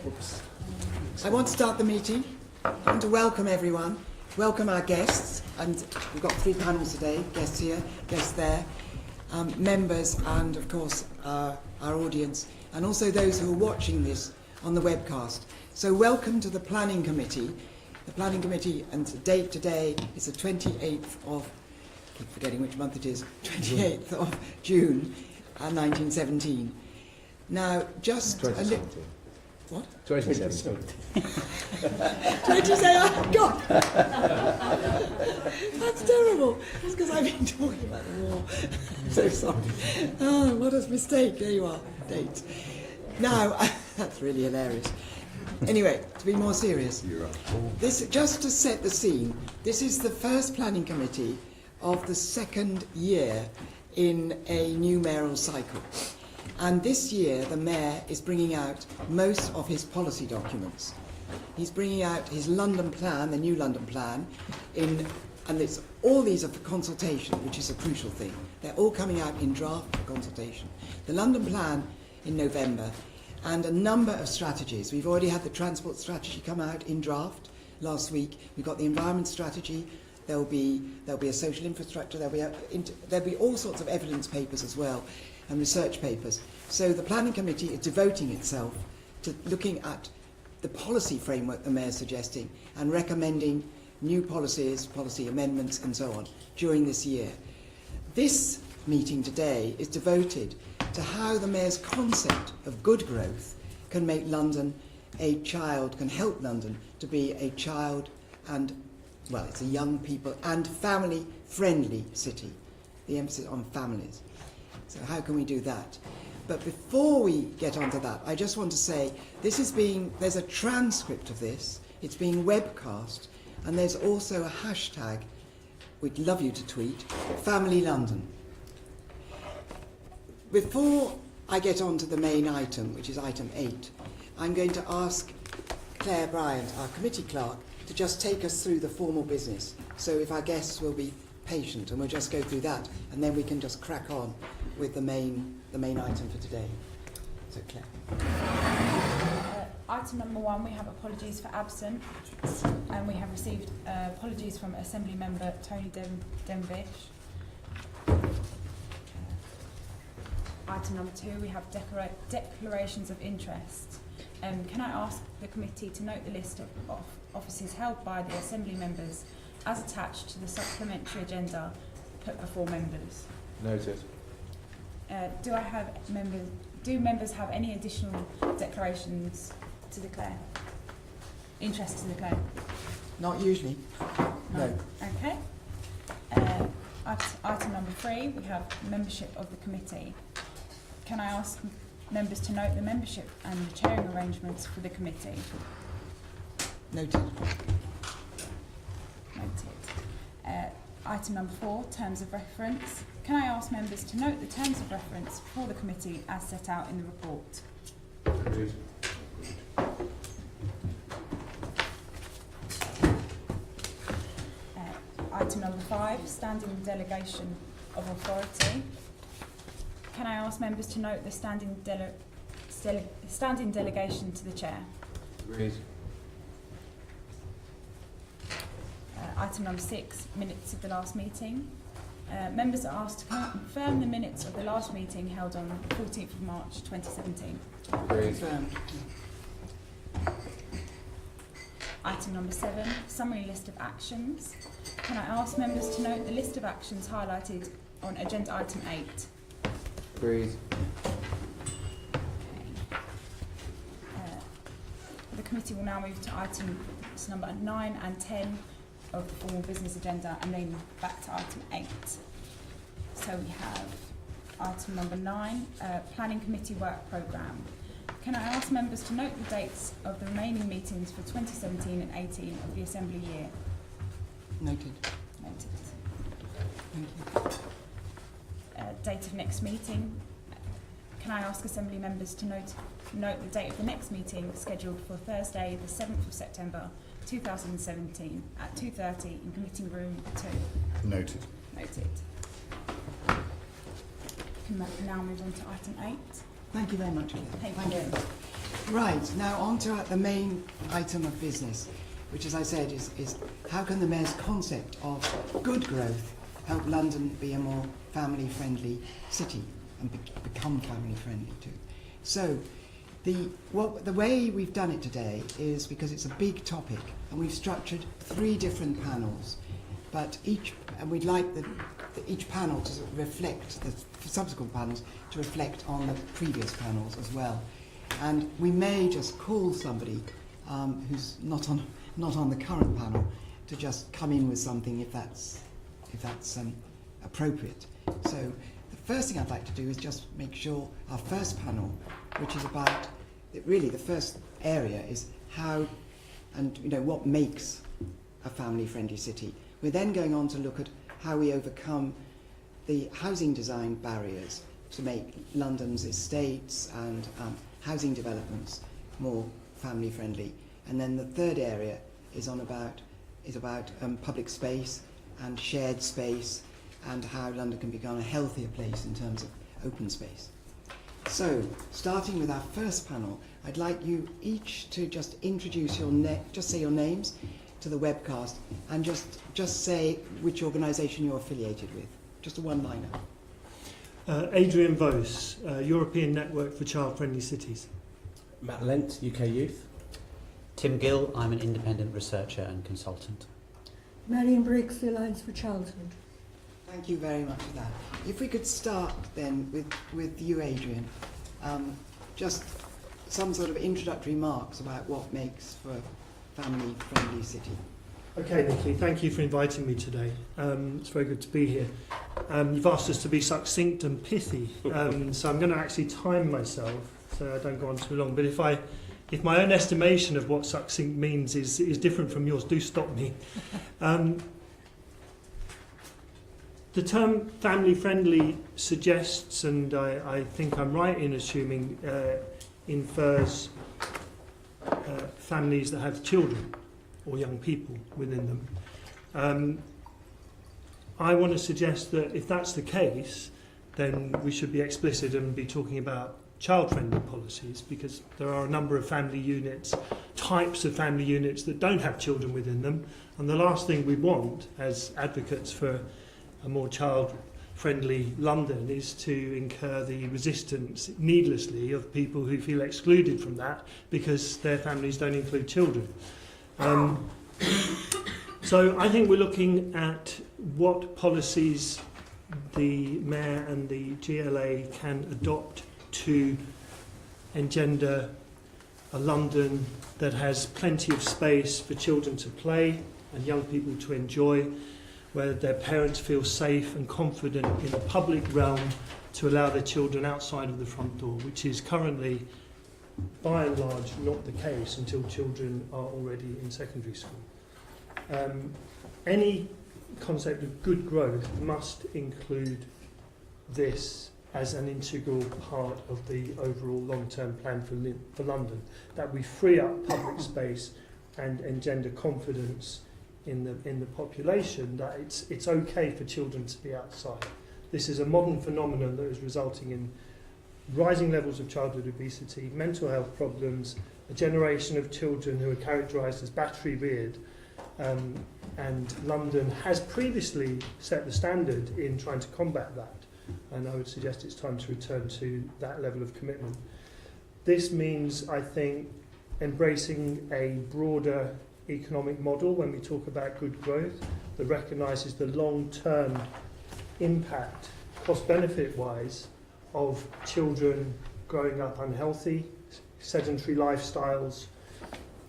I want to start the meeting. I want to welcome everyone, welcome our guests, and we've got 3 panels today, guests here, guests there, members and of course our audience, and also those who are watching this on the webcast. So welcome to the Planning Committee. The Planning Committee, and the date today is the 28th of, I keep forgetting which month it is, 28th of June 1917. Now, just a little... What? 2017. 27, oh God! That's terrible. That's because I've been talking about the war. So sorry. Oh, what a mistake. There you are. Date. Now, that's really hilarious. Anyway, to be more serious, this, just to set the scene, this is the first planning committee of the 2nd year in a new mayoral cycle. And this year, the mayor is bringing out most of his policy documents. He's bringing out his London plan, the new London plan, and all these are for consultation, which is a crucial thing. They're all coming out in draft for consultation. The London plan in November, and a number of strategies. We've already had the transport strategy come out in draft last week. We've got the environment strategy. There'll be a social infrastructure. There'll be all sorts of evidence papers as well, and research papers. So the planning committee is devoting itself to looking at the policy framework the mayor's suggesting and recommending new policies, policy amendments and so on during this year. This meeting today is devoted to how the mayor's concept of good growth can make London can help London to be a child and, well, it's a young people and family-friendly city. The emphasis on families. So how can we do that? But before we get onto that, I just want to say there's a transcript of this, it's being webcast, and there's also a hashtag, we'd love you to tweet, Family London. Before I get on to the main item, which is item 8, I'm going to ask Claire Bryant, our committee clerk, to just take us through the formal business. So if our guests will be patient, and we'll just go through that, and then we can just crack on with the main item for today. So Claire. Item number 1, we have apologies for absence, and we have received apologies from Assembly Member Tony Denbish. Item number 2, we have declarations of interest. Can I ask the committee to note the list of offices held by the Assembly members as attached to the supplementary agenda put before members? Noted. Do members have any additional declarations to declare? Interest to declare? Not usually. No. Okay. Item number 3, we have membership of the committee. Can I ask members to note the membership and the chairing arrangements for the committee? Noted. Noted. Item number 4, terms of reference. Can I ask members to note the terms of reference for the committee as set out in the report? Agreed. Item number 5, standing delegation of authority. Can I ask members to note the standing delegation to the chair? Agreed. Item number 6, minutes of the last meeting. Members are asked to confirm the minutes of the last meeting held on the 14th of March 2017. Agreed. Item number 7, summary list of actions. Can I ask members to note the list of actions highlighted on agenda item 8? Agreed. The committee will now move to items number 9 and 10 of the formal business agenda, and then back to item 8. So we have item number 9, Planning Committee Work Programme. Can I ask members to note the dates of the remaining meetings for 2017 and 18 of the Assembly year? Noted. Noted. Thank you. Date of next meeting. Can I ask Assembly members to note the date of the next meeting scheduled for Thursday, the 7th of September 2017 at 2:30 in Committee Room 2. Noted. Noted. Can now move on to item 8. Thank you very much, Claire. Thank you. Right, now on to the main item of business, which, as I said, is how can the Mayor's concept of good growth help London be a more family-friendly city and become family-friendly too. So the way we've done it today is because it's a big topic, and we've structured 3 different panels, but we'd like each panel to reflect, the subsequent panels to reflect on the previous panels as well. And we may just call somebody who's not on the current panel to just come in with something if that's appropriate. So the first thing I'd like to do is just make sure our first panel, which is about really the first area, is how and what makes a family-friendly city. We're then going on to look at how we overcome the housing design barriers to make London's estates and housing developments more family-friendly. And then the third area is about public space and shared space, and how London can become a healthier place in terms of open space. So, starting with our first panel, I'd like you each to just introduce just say your names to the webcast, and just say which organisation you're affiliated with. Just a one-liner. Adrian Vos, European Network for Child-Friendly Cities. Matt Lent, UK Youth. Tim Gill, I'm an independent researcher and consultant. Marion Briggs, the Alliance for Childhood. Thank you very much for that. If we could start then with you, Adrian. Just some sort of introductory remarks about what makes for a family-friendly city. Okay, Nikki, thank you for inviting me today. It's very good to be here. You've asked us to be succinct and pithy, so I'm going to actually time myself so I don't go on too long. But if my own estimation of what succinct means is different from yours, do stop me. The term family-friendly suggests, and I think I'm right in assuming, infers families that have children or young people within them. I want to suggest that if that's the case, then we should be explicit and be talking about child-friendly policies, because there are a number of family units, types of family units that don't have children within them, and the last thing we want as advocates for a more child-friendly London is to incur the resistance needlessly of people who feel excluded from that because their families don't include children. So I think we're looking at what policies the Mayor and the GLA can adopt to engender a London that has plenty of space for children to play and young people to enjoy, where their parents feel safe and confident in the public realm to allow their children outside of the front door, which is currently, by and large, not the case until children are already in secondary school. Any concept of good growth must include this as an integral part of the overall long-term plan for London, that we free up public space and engender confidence in the population that it's okay for children to be outside. This is a modern phenomenon that is resulting in rising levels of childhood obesity, mental health problems, a generation of children who are characterised as battery-reared, and London has previously set the standard in trying to combat that, and I would suggest it's time to return to that level of commitment. This means, I think, embracing a broader economic model when we talk about good growth that recognises the long-term impact, cost-benefit-wise, of children growing up unhealthy, sedentary lifestyles,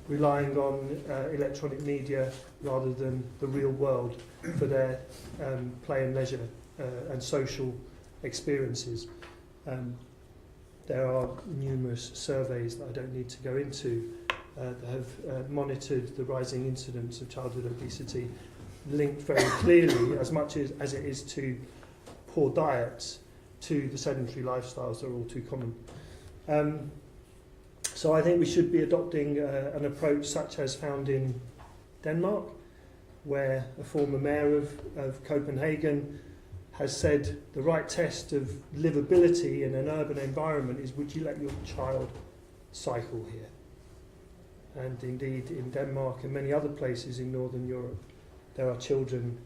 relying on electronic media rather than the real world for their play and leisure and social experiences. There are numerous surveys that I don't need to go into that have monitored the rising incidence of childhood obesity, linked very clearly, as much as it is to poor diets, to the sedentary lifestyles that are all too common. So I think we should be adopting an approach such as found in Denmark, where a former mayor of Copenhagen has said the right test of livability in an urban environment is, would you let your child cycle here. And indeed in Denmark and many other places in Northern Europe, there are children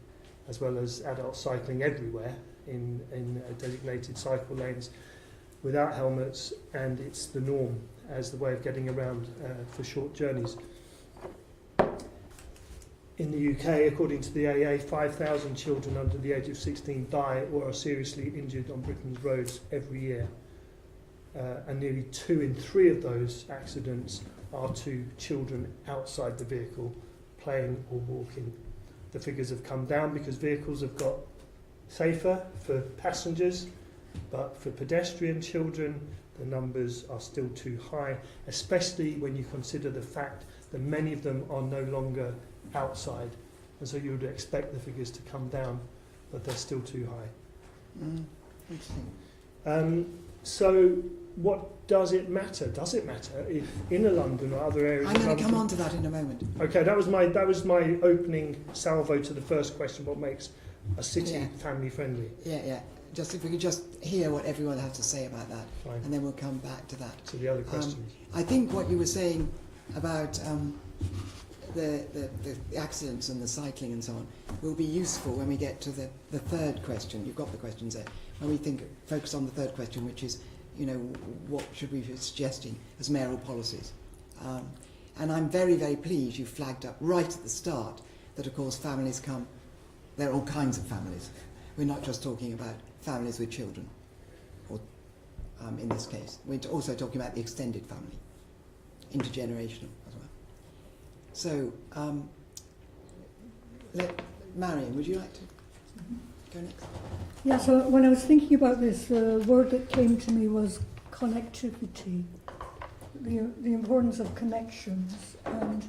as well as adults cycling everywhere in designated cycle lanes without helmets, and it's the norm as the way of getting around for short journeys. In the UK, according to the AA, 5,000 children under the age of 16 die or are seriously injured on Britain's roads every year. And nearly 2 in 3 of those accidents are to children outside the vehicle, playing or walking. The figures have come down because vehicles have got safer for passengers, but for pedestrian children, the numbers are still too high, especially when you consider the fact that many of them are no longer outside. And so you would expect the figures to come down, but they're still too high. Interesting. So what does it matter? Does it matter if inner London or other areas I'm of going to come London... on to that in a moment. Okay, that was my opening salvo to the first question, what makes a city family friendly? Yeah. Just if we could just hear what everyone has to say about that, Fine. and then we'll come back to that. So the other questions. I think what you were saying about the accidents and the cycling and so on will be useful when we get to the third question. You've got the questions there. When we focus on the third question, which is, what should we be suggesting as mayoral policies? And I'm very, very pleased you flagged up right at the start that, of course, families come. There are all kinds of families. We're not just talking about families with children, or in this case. We're also talking about the extended family, intergenerational as well. So, Marion, would you like to go next? Yeah, so when I was thinking about this, the word that came to me was connectivity, the importance of connections. And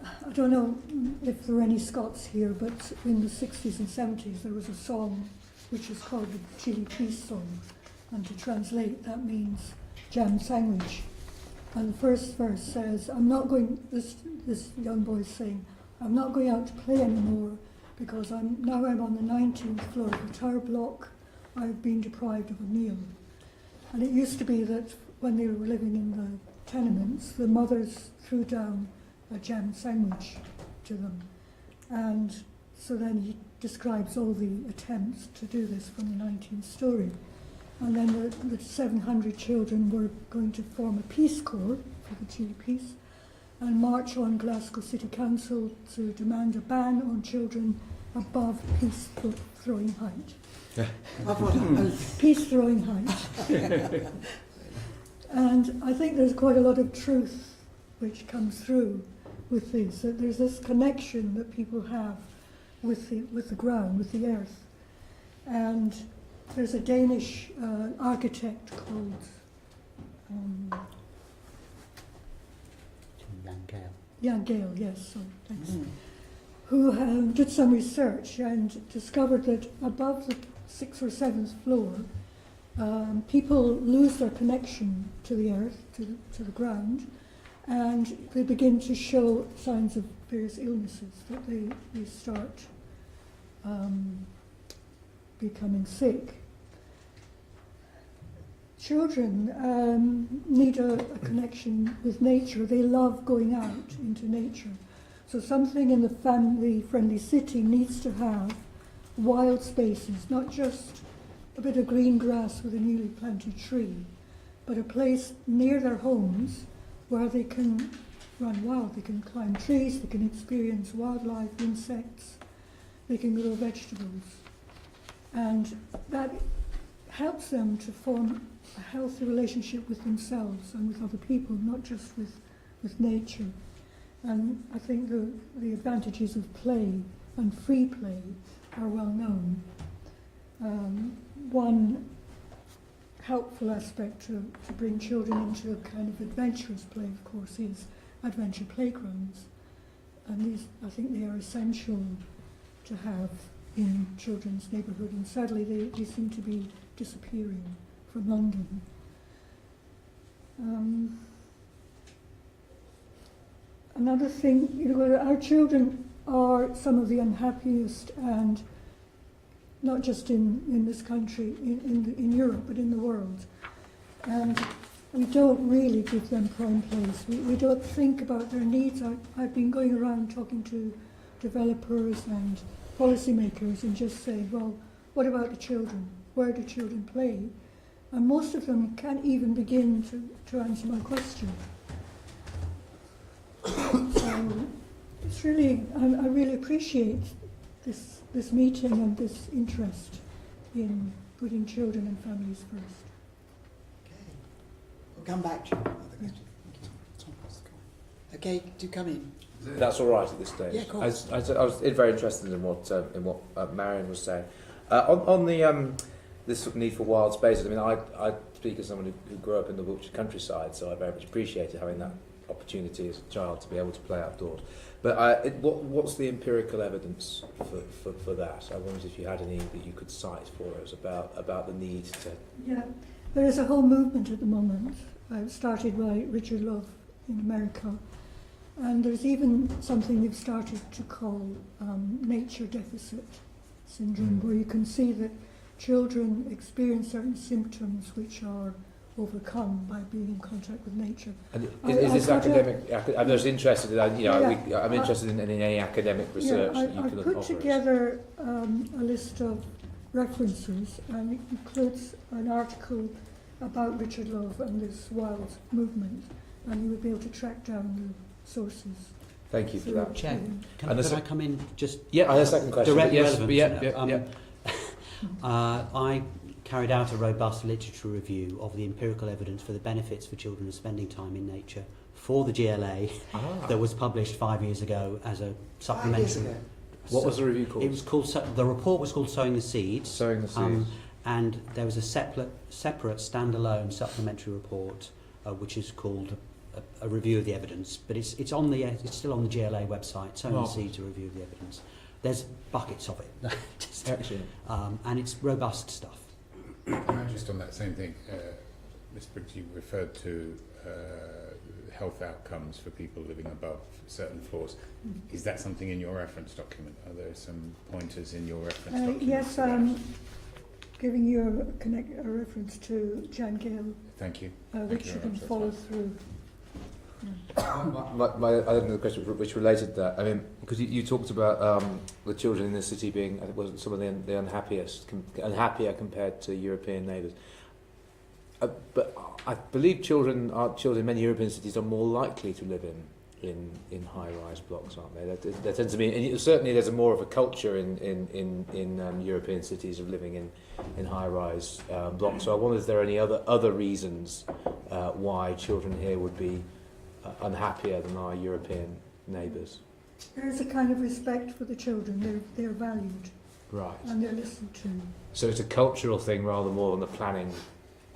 I don't know if there are any Scots here, but in the 60s and 70s there was a song which was called the Chili Peace Song, and to translate that means jam sandwich. And the first verse says, this young boy is saying, I'm not going out to play anymore because I'm on the 19th floor of the tower block. I've been deprived of a meal. And it used to be that when they were living in the tenements, the mothers threw down a jam sandwich to them. And so then he describes all the attempts to do this from the 19th story. And then the 700 children were going to form a peace corps for the Chile Peace and march on Glasgow City Council to demand a ban on children above peace throwing height. Peace throwing height. And I think there's quite a lot of truth which comes through with this, that there's this connection that people have with the ground, with the earth. And there's a Danish architect called Jan Gale, yes, so thanks. Who did some research and discovered that above the 6th or 7th floor, people lose their connection to the earth, to the ground, and they begin to show signs of various illnesses, that they start becoming sick. Children need a connection with nature. They love going out into nature. So something in the family-friendly city needs to have wild spaces, not just a bit of green grass with a newly planted tree, but a place near their homes where they can run wild. They can climb trees, they can experience wildlife, insects, they can grow vegetables. And that helps them to form a healthy relationship with themselves and with other people, not just with nature. And I think the advantages of play and free play are well known. One helpful aspect to bring children into a kind of adventurous play, of course, is adventure playgrounds. And these, I think they are essential to have in children's neighbourhood, and sadly they seem to be disappearing from London. Another thing, our children are some of the unhappiest, and not just in this country, in Europe, but in the world. And we don't really give them prime place. We don't think about their needs. I've been going around talking to developers and policymakers and just saying, well, what about the children? Where do children play? And most of them can't even begin to answer my question. So it's really, I really appreciate this meeting and this interest in putting children and families first. Okay. We'll come back to you. Other questions? Thomas, come on. Okay, do come in. That's all right at this stage. Yeah, of course. I was very interested in what Marion was saying. On the this sort of need for wild spaces. I mean, I speak as someone who grew up in the Wiltshire countryside, so I very much appreciated having that opportunity as a child to be able to play outdoors. But what's the empirical evidence for that? I wondered if you had any that you could cite for us about the need to. Yeah, there is a whole movement at the moment, started by Richard Love in America, and there's even something they've started to call nature deficit syndrome, where you can see that children experience certain symptoms which are overcome by being in contact with nature. And is this academic? I'm just interested in, I'm interested in any academic research that you I've can put offer us. together a list of references, and it includes an article about Richard Love and this wild movement, and you would be able to track down the sources. Thank you for that. Chair, And could the I come in just Yeah, I had a second question. directly Yes, relevant? yeah. I carried out a robust literature review of the empirical evidence for the benefits for children of spending time in nature for the GLA that was published 5 years ago as a supplementary. What was the review called? It was called. The report was called "Sowing the Seeds." Sowing the Seeds. And there was a separate standalone supplementary report, which is called a review of the evidence. But it's still on the GLA website. Sowing the Seeds, a review of the evidence. There's buckets of it. Excellent. And it's robust stuff. Just on that same thing, Ms. Briggs, you referred to health outcomes for people living above certain floors. Is that something in your reference document? Are there some pointers in your reference document? Yes, I'm giving you a reference to Jan Gale, Thank you. which you can follow through. My other question, which related to that, I mean, because you talked about the children in the city being, I think, was some of the unhappier compared to European neighbours. But I believe children in many European cities are more likely to live in high-rise blocks, aren't they? There tends to be, and certainly there's more of a culture in European cities of living in high-rise blocks. So I wonder if there are any other reasons why children here would be unhappier than our European neighbours. There is a kind of respect for the children. They're valued. Right. And they're listened to. So it's a cultural thing rather more than a planning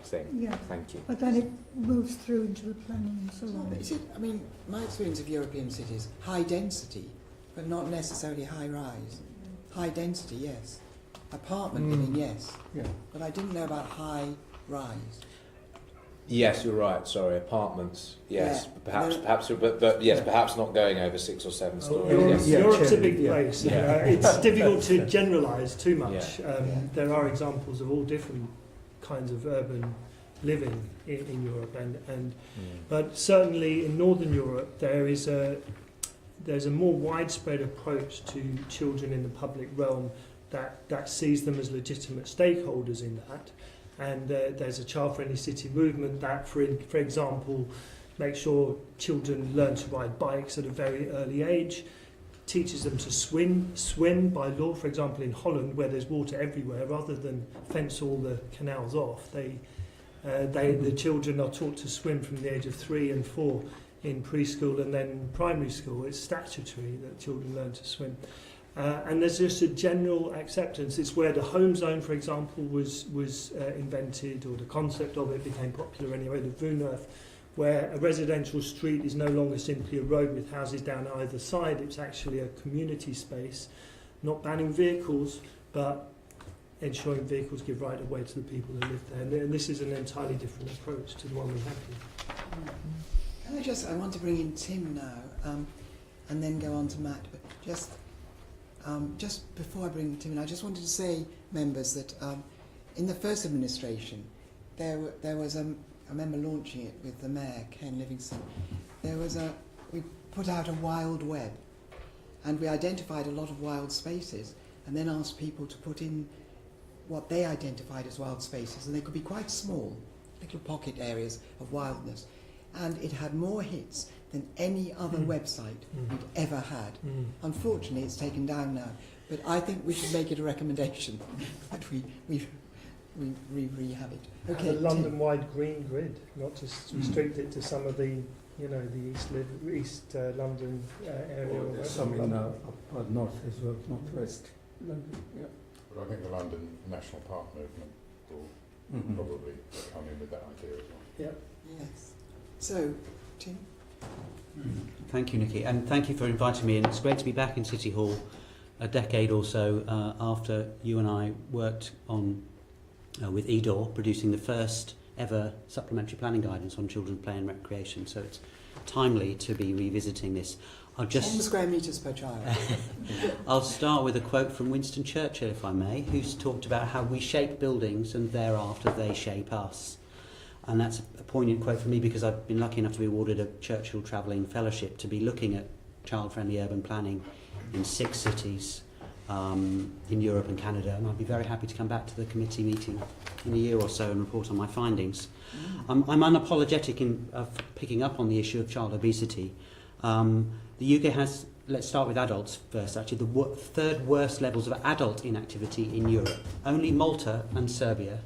thing. Yeah. Thank you. But then it moves through into the planning and so on. But is it, I mean, my experience of European cities, high density, but not necessarily high rise. High density, yes. Apartment living, yes. Yeah. But I didn't know about high rise. Yes, you're right. Sorry, apartments. Yes, Yeah. perhaps, but yes, perhaps not going over 6 or 7 Europe's stories. Yes. a big place. Yeah. It's difficult to generalise too much. Yeah. There are examples of all different kinds of urban living in Europe, but certainly in Northern Europe there's a more widespread approach to children in the public realm that sees them as legitimate stakeholders in that. And there's a child-friendly city movement that, for example, makes sure children learn to ride bikes at a very early age, teaches them to swim by law. For example, in Holland, where there's water everywhere, rather than fence all the canals off, the children are taught to swim from the age of 3 and 4 in preschool, and then primary school. It's statutory that children learn to swim. And there's just a general acceptance. It's where the home zone, for example, was invented, or the concept of it became popular anyway, the Woonwerf, where a residential street is no longer simply a road with houses down either side. It's actually a community space, not banning vehicles, but ensuring vehicles give right of way to the people who live there. And this is an entirely different approach to the one we have here. I want to bring in Tim now, and then go on to Matt, but just before I bring Tim in, I just wanted to say, members, that in the first administration there was I remember launching it with the mayor, Ken Livingston. We put out a wild web, and we identified a lot of wild spaces, and then asked people to put in what they identified as wild spaces, and they could be quite small, little pocket areas of wildness. And it had more hits than any other website we'd ever had. Unfortunately, it's taken down now, but I think we should make it a recommendation that we rehab it. Okay, A London-wide green grid, not just restrict it to some of the, the East London area. Or or there's West Some in London. up north as well, northwest London. Yeah. But I think the London National Park movement will probably come in with that idea as well. yes. So, Tim? Thank you, Nikki, and thank you for inviting me. And it's great to be back in City Hall a decade or so after you and I worked on with EDOR, producing the first ever supplementary planning guidance on children's play and recreation. So it's timely to be revisiting this. 10 square metres per child. I'll start with a quote from Winston Churchill, if I may, who's talked about how we shape buildings and thereafter they shape us. And that's a poignant quote for me because I've been lucky enough to be awarded a Churchill Travelling Fellowship to be looking at child-friendly urban planning in 6 cities in Europe and Canada. And I'd be very happy to come back to the committee meeting in a year or so and report on my findings. I'm unapologetic in picking up on the issue of child obesity. The UK has, let's start with adults first, actually, the third worst levels of adult inactivity in Europe. Only Malta and Serbia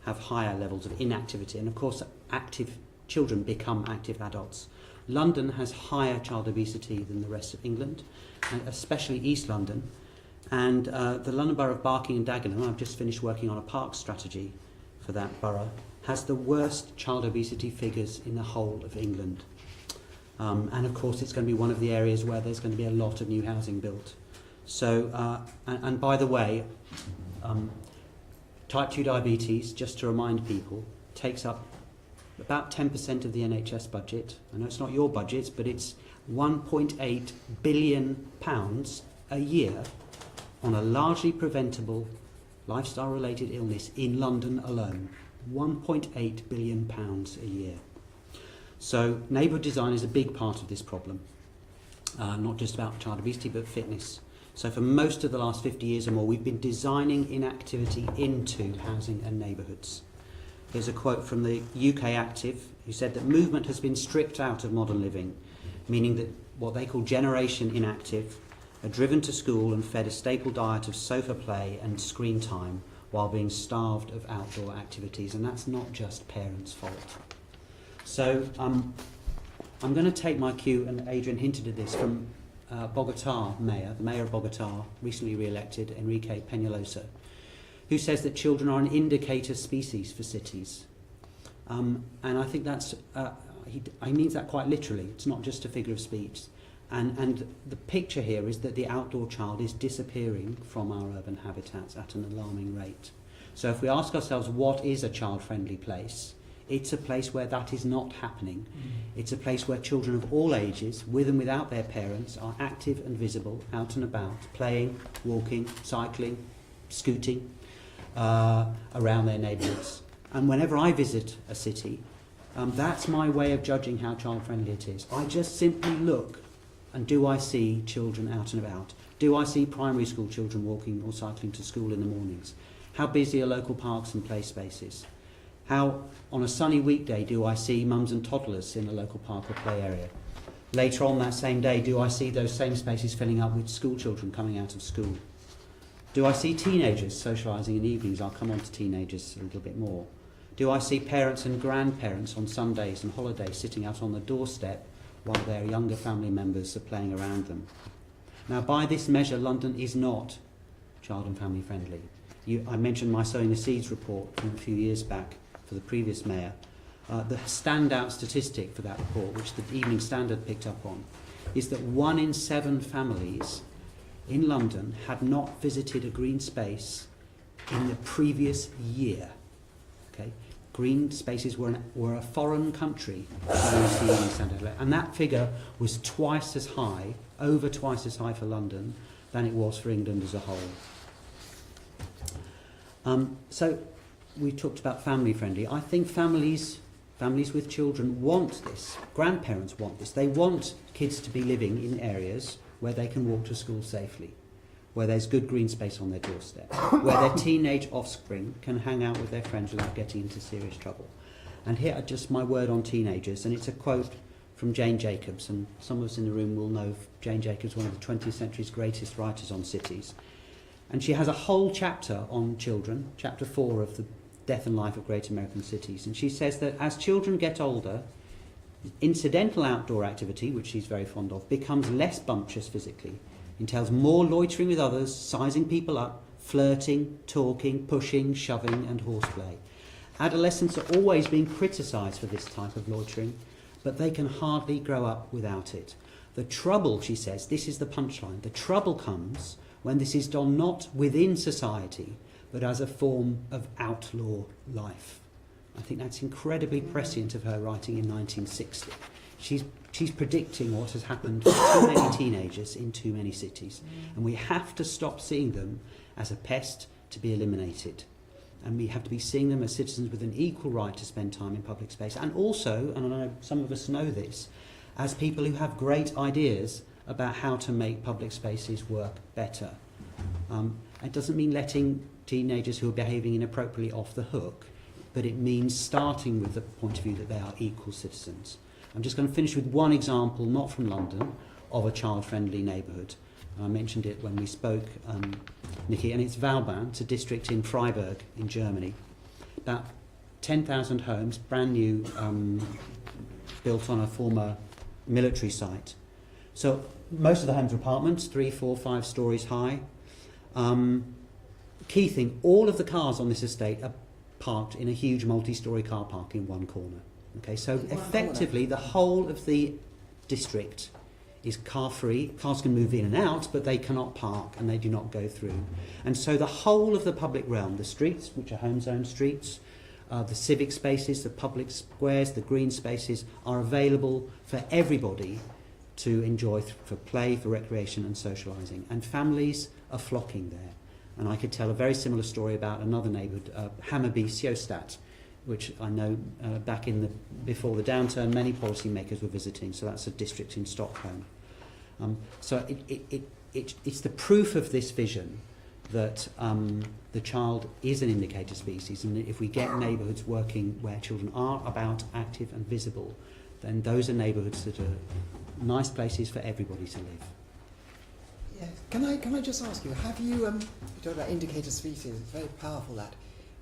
have higher levels of inactivity, and of course active children become active adults. London has higher child obesity than the rest of England, and especially East London, and the London Borough of Barking and Dagenham, I've just finished working on a park strategy for that borough, has the worst child obesity figures in the whole of England. And of course it's going to be one of the areas where there's going to be a lot of new housing built. So, and by the way, type 2 diabetes, just to remind people, takes up about 10% of the NHS budget. I know it's not your budget, but it's £1.8 billion a year on a largely preventable lifestyle-related illness in London alone. £1.8 billion a year. So neighbourhood design is a big part of this problem, not just about child obesity, but fitness. So for most of the last 50 years or more, we've been designing inactivity into housing and neighbourhoods. Here's a quote from the UK Active, who said that movement has been stripped out of modern living, meaning that what they call generation inactive are driven to school and fed a staple diet of sofa play and screen time while being starved of outdoor activities. And that's not just parents' fault. So I'm going to take my cue, and Adrian hinted at this, from Bogota mayor, the mayor of Bogota, recently re-elected, Enrique Peñalosa, who says that children are an indicator species for cities. And I think that's, he means that quite literally. It's not just a figure of speech. And the picture here is that the outdoor child is disappearing from our urban habitats at an alarming rate. So if we ask ourselves, what is a child-friendly place? It's a place where that is not happening. It's a place where children of all ages, with and without their parents, are active and visible, out and about, playing, walking, cycling, scooting around their neighbourhoods. And whenever I visit a city, that's my way of judging how child-friendly it is. I just simply look, and do I see children out and about? Do I see primary school children walking or cycling to school in the mornings? How busy are local parks and play spaces? How, on a sunny weekday, do I see mums and toddlers in a local park or play area? Later on that same day, do I see those same spaces filling up with school children coming out of school? Do I see teenagers socialising in evenings? I'll come on to teenagers a little bit more. Do I see parents and grandparents on Sundays and holidays sitting out on the doorstep while their younger family members are playing around them? Now, by this measure, London is not child and family friendly. I mentioned my Sowing the Seeds report from a few years back for the previous mayor. The standout statistic for that report, which the Evening Standard picked up on, is that 1 in 7 families in London had not visited a green space in the previous year. Okay? Green spaces were a foreign country, and that figure was twice as high, over twice as high for London than it was for England as a whole. So we talked about family friendly. I think families Families with children want this. Grandparents want this. They want kids to be living in areas where they can walk to school safely, where there's good green space on their doorstep, where their teenage offspring can hang out with their friends without getting into serious trouble. And here are just my word on teenagers, and it's a quote from Jane Jacobs, and some of us in the room will know Jane Jacobs, one of the 20th century's greatest writers on cities. And she has a whole chapter on children, chapter 4 of the Death and Life of Great American Cities. And she says that as children get older, incidental outdoor activity, which she's very fond of, becomes less bumptious physically, entails more loitering with others, sizing people up, flirting, talking, pushing, shoving and horseplay. Adolescents are always being criticised for this type of loitering, but they can hardly grow up without it. The trouble, she says, this is the punchline, the trouble comes when this is done not within society, but as a form of outlaw life. I think that's incredibly prescient of her writing in 1960. She's predicting what has happened to too many teenagers in too many cities. And we have to stop seeing them as a pest to be eliminated. And we have to be seeing them as citizens with an equal right to spend time in public space. And also, and I know some of us know this, as people who have great ideas about how to make public spaces work better. It doesn't mean letting teenagers who are behaving inappropriately off the hook, but it means starting with the point of view that they are equal citizens. I'm just going to finish with one example, not from London, of a child-friendly neighbourhood. I mentioned it when we spoke, Nikki, and it's Vauban. It's a district in Freiburg in Germany. About 10,000 homes, brand new, built on a former military site. So most of the homes are apartments, 3, 4, 5 stories high. Key thing, all of the cars on this estate are parked in a huge multi-storey car park in one corner. Okay, so effectively the whole of the district is car-free. Cars can move in and out, but they cannot park and they do not go through. And so the whole of the public realm, the streets, which are home-zone streets, the civic spaces, the public squares, the green spaces, are available for everybody to enjoy for play, for recreation and socialising. And families are flocking there. And I could tell a very similar story about another neighbourhood, Hammarby Sjöstadt, which I know back in before the downturn, many policymakers were visiting. So that's a district in Stockholm. So it's the proof of this vision that the child is an indicator species, and if we get neighbourhoods working where children are about, active and visible, then those are neighbourhoods that are nice places for everybody to live. Yes. Can I just ask you, have you, you talk about indicator species, it's very powerful that.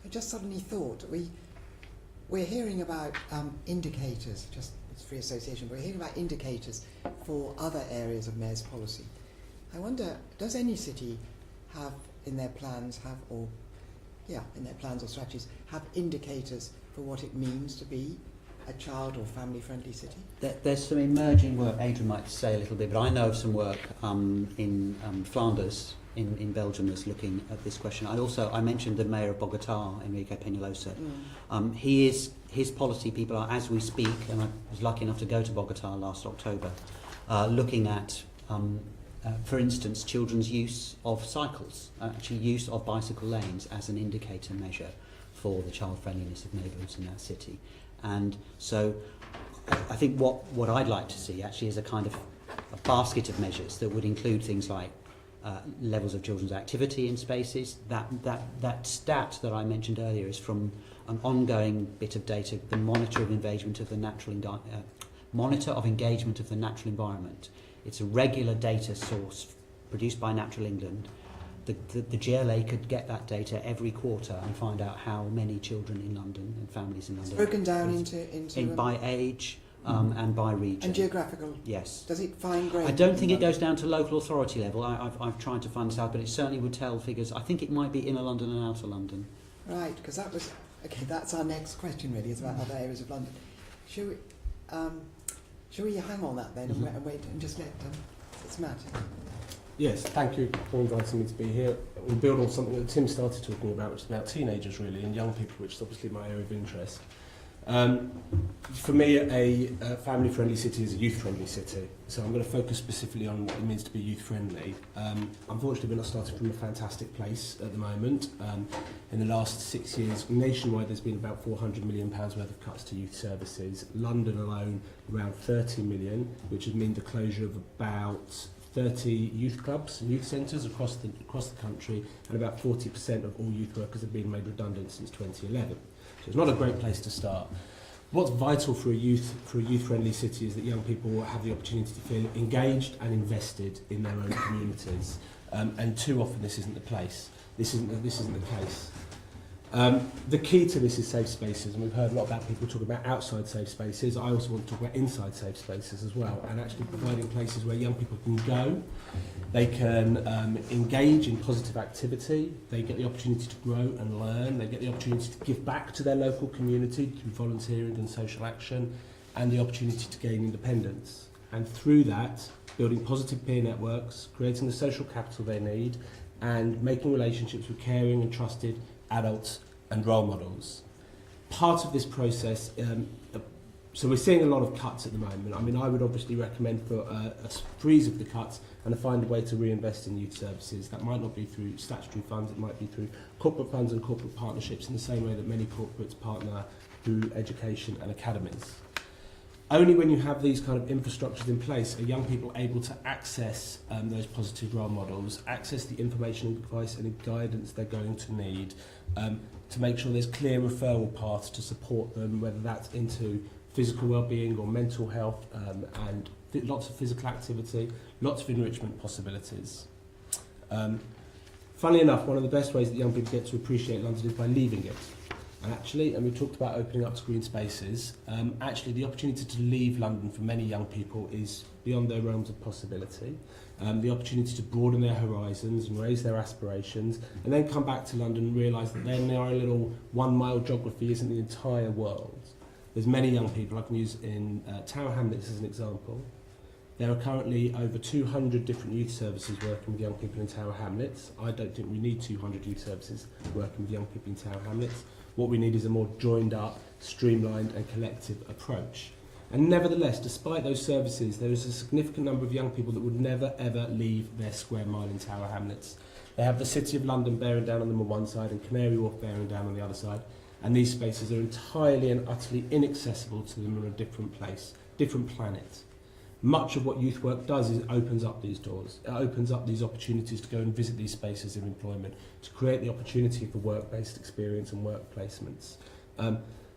I just suddenly thought, we're hearing about indicators, just it's free association, but we're hearing about indicators for other areas of mayor's policy. I wonder, does any city have in their plans, in their plans or strategies, have indicators for what it means to be a child or family-friendly city? There's some emerging work. Adrian might say a little bit, but I know of some work in Flanders, in Belgium, that's looking at this question. I mentioned the mayor of Bogotá, Enrique Peñalosa. His policy people are, as we speak, and I was lucky enough to go to Bogotá last October, looking at, for instance, children's use of cycles, actually use of bicycle lanes as an indicator measure for the child friendliness of neighbourhoods in that city. And so I think what I'd like to see actually is a kind of a basket of measures that would include things like levels of children's activity in spaces. That stat that I mentioned earlier is from an ongoing bit of data, the Monitor of Engagement of the Natural Environment. It's a regular data source produced by Natural England. The GLA could get that data every quarter and find out how many children in London and families in London. It's broken down into by age and by region. And geographical? Yes. Does it find grade? I don't think it goes down to local authority level. I've tried to find this out, but it certainly would tell figures. I think it might be inner London and outer London. Right, because that was... Okay, that's our next question really, is about other areas of London. Shall we hang on that then and wait and just let... it's Matt. Yes, thank you for inviting me to be here. We'll build on something that Tim started talking about, which is about teenagers really and young people, which is obviously my area of interest. For me, a family-friendly city is a youth-friendly city. So I'm going to focus specifically on what it means to be youth-friendly. Unfortunately, we're not starting from a fantastic place at the moment. In the last 6 years, nationwide, there's been about £400 million worth of cuts to youth services. London alone, around 30 million, which would mean the closure of about 30 youth clubs and youth centres across the country, and about 40% of all youth workers have been made redundant since 2011. So it's not a great place to start. What's vital for a youth-friendly city is that young people will have the opportunity to feel engaged and invested in their own communities. And too often this isn't the place. This isn't the case. The key to this is safe spaces, and we've heard a lot about people talking about outside safe spaces. I also want to talk about inside safe spaces as well, and actually providing places where young people can go, they can engage in positive activity, they get the opportunity to grow and learn, they get the opportunity to give back to their local community through volunteering and social action, and the opportunity to gain independence. And through that, building positive peer networks, creating the social capital they need, and making relationships with caring and trusted adults and role models. Part of this process, so we're seeing a lot of cuts at the moment. I mean, I would obviously recommend for a freeze of the cuts and to find a way to reinvest in youth services. That might not be through statutory funds, it might be through corporate funds and corporate partnerships, in the same way that many corporates partner through education and academies. Only when you have these kind of infrastructures in place are young people able to access those positive role models, access the information and advice and guidance they're going to need, to make sure there's clear referral paths to support them, whether that's into physical well-being or mental health, and lots of physical activity, lots of enrichment possibilities. Funnily enough, one of the best ways that young people get to appreciate London is by leaving it. And we talked about opening up to green spaces. Actually, the opportunity to leave London for many young people is beyond their realms of possibility. The opportunity to broaden their horizons and raise their aspirations, and then come back to London and realise that then our little 1 mile geography isn't the entire world. There's many young people, I can use in Tower Hamlets as an example. There are currently over 200 different youth services working with young people in Tower Hamlets. I don't think we need 200 youth services working with young people in Tower Hamlets. What we need is a more joined up, streamlined and collective approach. And nevertheless, despite those services, there is a significant number of young people that would never ever leave their square mile in Tower Hamlets. They have the City of London bearing down on them on one side and Canary Wharf bearing down on the other side. And these spaces are entirely and utterly inaccessible to them in a different place, different planet. Much of what youth work does is it opens up these doors. It opens up these opportunities to go and visit these spaces of employment, to create the opportunity for work-based experience and work placements.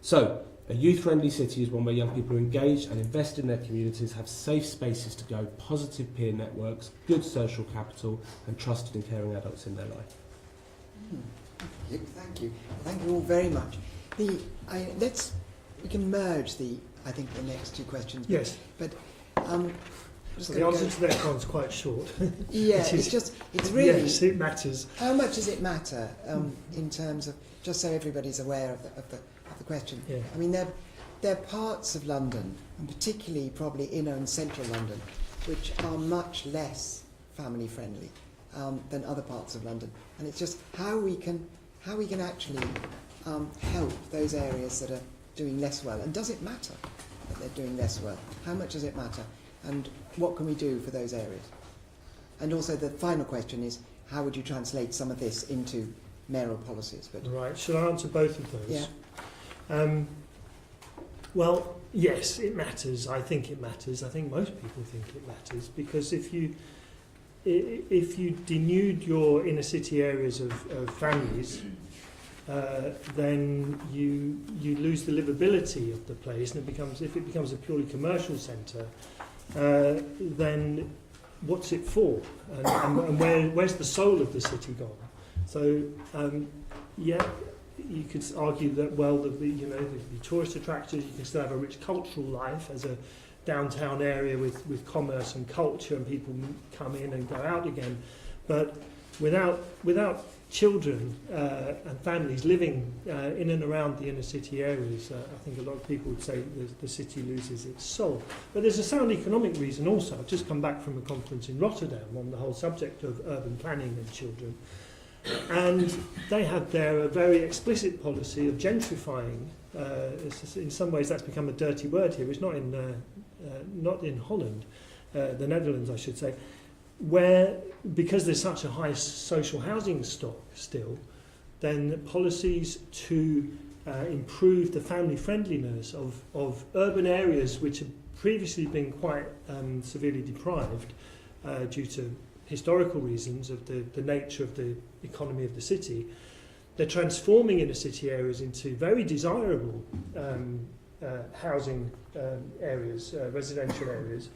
So, a youth-friendly city is one where young people are engaged and invest in their communities, have safe spaces to go, positive peer networks, good social capital, and trusted and caring adults in their life. Thank you. Thank you all very much. We can merge the next two questions. Yes. But So the answer to that one's quite short. Yeah, it's really... Yes, it matters. How much does it matter in terms of, just so everybody's aware of the question? Yeah. I mean, there are parts of London, and particularly probably inner and central London, which are much less family friendly than other parts of London. And it's just how we can actually help those areas that are doing less well. And does it matter that they're doing less well? How much does it matter? And what can we do for those areas? And also the final question is, how would you translate some of this into mayoral policies? But right, shall I answer both of those? Yeah. Well, yes, it matters. I think it matters. I think most people think it matters, because if you denude your inner city areas of families, then you lose the livability of the place, and if it becomes a purely commercial centre, then what's it for? And where's the soul of the city gone? So you could argue that the tourist attractions, you can still have a rich cultural life as a downtown area with commerce and culture, and people come in and go out again, but without children and families living in and around the inner city areas, I think a lot of people would say the city loses its soul. But there's a sound economic reason also. I've just come back from a conference in Rotterdam on the whole subject of urban planning and children. And they had there a very explicit policy of gentrifying In some ways that's become a dirty word here. It's not in Holland, the Netherlands I should say, where because there's such a high social housing stock still, then policies to improve the family friendliness of urban areas which have previously been quite severely deprived due to historical reasons of the nature of the economy of the city. They're transforming inner city areas into very desirable housing areas, residential areas.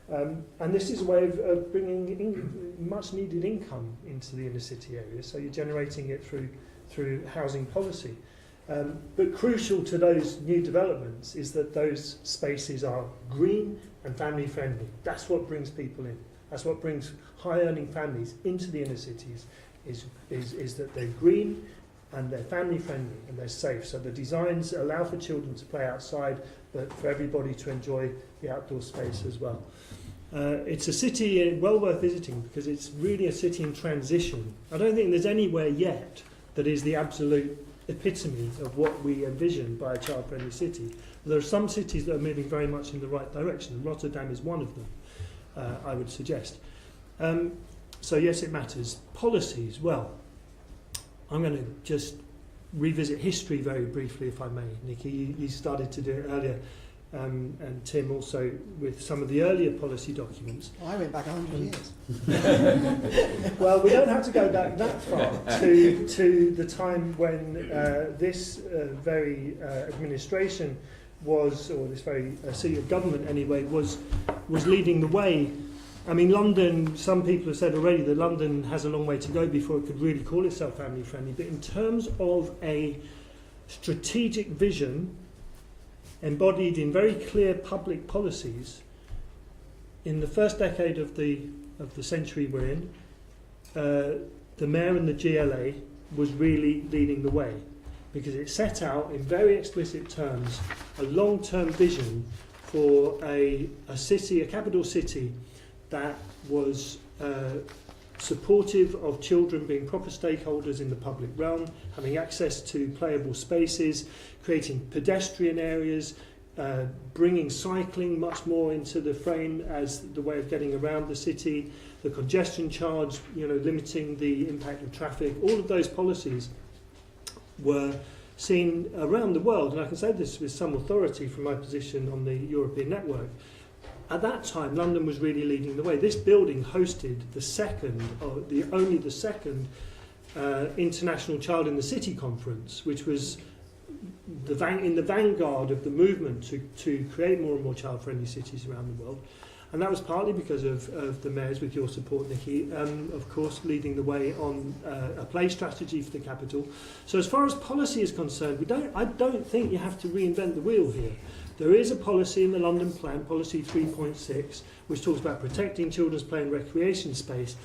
And this is a way of bringing much needed income into the inner city areas. So you're generating it through housing policy. But crucial to those new developments is that those spaces are green and family friendly. That's what brings people in. That's what brings high earning families into the inner cities is that they're green and they're family friendly and they're safe. So the designs allow for children to play outside, but for everybody to enjoy the outdoor space as well. It's a city well worth visiting because it's really a city in transition. I don't think there's anywhere yet that is the absolute epitome of what we envision by a child-friendly city. There are some cities that are moving very much in the right direction, and Rotterdam is one of them, I would suggest. So yes, it matters. Policies, well, I'm going to just revisit history very briefly, if I may. Nikki, you started to do it earlier, and Tim also with some of the earlier policy documents. I went back 100 years. Well, we don't have to go back that far to the time when this very administration was, or this very seat of government anyway, was leading the way. I mean, London, some people have said already that London has a long way to go before it could really call itself family friendly. But in terms of a strategic vision embodied in very clear public policies, in the first decade of the century we're in, the Mayor and the GLA was really leading the way because it set out in very explicit terms a long-term vision for a city, a capital city, that was supportive of children being proper stakeholders in the public realm, having access to playable spaces, creating pedestrian areas, bringing cycling much more into the frame as the way of getting around the city, the congestion charge, limiting the impact of traffic. All of those policies were seen around the world, and I can say this with some authority from my position on the European network. At that time, London was really leading the way. This building hosted only the second International Child in the City Conference, which was in the vanguard of the movement to create more and more child-friendly cities around the world. And that was partly because of the mayors, with your support, Nikki, of course, leading the way on a play strategy for the capital. So as far as policy is concerned, I don't think you have to reinvent the wheel here. There is a policy in the London Plan, Policy 3.6, which talks about protecting children's play and recreation space.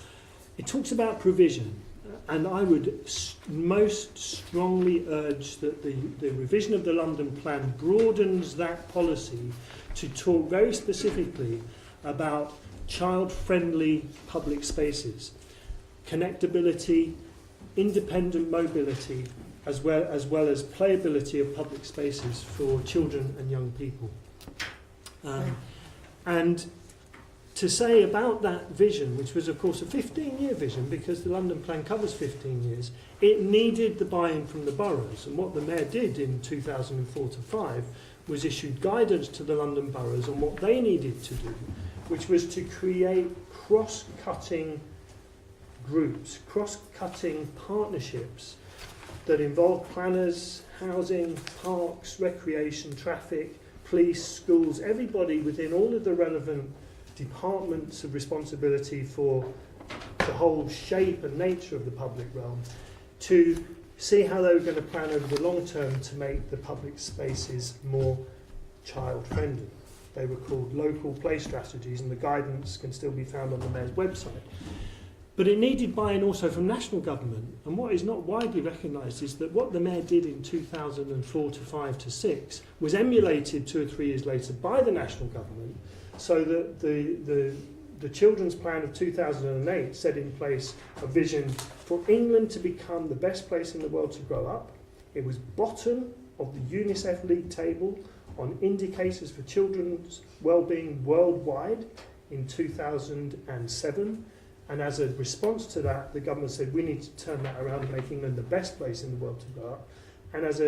It talks about provision, and I would most strongly urge that the revision of the London Plan broadens that policy to talk very specifically about child-friendly public spaces, connectability, independent mobility, as well as playability of public spaces for children and young people. And to say about that vision, which was of course a 15-year vision because the London Plan covers 15 years, it needed the buy-in from the boroughs. And what the Mayor did in 2004 to 5 was issued guidance to the London boroughs on what they needed to do, which was to create cross-cutting groups, cross-cutting partnerships that involve planners, housing, parks, recreation, traffic, police, schools, everybody within all of the relevant departments of responsibility for the whole shape and nature of the public realm, to see how they were going to plan over the long term to make the public spaces more child-friendly. They were called local play strategies, and the guidance can still be found on the Mayor's website. But it needed buy-in also from national government, and what is not widely recognised is that what the Mayor did in 2004 to 5 to 6 was emulated 2 or 3 years later by the national government, so that the Children's Plan of 2008 set in place a vision for England to become the best place in the world to grow up. It was bottom of the UNICEF League Table on indicators for children's well-being worldwide in 2007. And as a response to that, the government said we need to turn that around and make England the best place in the world to grow up. And as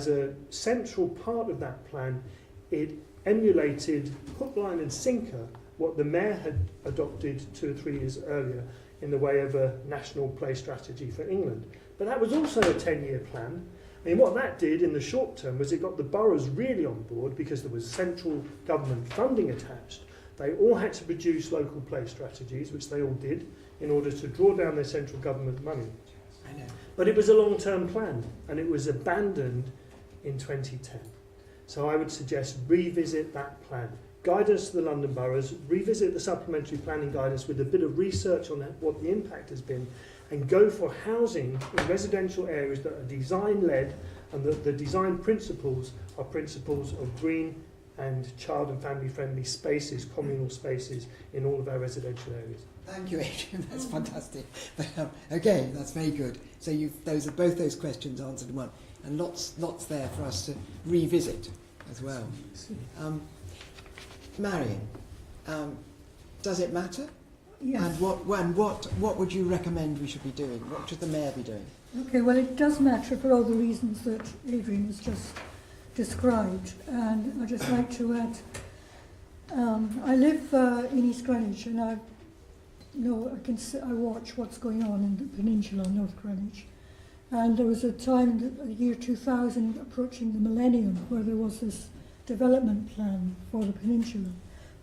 a central part of that plan, it emulated hook, line and sinker what the Mayor had adopted 2 or 3 years earlier in the way of a national play strategy for England. But that was also a 10-year plan. I mean, what that did in the short term was it got the boroughs really on board because there was central government funding attached. They all had to produce local play strategies, which they all did, in order to draw down their central government money. I know. But it was a long-term plan, and it was abandoned in 2010. So I would suggest revisit that plan. Guidance to the London boroughs, revisit the supplementary planning guidance with a bit of research on what the impact has been, and go for housing in residential areas that are design-led, and that the design principles are principles of green and child and family-friendly spaces, communal spaces in all of our residential areas. Thank you, Adrian. That's fantastic. Okay, that's very good. So both those questions answered in one, and lots there for us to revisit as well. Marion, does it matter? Yes. And what would you recommend we should be doing? What should the Mayor be doing? Okay, well, it does matter for all the reasons that Adrian has just described, and I'd just like to add, I live in East Greenwich, and I watch what's going on in the peninsula, North Greenwich, and there was a time, the year 2000, approaching the millennium, where there was this development plan for the peninsula.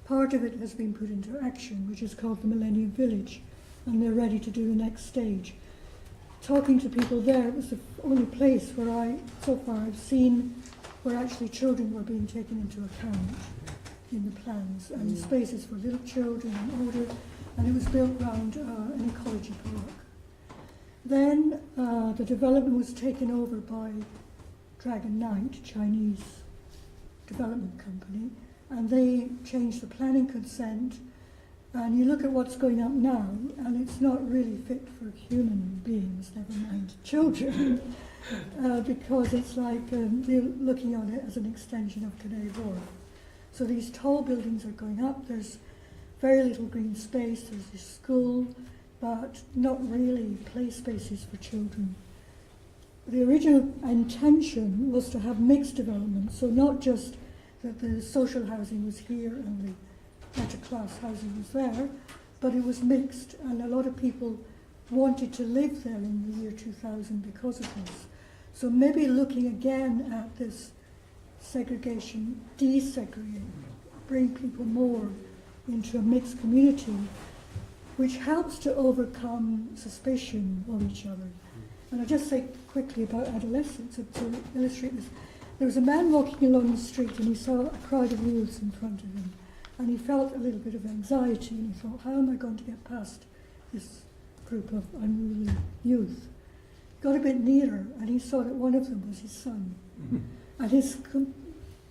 Part of it has been put into action, which is called the Millennium Village, and they're ready to do the next stage. Talking to people there, it was the only place where so far I've seen where actually children were being taken into account in the plans, and spaces for little children and older, and it was built around an ecology park. Then the development was taken over by Dragon Knight, Chinese development company, and they changed the planning consent, and you look at what's going up now, and it's not really fit for human beings, never mind children, because it's like they're looking on it as an extension of Canary Wharf. So these tall buildings are going up, there's very little green space, there's a school, but not really play spaces for children. The original intention was to have mixed development, so not just that the social housing was here and the better class housing was there, but it was mixed, and a lot of people wanted to live there in the year 2000 because of this. So maybe looking again at this segregation, desegregate, bring people more into a mixed community, which helps to overcome suspicion of each other. And I'll just say quickly about adolescence to illustrate this. There was a man walking along the street, and he saw a crowd of youths in front of him, and he felt a little bit of anxiety, and he thought, how am I going to get past this group of unruly youth? Got a bit nearer, and he saw that one of them was his son. And his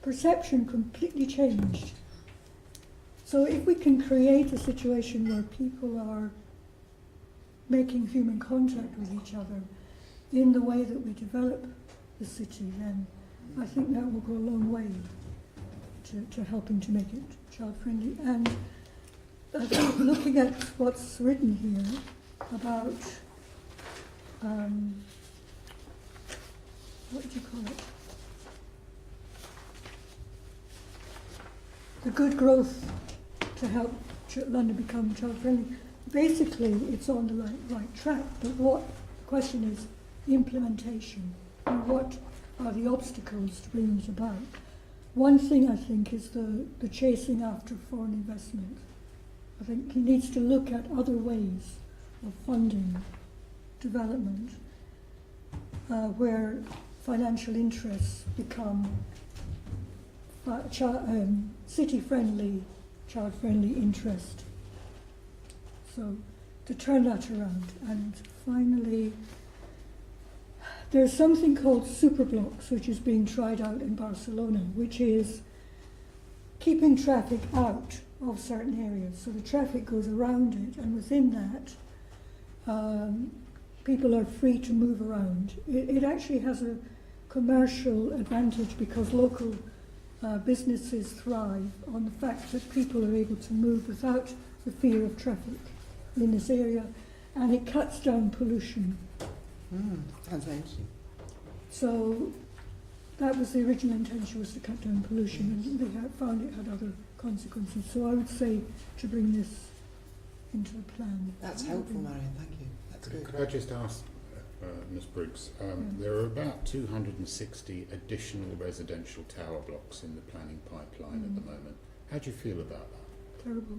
perception completely changed. So if we can create a situation where people are making human contact with each other in the way that we develop the city, then I think that will go a long way to helping to make it child-friendly. And I think looking at what's written here about, what do you call it? The good growth to help London become child-friendly. Basically, it's on the right track, but what the question is implementation, and what are the obstacles to bring it about. One thing I think is the chasing after foreign investment. I think he needs to look at other ways of funding development where financial interests become city-friendly, child-friendly interest. So to turn that around. And finally, there's something called superblocks, which is being tried out in Barcelona, which is keeping traffic out of certain areas. So the traffic goes around it, and within that, people are free to move around. It actually has commercial advantage because local businesses thrive on the fact that people are able to move without the fear of traffic in this area, and it cuts down pollution. Sounds interesting. So that was the original intention, was to cut down pollution, and they found it had other consequences. So I would say to bring this into the plan. That's helpful, Marion. Thank you. That's good. Could I just ask, Ms Briggs, there are about 260 additional residential tower blocks in the planning pipeline at the moment. How do you feel about that? Terrible.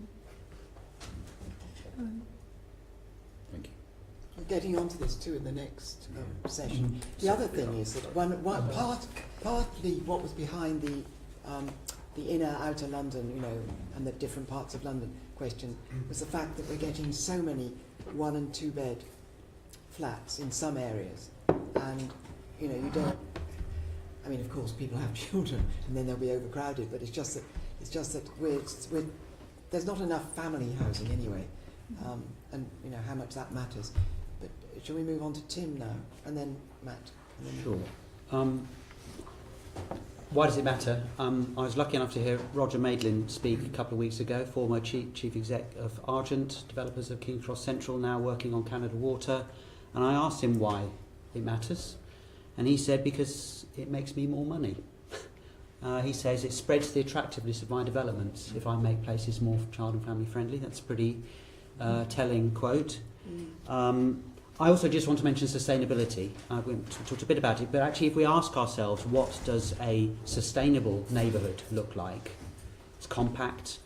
Thank you. I'm getting onto this too in the next session. The other thing is that partly what was behind the inner outer London, you know, and the different parts of London question was the fact that we're getting so many 1 and 2 bed flats in some areas, and you know, you don't. I mean, of course, people have children, and then they'll be overcrowded. But it's just that there's not enough family housing anyway, and you know how much that matters. But shall we move on to Tim now, and then Matt? And then Sure. Why does it matter? I was lucky enough to hear Roger Maidlin speak a couple of weeks ago, former chief exec of Argent, developers of King's Cross Central, now working on Canada Water. And I asked him why it matters. And he said, because it makes me more money. He says it spreads the attractiveness of my developments if I make places more child and family friendly. That's a pretty telling quote. I also just want to mention sustainability. We talked a bit about it, but actually if we ask ourselves, what does a sustainable neighbourhood look like? It's compact,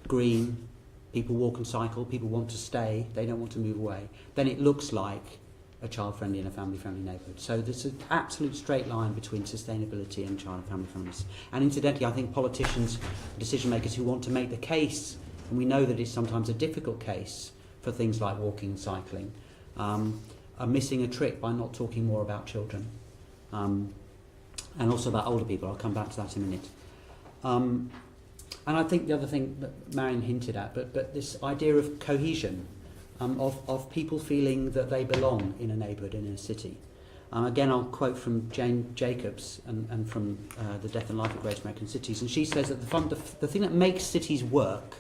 green, people walk and cycle, people want to stay, they don't want to move away. Then it looks like a child-friendly and a family-friendly neighbourhood. So there's an absolute straight line between sustainability and child and family friendliness. And incidentally, I think politicians, decision-makers who want to make the case, and we know that it's sometimes a difficult case for things like walking and cycling, are missing a trick by not talking more about children, and also about older people. I'll come back to that in a minute. And I think the other thing that Marion hinted at, but this idea of cohesion, of people feeling that they belong in a neighbourhood and in a city. Again, I'll quote from Jane Jacobs and from The Death and Life of Great American Cities, and she says that the thing that makes cities work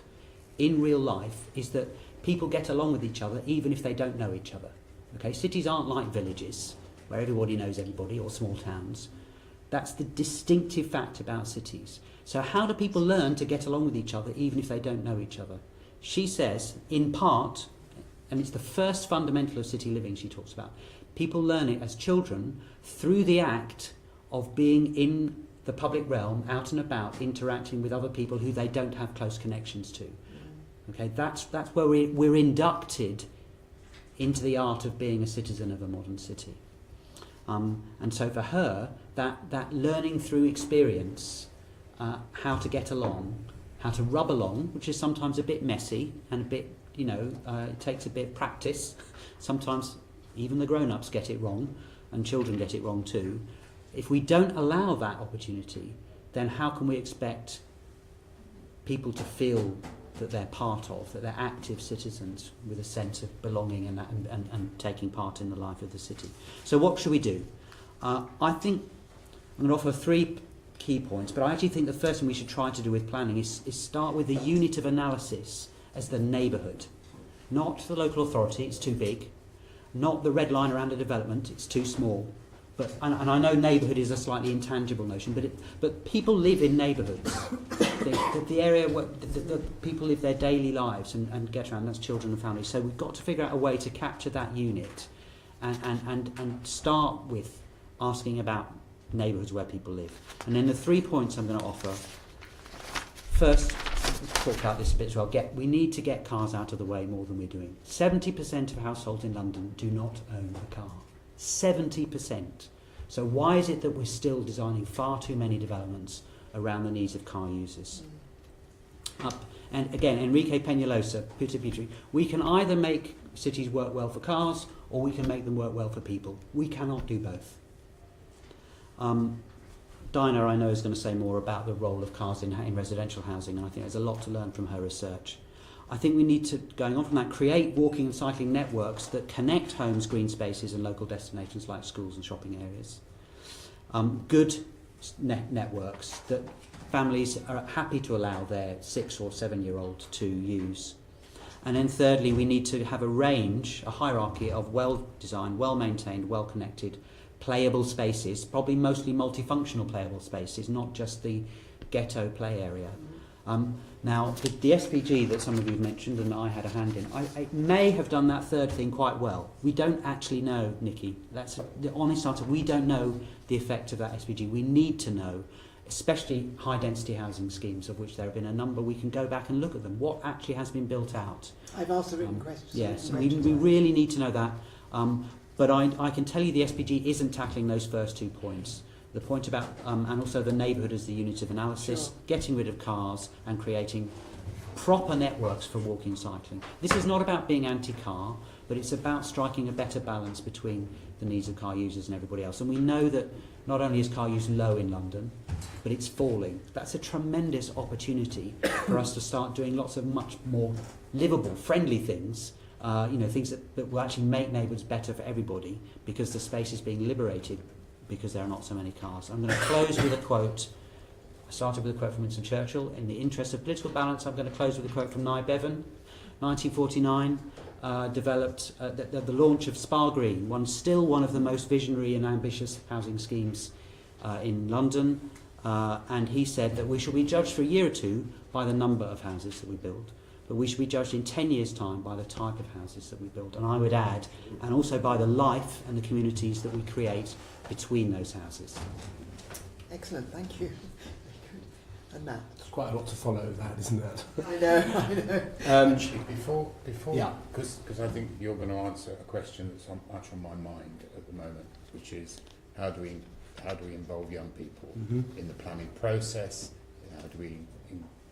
in real life is that people get along with each other even if they don't know each other. Okay, cities aren't like villages where everybody knows everybody, or small towns. That's the distinctive fact about cities. So how do people learn to get along with each other even if they don't know each other? She says, in part, and it's the first fundamental of city living she talks about, people learn it as children through the act of being in the public realm, out and about, interacting with other people who they don't have close connections to. Okay, that's where we're inducted into the art of being a citizen of a modern city. And so for her, that learning through experience, how to get along, how to rub along, which is sometimes a bit messy and a bit, it takes a bit of practice. Sometimes even the grown-ups get it wrong, and children get it wrong too. If we don't allow that opportunity, then how can we expect people to feel that they're part of, that they're active citizens with a sense of belonging and taking part in the life of the city? So what should we do? I think I'm going to offer 3 key points, but I actually think the first thing we should try to do with planning is start with the unit of analysis as the neighbourhood. Not the local authority, it's too big. Not the red line around a development, it's too small. And I know neighbourhood is a slightly intangible notion, but people live in neighbourhoods. The area where the people live their daily lives and get around, that's children and families. So we've got to figure out a way to capture that unit and start with asking about neighbourhoods where people live. And then the 3 points I'm going to offer. First, talk about this a bit as well. We need to get cars out of the way more than we're doing. 70% of households in London do not own a car. 70%. So why is it that we're still designing far too many developments around the needs of car users? And again, Enrique Peñalosa, Puta Petri, we can either make cities work well for cars or we can make them work well for people. We cannot do both. Dinah, I know, is going to say more about the role of cars in residential housing, and I think there's a lot to learn from her research. I think we need to, going on from that, create walking and cycling networks that connect homes, green spaces and local destinations like schools and shopping areas. good networks that families are happy to allow their 6 or 7 year old to use. And then thirdly, we need to have a hierarchy of well-designed, well-maintained, well-connected, playable spaces, probably mostly multifunctional playable spaces, not just the ghetto play area. Now, the SPG that some of you have mentioned and I had a hand in, I may have done that third thing quite well. We don't actually know, Nikki. That's the honest answer. We don't know the effect of that SPG. We need to know, especially high-density housing schemes, of which there have been a number. We can go back and look at them. What actually has been built out? I've asked a written question. Yes, we really need to know that. But I can tell you the SPG isn't tackling those first 2 points. The point about, and also the neighbourhood as the unit of analysis, Sure. getting rid of cars and creating proper networks for walking and cycling. This is not about being anti-car, but it's about striking a better balance between the needs of car users and everybody else. And we know that not only is car use low in London, but it's falling. That's a tremendous opportunity for us to start doing lots of much more livable, friendly things, things that will actually make neighbourhoods better for everybody, because the space is being liberated because there are not so many cars. I'm going to close with a quote. I started with a quote from Winston Churchill. In the interest of political balance, I'm going to close with a quote from Nye Bevan. 1949, developed the launch of Spa Green, still one of the most visionary and ambitious housing schemes in London. And he said that we shall be judged for a year or two by the number of houses that we build, but we should be judged in 10 years' time by the type of houses that we build. And I would add, and also by the life and the communities that we create between those houses. Excellent, thank you. Very good. And Matt? There's quite a lot to follow that, isn't that? I know. Actually, before, Yeah. because I think you're going to answer a question that's much on my mind at the moment, which is how do we involve young people in the planning process? How do we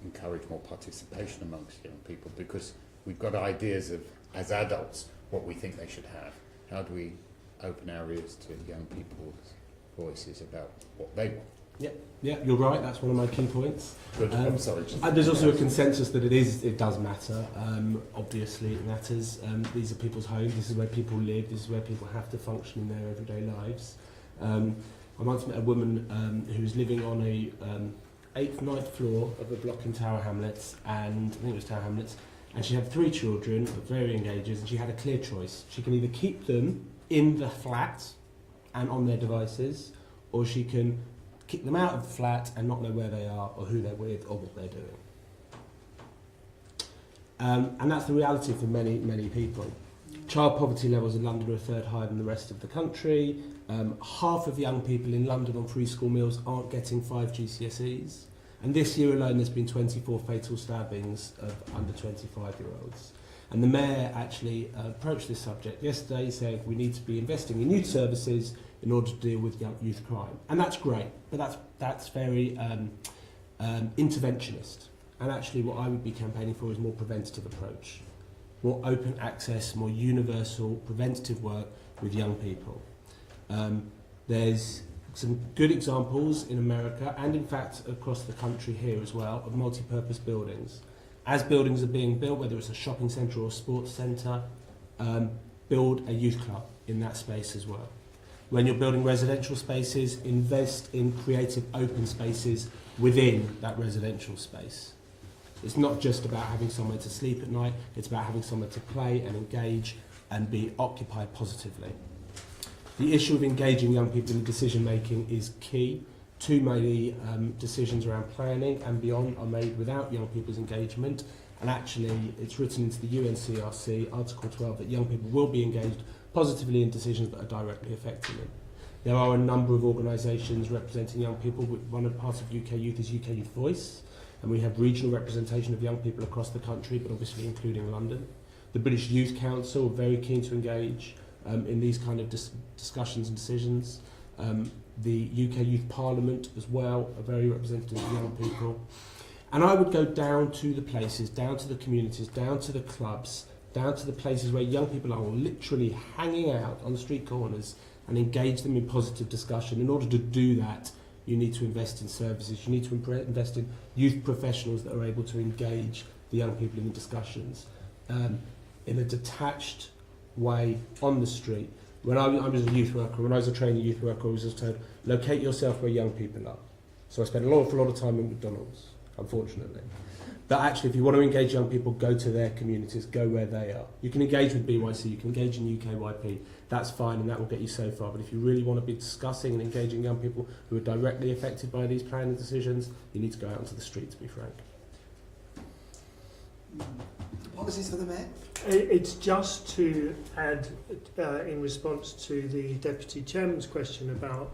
encourage more participation amongst young people? Because we've got ideas of, as adults, what we think they should have. How do we open our ears to young people's voices about what they want? Yeah, you're right. That's one of my key points. Good. I'm sorry. And there's also a consensus that it does matter. Obviously, it matters. These are people's homes. This is where people live. This is where people have to function in their everyday lives. I once met a woman who was living on a 8th, 9th floor of a block in Tower Hamlets, and I think it was Tower Hamlets, and she had 3 children of varying ages, and she had a clear choice. She can either keep them in the flat and on their devices, or she can kick them out of the flat and not know where they are or who they're with or what they're doing. And that's the reality for many, many people. Child poverty levels in London are a third higher than the rest of the country. Half of young people in London on free school meals aren't getting 5 GCSEs. And this year alone there's been 24 fatal stabbings of under 25-year-olds. And the Mayor actually approached this subject yesterday, saying we need to be investing in youth services in order to deal with youth crime. And that's great, but that's very interventionist. And actually what I would be campaigning for is more preventative approach. More open access, more universal preventative work with young people. There's some good examples in America and in fact across the country here as well of multi-purpose buildings. As buildings are being built, whether it's a shopping centre or a sports centre, build a youth club in that space as well. When you're building residential spaces, invest in creative open spaces within that residential space. It's not just about having somewhere to sleep at night, it's about having somewhere to play and engage and be occupied positively. The issue of engaging young people in decision making is key. Too many decisions around planning and beyond are made without young people's engagement, and actually it's written into the UNCRC Article 12 that young people will be engaged positively in decisions that are directly affecting them. There are a number of organisations representing young people. One of the parts of UK Youth is UK Youth Voice, and we have regional representation of young people across the country, but obviously including London. The British Youth Council are very keen to engage in these kind of discussions and decisions. The UK Youth Parliament as well are very representative of young people. And I would go down to the places, down to the communities, down to the clubs, down to the places where young people are literally hanging out on the street corners and engage them in positive discussion. In order to do that, you need to invest in services. You need to invest in youth professionals that are able to engage the young people in the discussions in a detached way on the street, When I was a youth worker, when I was a trainee youth worker, I was just told, locate yourself where young people are. So I spent an awful lot of time in McDonald's, unfortunately. But actually, if you want to engage young people, go to their communities, go where they are. You can engage with BYC, you can engage in UKYP, that's fine, and that will get you so far. But if you really want to be discussing and engaging young people who are directly affected by these planning decisions, you need to go out onto the street, to be frank. Policies for the Mayor? It's just to add, in response to the Deputy Chairman's question about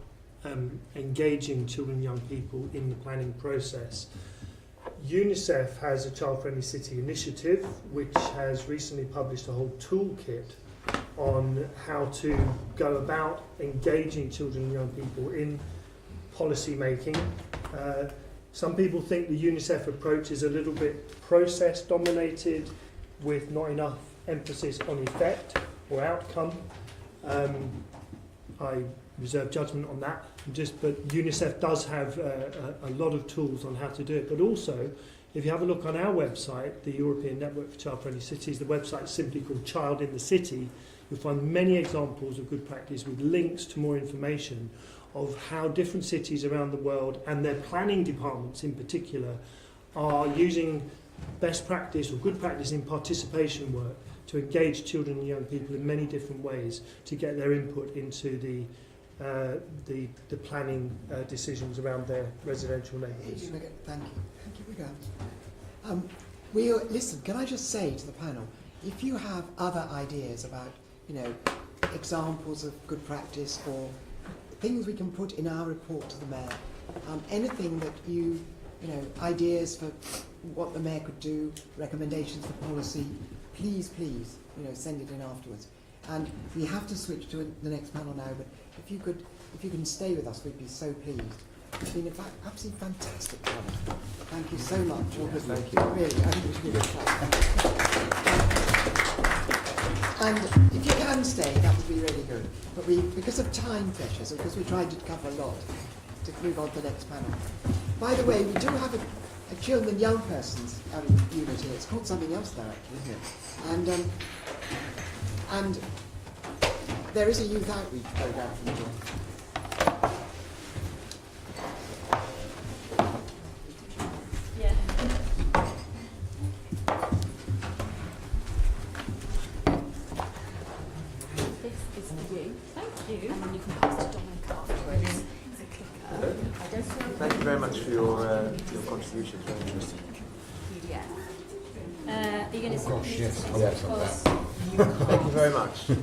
engaging children and young people in the planning process. UNICEF has a child-friendly city initiative which has recently published a whole toolkit on how to go about engaging children and young people in policy making. Some people think the UNICEF approach is a little bit process dominated with not enough emphasis on effect or outcome. I reserve judgment on that. But UNICEF does have a lot of tools on how to do it. But also, if you have a look on our website, the European Network for Child-Friendly Cities, the website is simply called Child in the City. You'll find many examples of good practice with links to more information of how different cities around the world and their planning departments in particular are using best practice or good practice in participation work to engage children and young people in many different ways to get their input into the planning decisions around their residential neighbourhoods. Thank you. Thank you, listen, can I just say to the panel, if you have other ideas about, examples of good practice or things we can put in our report to the Mayor, anything that ideas for what the Mayor could do, recommendations for policy, please, send it in afterwards. And we have to switch to the next panel now, but if you can stay with us, we'd be so pleased. It's been, in fact, absolutely fantastic panel. Thank you so much. Thank you. Really, I think we should give it a clap. And if you can stay, that would be really good. But because of time pressures, and because we tried to cover a lot, to move on to the next panel. By the way, we do have a children and young persons unit here. It's called something else now, actually, isn't it? And there is a youth outreach programme from the Thank you very much for your contributions. Very interesting. Are you going to gosh, yes. Thank you very much. So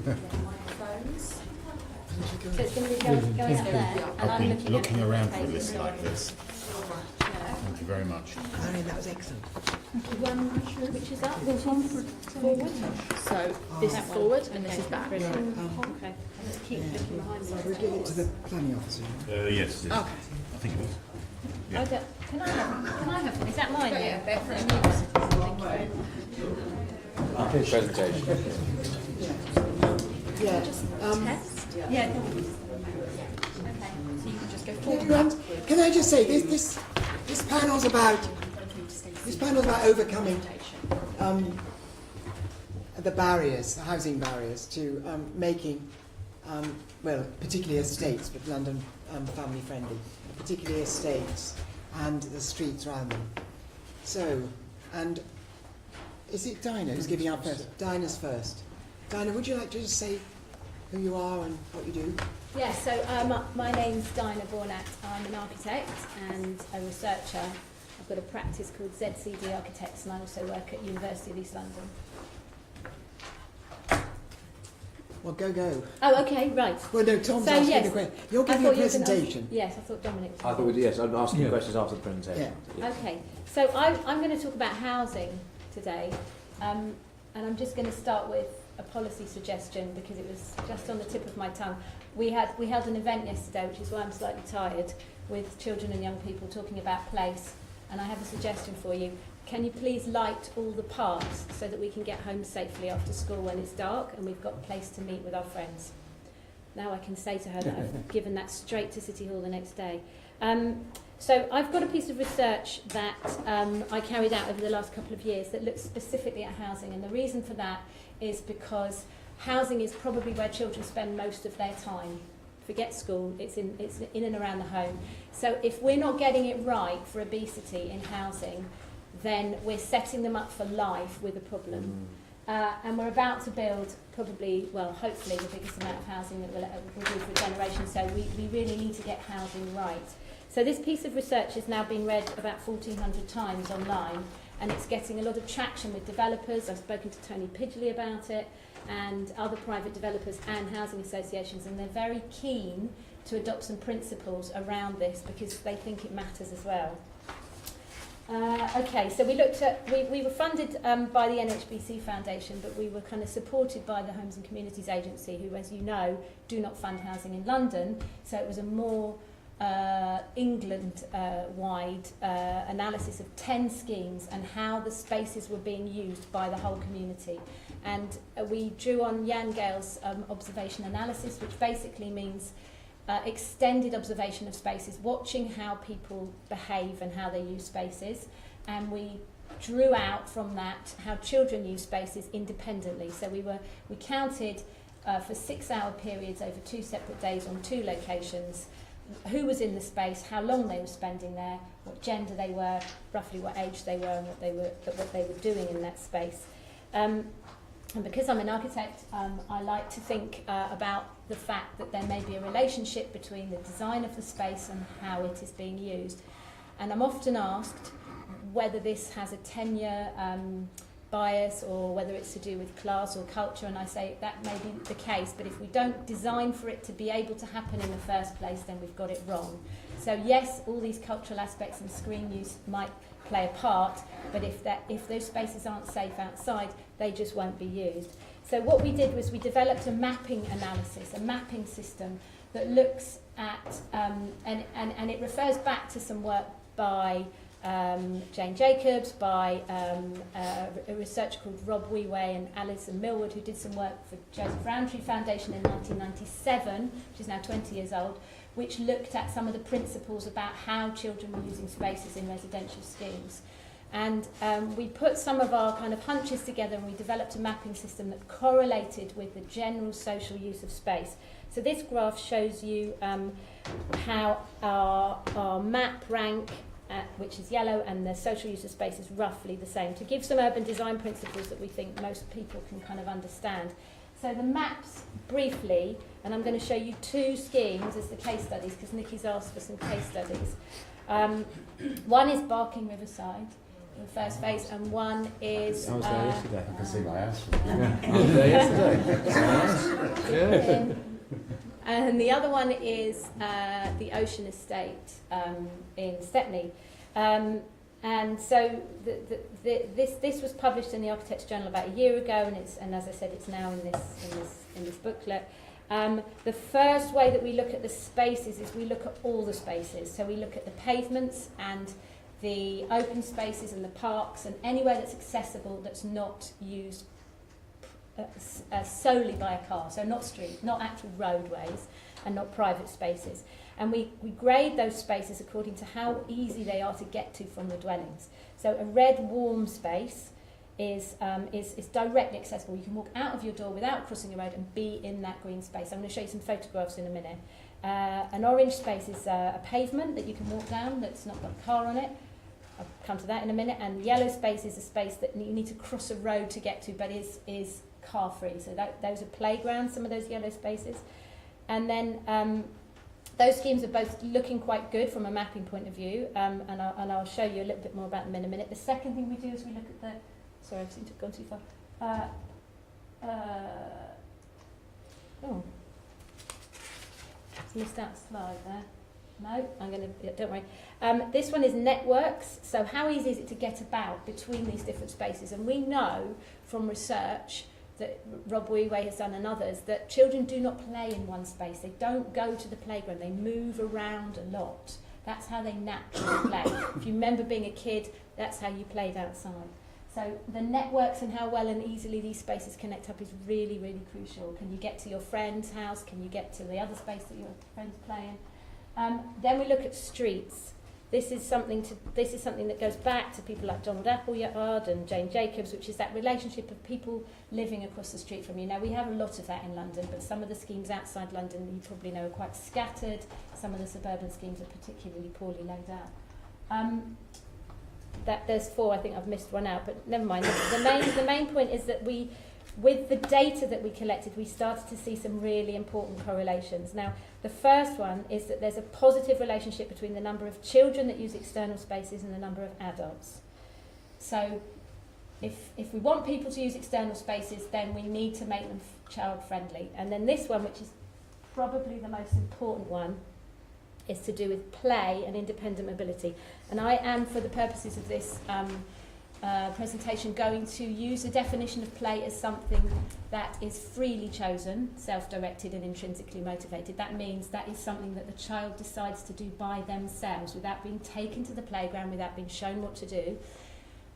it's going to be going up there, and I'm Looking at around the for a list pages. like this. Thank you very much. Marion, that was excellent. Which is up? There's one for Forward. So this is forward and this is back. Brilliant. Okay. Let's keep looking behind me. We'll give it to the planning officer. Yes. Okay. I think it is. Can I have one? Is that mine? Yeah, they're for Thank you very much. Presentation. Yeah. Test? Yeah. Okay. So you can just go forward. Grant, can I just say this panel's about overcoming the barriers, the housing barriers to making particularly estates, but London family friendly, particularly estates and the streets around them. So, and is it Dinah who's giving up first? Dinah's first. Dinah, would you like to just say who you are and what you do? Yeah, so my name's Dinah Bornat. I'm an architect and a researcher. I've got a practice called ZCD Architects and I also work at University of East London. Well, go. Oh, okay, right. Well, no, Tom's So, asking yes, the question. You're I giving a thought you were gonna presentation. Yes, I thought Dominic was. I thought yes, I'm asking Yeah. questions after the presentation. Yeah. Okay, so I'm going to talk about housing today, and I'm just going to start with a policy suggestion because it was just on the tip of my tongue. We held an event yesterday, which is why I'm slightly tired, with children and young people talking about place, and I have a suggestion for you. Can you please light all the parks so that we can get home safely after school when it's dark and we've got a place to meet with our friends? Now I can say to her that I've given that straight to City Hall the next day. So I've got a piece of research that I carried out over the last couple of years that looks specifically at housing, and the reason for that is because housing is probably where children spend most of their time. Forget school, it's in and around the home. So if we're not getting it right for obesity in housing, then we're setting them up for life with a problem. And we're about to build probably, well, hopefully the biggest amount of housing that we'll do for a generation. So we really need to get housing right. So this piece of research has now been read about 1,400 times online, and it's getting a lot of traction with developers. I've spoken to Tony Pidgley about it, and other private developers and housing associations, and they're very keen to adopt some principles around this because they think it matters as well. Okay, so we looked at, we were funded by the NHBC Foundation, but we were kind of supported by the Homes and Communities Agency, who, as you know, do not fund housing in London. So it was a more England-wide analysis of 10 schemes and how the spaces were being used by the whole community. And we drew on Jan Gale's observation analysis, which basically means extended observation of spaces, watching how people behave and how they use spaces. And we drew out from that how children use spaces independently. So we counted for 6-hour periods over 2 separate days on 2 locations, who was in the space, how long they were spending there, what gender they were, roughly what age they were, and what they were doing in that space. And because I'm an architect, I like to think about the fact that there may be a relationship between the design of the space and how it is being used. And I'm often asked whether this has a tenure bias or whether it's to do with class or culture, and I say that may be the case, but if we don't design for it to be able to happen in the first place, then we've got it wrong. So yes, all these cultural aspects and screen use might play a part, but if those spaces aren't safe outside, they just won't be used. So what we did was we developed a mapping analysis, a mapping system that looks at, and it refers back to some work by Jane Jacobs, by a researcher called Rob Wee-Way and Alison Millwood, who did some work for Joseph Rowntree Foundation in 1997, which is now 20 years old, which looked at some of the principles about how children were using spaces in residential schemes. And we put some of our kind of hunches together, and we developed a mapping system that correlated with the general social use of space. So this graph shows you how our map rank, which is yellow, and the social use of space is roughly the same, to give some urban design principles that we think most people can kind of understand. So the maps, briefly, and I'm going to show you 2 schemes as the case studies, because Nikki's asked for some case studies. One is Barking Riverside, the first phase, and one is... I was there yesterday. I can see my ass. I was there yesterday. And the other one is the Ocean Estate in Stepney. And so this was published in the Architecture Journal about a year ago, and as I said, it's now in this booklet. The first way that we look at the spaces is we look at all the spaces. So we look at the pavements and the open spaces and the parks and anywhere that's accessible that's not used solely by a car, so not street, not actual roadways, and not private spaces. And we grade those spaces according to how easy they are to get to from the dwellings. So a red warm space is directly accessible. You can walk out of your door without crossing a road and be in that green space. I'm going to show you some photographs in a minute. An orange space is a pavement that you can walk down that's not got a car on it. I'll come to that in a minute. And yellow space is a space that you need to cross a road to get to, but is car free. So those are playgrounds, some of those yellow spaces. And then those schemes are both looking quite good from a mapping point of view, and I'll show you a little bit more about them in a minute. The second thing we do is we look at the... Sorry, I seem to have gone too far. Just missed out a slide there. No, I'm going to... don't worry. This one is networks. So how easy is it to get about between these different spaces? And we know from research that Rob Wee-Way has done and others, that children do not play in one space. They don't go to the playground. They move around a lot. That's how they naturally play. If you remember being a kid, that's how you played outside. So the networks and how well and easily these spaces connect up is really, really crucial. Can you get to your friend's house? Can you get to the other space that your friend's playing? Then we look at streets. This is something that goes back to people like Donald Appleyard and Jane Jacobs, which is that relationship of people living across the street from you. Now, we have a lot of that in London, but some of the schemes outside London, you probably know, are quite scattered. Some of the suburban schemes are particularly poorly laid out. There's 4, I think I've missed one out, but never mind. The main point is that with the data that we collected, we started to see some really important correlations. Now, the first one is that there's a positive relationship between the number of children that use external spaces and the number of adults. So if we want people to use external spaces, then we need to make them child-friendly. And then this one, which is probably the most important one, is to do with play and independent mobility. And I am, for the purposes of this presentation, going to use a definition of play as something that is freely chosen, self-directed and intrinsically motivated. That means that is something that the child decides to do by themselves without being taken to the playground, without being shown what to do.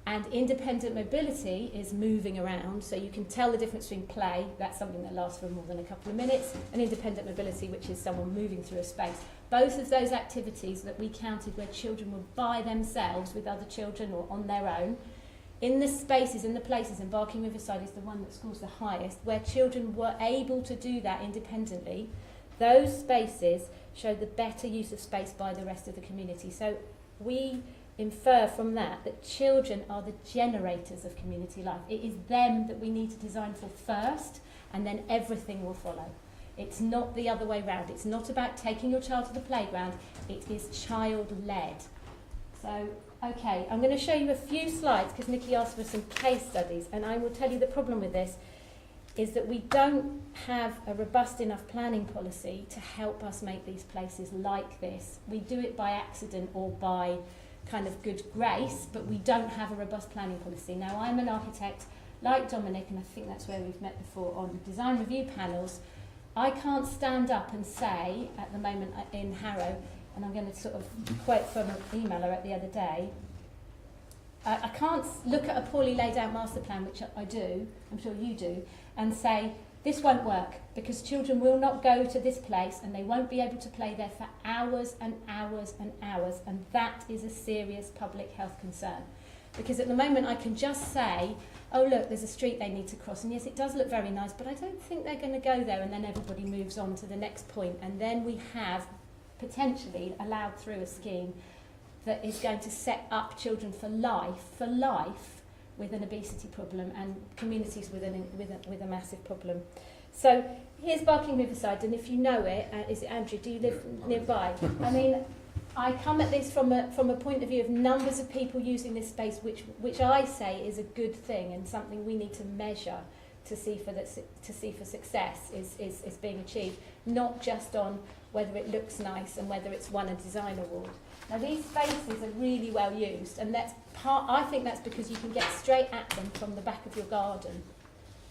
And independent mobility is moving around, so you can tell the difference between play, that's something that lasts for more than a couple of minutes, and independent mobility, which is someone moving through a space. Both of those activities that we counted where children were by themselves with other children or on their own, in the spaces, in the places, and Barking Riverside is the one that scores the highest, where children were able to do that independently, those spaces show the better use of space by the rest of the community. So we infer from that children are the generators of community life. It is them that we need to design for first, and then everything will follow. It's not the other way round. It's not about taking your child to the playground. It is child-led. So, okay, I'm going to show you a few slides because Nikki asked for some case studies, and I will tell you the problem with this is that we don't have a robust enough planning policy to help us make these places like this. We do it by accident or by kind of good grace, but we don't have a robust planning policy. Now, I'm an architect like Dominic, and I think that's where we've met before on design review panels. I can't stand up and say, at the moment in Harrow, and I'm going to sort of quote from an email I wrote the other day, I can't look at a poorly laid out master plan, which I do, I'm sure you do, and say, this won't work because children will not go to this place and they won't be able to play there for hours and hours and hours, and that is a serious public health concern. Because at the moment I can just say, oh look, there's a street they need to cross, and yes, it does look very nice, but I don't think they're going to go there, and then everybody moves on to the next point, and then we have potentially allowed through a scheme that is going to set up children for life with an obesity problem and communities with a massive problem. So here's Barking Riverside, and if you know it, is it Andrew, do you live nearby? I mean, I come at this from a point of view of numbers of people using this space, which I say is a good thing and something we need to measure to see for success is being achieved, not just on whether it looks nice and whether it's won a design award. Now these spaces are really well used, and I think that's because you can get straight at them from the back of your garden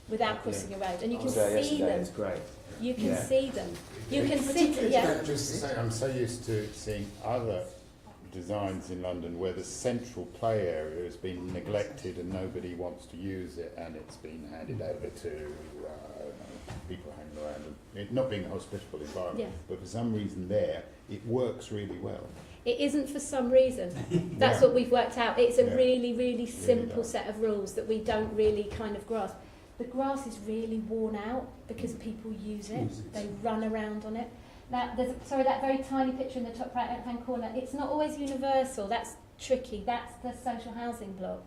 without crossing a road, and you can see them. It's great. You can see them. You can see. Yeah. Just to say, I'm so used to seeing other designs in London where the central play area has been neglected and nobody wants to use it, and it's been handed over to people hanging around, and it not being a hospitable environment, but for some reason there it works really well. It isn't for some reason. That's what we've worked out. It's a really, really simple set of rules that we don't really kind of grasp. The grass is really worn out because people use it. They run around on it. Now, that very tiny picture in the top right-hand corner, it's not always universal. That's tricky. That's the social housing block.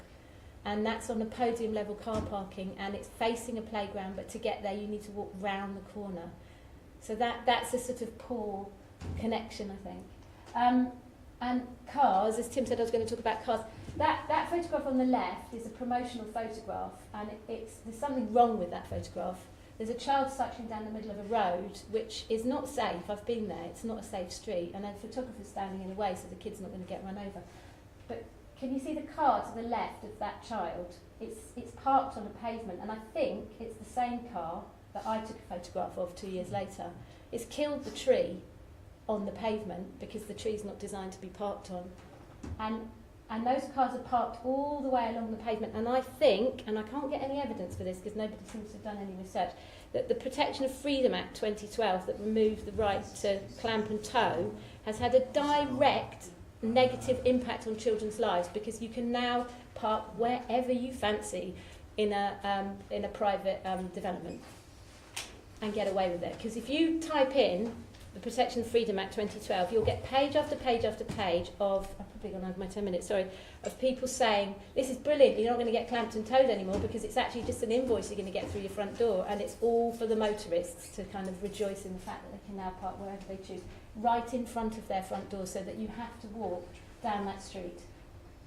And that's on the podium level car parking, and it's facing a playground, but to get there you need to walk round the corner. So that's a sort of poor connection, I think. And cars, as Tim said, I was going to talk about cars. That photograph on the left is a promotional photograph, and there's something wrong with that photograph. There's a child cycling down the middle of a road, which is not safe. I've been there. It's not a safe street, and a photographer's standing in the way, so the kid's not going to get run over. But can you see the car to the left of that child? It's parked on a pavement, and I think it's the same car that I took a photograph of 2 years later. It's killed the tree on the pavement because the tree's not designed to be parked on. And those cars are parked all the way along the pavement. And I think, and I can't get any evidence for this because nobody seems to have done any research, that the Protection of Freedom Act 2012 that removed the right to clamp and tow has had a direct negative impact on children's lives, because you can now park wherever you fancy in a private development and get away with it. Because if you type in the Protection and Freedom Act 2012, you'll get page after page after page of, I've probably gone over my 10 minutes, sorry, of people saying, this is brilliant, you're not going to get clamped and towed anymore because it's actually just an invoice you're going to get through your front door, and it's all for the motorists to kind of rejoice in the fact that they can now park wherever they choose, right in front of their front door, so that you have to walk down that street,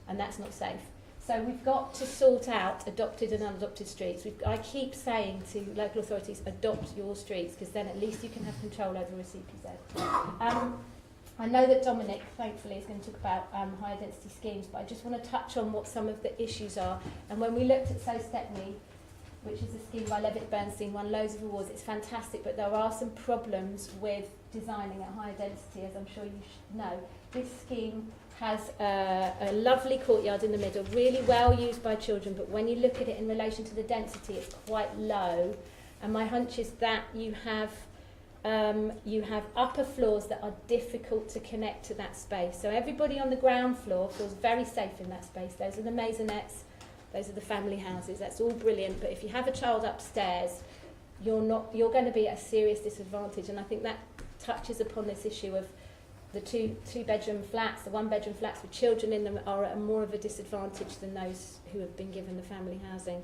and that's not safe. So we've got to sort out adopted and unadopted streets. I keep saying to local authorities, adopt your streets, because then at least you can have control over a CPZ. I know that Dominic, thankfully, is going to talk about higher density schemes, but I just want to touch on what some of the issues are. And when we looked at So Stepney, which is a scheme by Levitt Bernstein, won loads of awards, it's fantastic, but there are some problems with designing at higher density, as I'm sure you should know. This scheme has a lovely courtyard in the middle, really well used by children, but when you look at it in relation to the density, it's quite low. And my hunch is that you have upper floors that are difficult to connect to that space. So everybody on the ground floor feels very safe in that space. Those are the maisonettes, those are the family houses, that's all brilliant. But if you have a child upstairs, you're going to be at a serious disadvantage. And I think that touches upon this issue of the two-bedroom flats, the one-bedroom flats with children in them are at more of a disadvantage than those who have been given the family housing.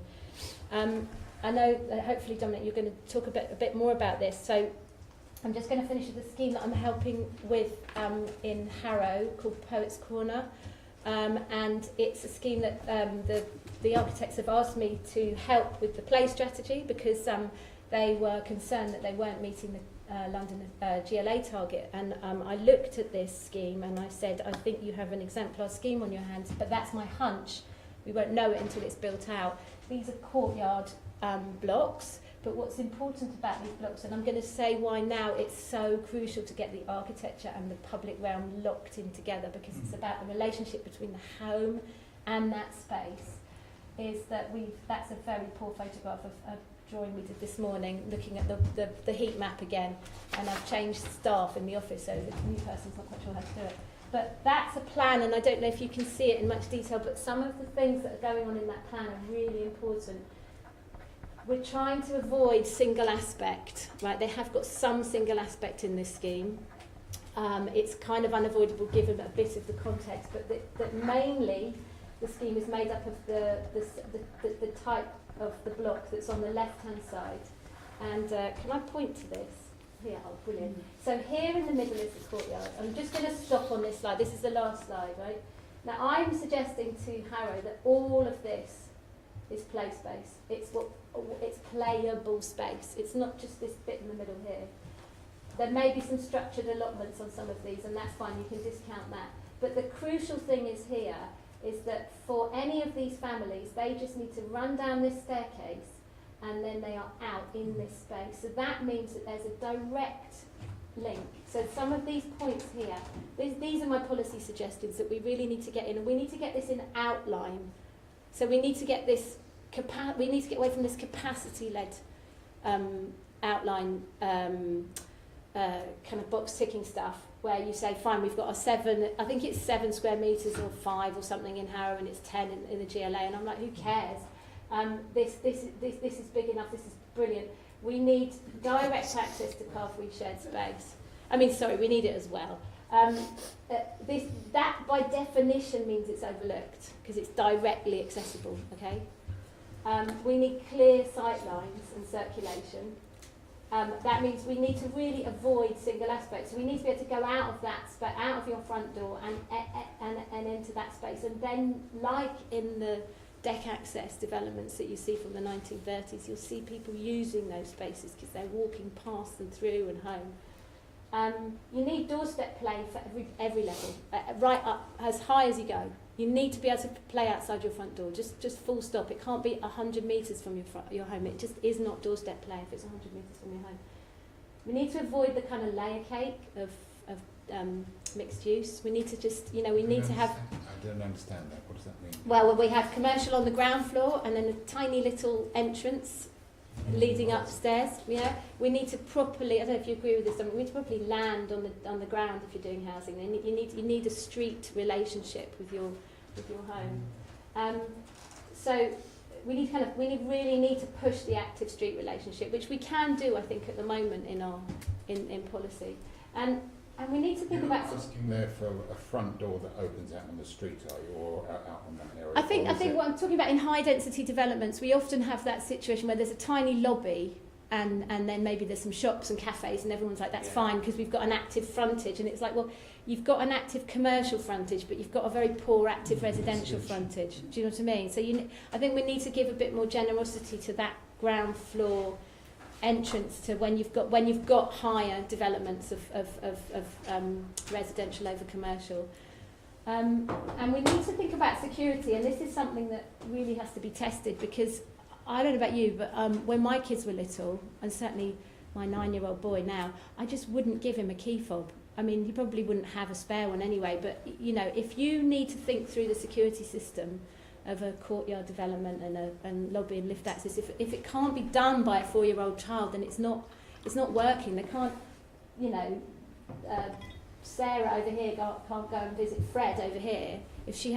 I know that hopefully, Dominic, you're going to talk a bit more about this. So I'm just going to finish with a scheme that I'm helping with in Harrow called Poets Corner. And it's a scheme that the architects have asked me to help with the play strategy, because they were concerned that they weren't meeting the London GLA target, and I looked at this scheme and I said, I think you have an exemplar scheme on your hands, but that's my hunch. We won't know it until it's built out. These are courtyard blocks, but what's important about these blocks, and I'm going to say why now it's so crucial to get the architecture and the public realm locked in together, because it's about the relationship between the home and that space, is that that's a very poor photograph of drawing we did this morning, looking at the heat map again, and I've changed staff in the office, so the new person's not quite sure how to do it. But that's a plan, and I don't know if you can see it in much detail, but some of the things that are going on in that plan are really important. We're trying to avoid single aspect, right? They have got some single aspect in this scheme. It's kind of unavoidable given a bit of the context, but that mainly the scheme is made up of the type of the block that's on the left-hand side. And can I point to this? Here, oh, brilliant. So here in the middle is the courtyard. I'm just going to stop on this slide. This is the last slide, right? Now, I'm suggesting to Harrow that all of this is play space. It's playable space. It's not just this bit in the middle here. There may be some structured allotments on some of these, and that's fine, you can discount that. But the crucial thing is here is that for any of these families, they just need to run down this staircase and then they are out in this space. So that means that there's a direct link. So some of these points here, these are my policy suggestions that we really need to get in, and we need to get this in outline. So we need to get this, we need to get away from this capacity-led outline kind of box ticking stuff, where you say, fine, we've got I think it's 7 square metres or 5 or something in Harrow, and it's 10 in the GLA, and I'm like, who cares? This is big enough, this is brilliant. We need direct access to car-free shared space. We need it as well. That by definition means it's overlooked, because it's directly accessible, okay? We need clear sight lines and circulation. That means we need to really avoid single aspects. So we need to be able to go out of your front door and into that space. And then, like in the deck access developments that you see from the 1930s, you'll see people using those spaces because they're walking past them through and home. You need doorstep play for every level, right up as high as you go. You need to be able to play outside your front door, just full stop. It can't be 100 metres from your home. It just is not doorstep play if it's 100 metres from your home. We need to avoid the kind of layer cake of mixed use. We need to just, we need to have... I don't understand that. What does that mean? Well, we have commercial on the ground floor and then a tiny little entrance leading upstairs. You know, we need to properly. I don't know if you agree with this. We need to properly land on the ground if you're doing housing. You need a street relationship with your home. So we really need to push the active street relationship, which we can do, I think, at the moment in policy. And we need to think You're about. asking there for a front door that opens out on the street, are you, or out on that area? I think what I'm talking about in high density developments, we often have that situation where there's a tiny lobby and then maybe there's some shops and cafes and everyone's like, that's fine because we've got an active frontage. And it's like, well, you've got an active commercial frontage, but you've got a very poor active residential frontage. Do you know what I mean? So I think we need to give a bit more generosity to that ground floor entrance to when you've got higher developments of residential over commercial. And we need to think about security, and this is something that really has to be tested, because I don't know about you, but when my kids were little, and certainly my 9-year-old boy now, I just wouldn't give him a key fob. I mean, he probably wouldn't have a spare one anyway, but you know, if you need to think through the security system of a courtyard development and lobby and lift access, if it can't be done by a 4-year-old child, then it's not working. They can't, you know, Sarah over here can't go and visit Fred over here if she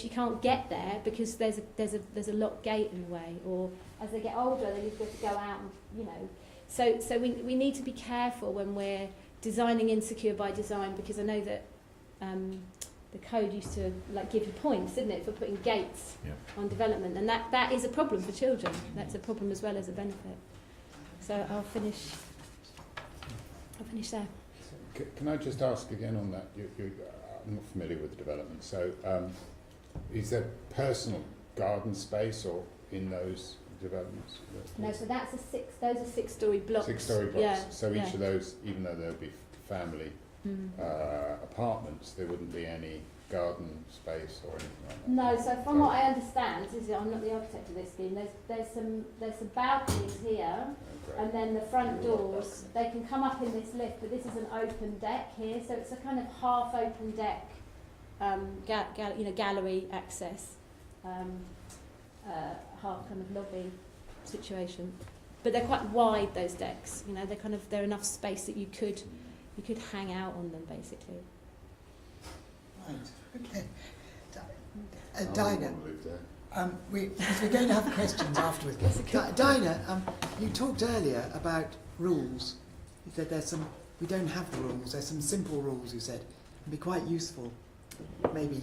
can't get there because there's a locked gate in the way, or as they get older they need to go out and, you know. So we need to be careful when we're designing insecure by design, because I know that the code used to like give you points, didn't it, for putting gates on development, and that is a problem for children. That's a problem as well as a benefit. So I'll finish there. Can I just ask again on that? I'm not familiar with the development. So is there personal garden space or in those developments? No, so those are 6-story blocks. 6-story blocks. Yeah, so each of those, even though there would be family apartments, there wouldn't be any garden space or anything like that. No, so from what I understand, I'm not the architect of this scheme. There's some balconies here, and then the front doors. They can come up in this lift, but this is an open deck here, so it's a kind of half open deck, gallery access, half kind of lobby situation. But they're quite wide, those decks. You know, they're enough space that you could hang out on them basically. Right. Okay. Dinah, we're going to have questions afterwards. Dinah, you talked earlier about rules. You said we don't have the rules. There's some simple rules. You said it'd be quite useful, maybe,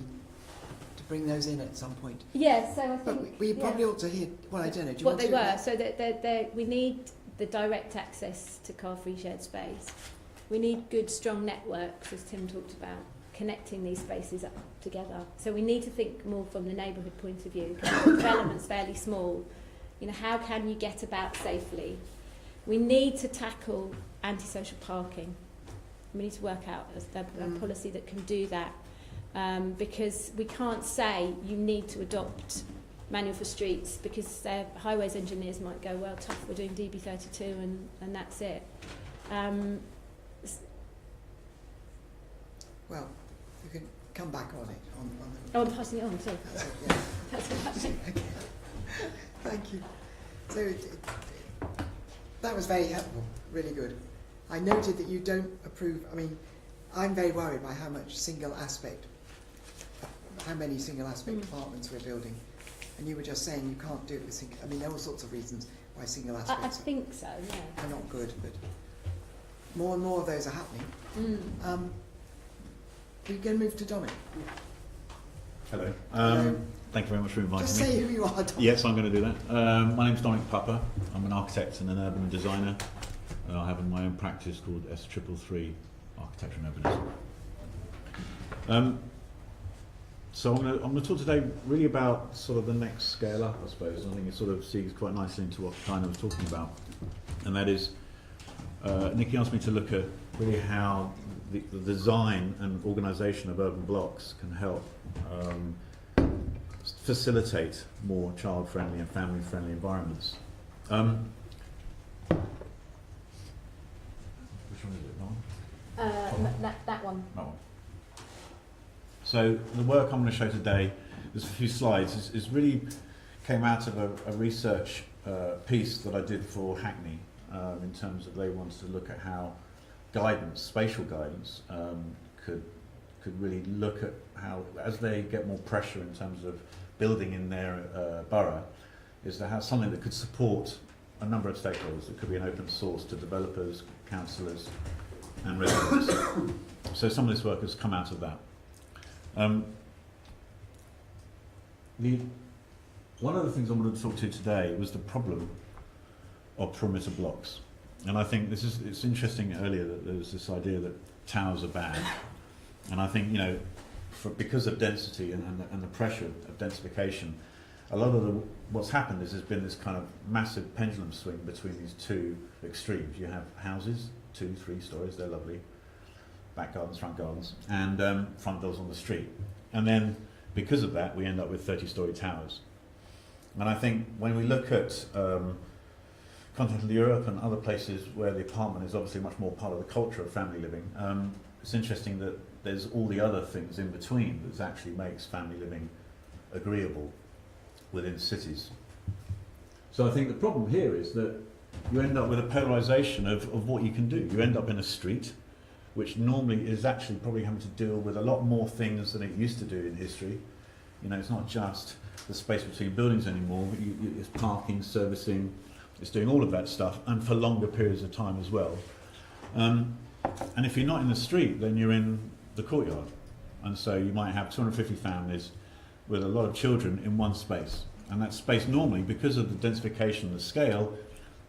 to bring those in at some point. Yeah. So I think. But we probably ought to hear. Well, I don't know. Do you what want they to were. So that we need the direct access to car-free shared space. We need good, strong networks, as Tim talked about, connecting these spaces up together. So we need to think more from the neighbourhood point of view. Because the development's fairly small. You know, how can you get about safely? We need to tackle antisocial parking. We need to work out a policy that can do that. Because we can't say you need to adopt manual for streets, because their highways engineers might go, well, tough, we're doing DB32 and that's it. Well, you can come back on it. I'm passing it on, sorry. That's it, yeah. That's what I'm Okay. Thank you. So that was very helpful, really good. I noted that you don't approve. I mean, I'm very worried by how many single aspect apartments we're building, and you were just saying you can't do it with single. I mean, there are all sorts of reasons why single aspects I think so, yeah. are not good, but more and more of those are happening. We're going to move to Dominic. Hello. Hello. Thank you very much for inviting Just me. say who you are, Dominic. Yes, I'm going to do that. My name's Dominic Pupper. I'm an architect and an urban designer. I have my own practice called S333 Architecture and Urbanism. So I'm going to talk today really about sort of the next scale up, I suppose. I think it sort of segues quite nicely into what Dinah was talking about, and that is Nikki asked me to look at really how the design and organisation of urban blocks can help facilitate more child-friendly and family-friendly environments. Which one is it? That one. That one. So the work I'm going to show today, there's a few slides, is really came out of a research piece that I did for Hackney in terms of they wanted to look at how guidance, spatial guidance, could really look at how, as they get more pressure in terms of building in their borough, is to have something that could support a number of stakeholders. It could be an open source to developers, councillors and residents. So some of this work has come out of that. One of the things I wanted to talk to today was the problem of perimeter blocks. And I think it's interesting earlier that there was this idea that towers are bad. And I think, because of density and the pressure of densification, a lot of what's happened is there's been this kind of massive pendulum swing between these two extremes. You have houses, 2, 3 stories, they're lovely, back gardens, front gardens, and front doors on the street. And then because of that, we end up with 30-storey towers. And I think when we look at continental Europe and other places where the apartment is obviously much more part of the culture of family living, it's interesting that there's all the other things in between that actually makes family living agreeable within cities. So I think the problem here is that you end up with a polarisation of what you can do. You end up in a street, which normally is actually probably having to deal with a lot more things than it used to do in history. It's not just the space between buildings anymore. It's parking, servicing, it's doing all of that stuff, and for longer periods of time as well. And if you're not in the street, then you're in the courtyard. And so you might have 250 families with a lot of children in one space. And that space normally, because of the densification and the scale,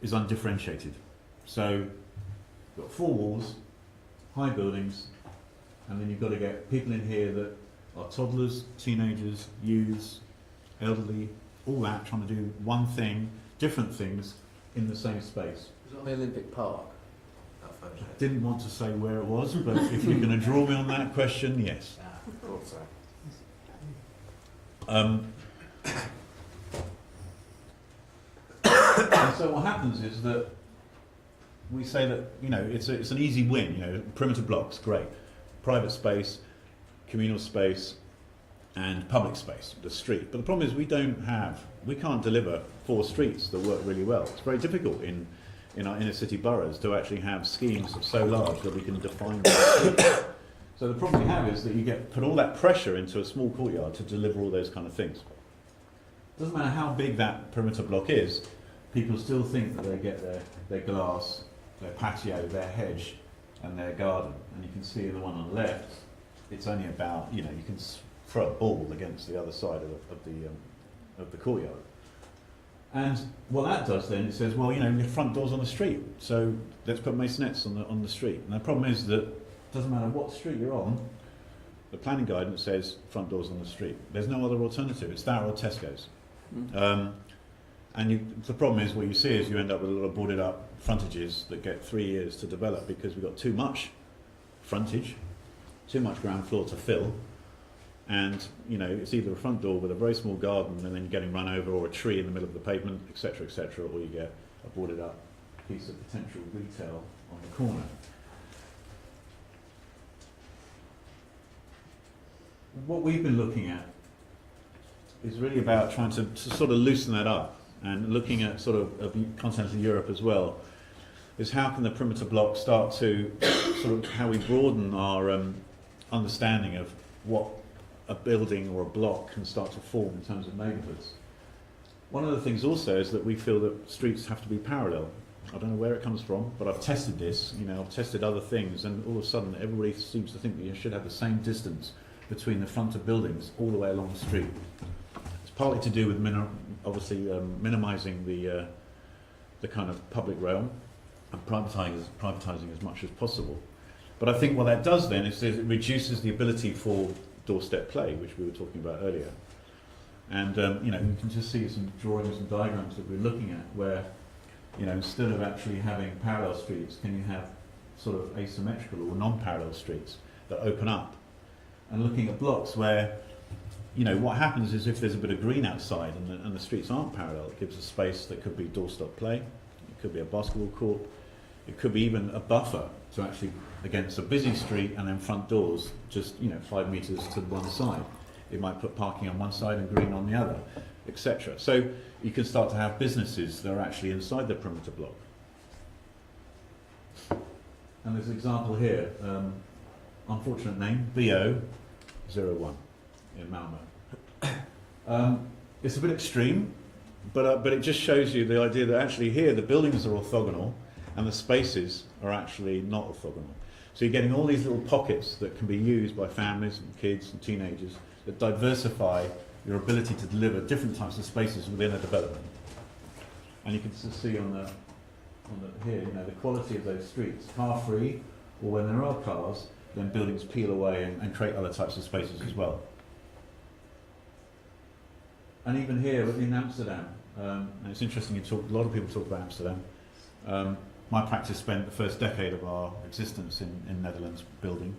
is undifferentiated. So you've got 4 walls, high buildings, and then you've got to get people in here that are toddlers, teenagers, youths, elderly, all that, trying to do one thing, different things, in the same space. Is it on the Olympic Park? Didn't want to say where it was, but if you're going to draw me on that question, yes. Thought so. And so what happens is that we say that it's an easy win. Perimeter blocks, great, private space, communal space, and public space, the street. But the problem is we can't deliver 4 streets that work really well. It's very difficult in our inner city boroughs to actually have schemes so large that we can define them. So the problem we have is that you put all that pressure into a small courtyard to deliver all those kind of things. It doesn't matter how big that perimeter block is, people still think that they get their glass, their patio, their hedge and their garden. And you can see the one on the left, it's only about, you can throw a ball against the other side of the courtyard. And what that does then, it says, well, your front door's on the street, so let's put masonettes on the street. And the problem is that it doesn't matter what street you're on, the planning guidance says front door's on the street. There's no other alternative. It's that or Tesco's. The problem is, what you see is you end up with a lot of boarded up frontages that get 3 years to develop because we've got too much frontage, too much ground floor to fill. And it's either a front door with a very small garden and then getting run over, or a tree in the middle of the pavement, etc., or you get a boarded up piece of potential retail on the corner. What we've been looking at is really about trying to sort of loosen that up, and looking at sort of continental Europe as well, is how can the perimeter block start to sort of how we broaden our understanding of what a building or a block can start to form in terms of neighbourhoods. One of the things also is that we feel that streets have to be parallel. I don't know where it comes from, but I've tested this, I've tested other things, and all of a sudden everybody seems to think that you should have the same distance between the front of buildings all the way along the street. It's partly to do with minimising the kind of public realm and privatising as much as possible. But I think what that does then is it reduces the ability for doorstep play, which we were talking about earlier. And you can just see some drawings and diagrams that we're looking at where, instead of actually having parallel streets, can you have sort of asymmetrical or non-parallel streets that open up? And looking at blocks where, what happens is if there's a bit of green outside and the streets aren't parallel, it gives a space that could be doorstep play, it could be a basketball court, it could be even a buffer to actually against a busy street, and then front doors just 5 metres to one side. It might put parking on one side and green on the other. etc. So you can start to have businesses that are actually inside the perimeter block. And there's an example here, unfortunate name, BO01 in Malmo. It's a bit extreme, but it just shows you the idea that actually here the buildings are orthogonal and the spaces are actually not orthogonal. So you're getting all these little pockets that can be used by families and kids and teenagers that diversify your ability to deliver different types of spaces within a development. And you can see on the here, you know, the quality of those streets, car free, or when there are cars, then buildings peel away and create other types of spaces as well. And even here in Amsterdam, and it's interesting, a lot of people talk about Amsterdam. My practice spent the first decade of our existence in Netherlands building,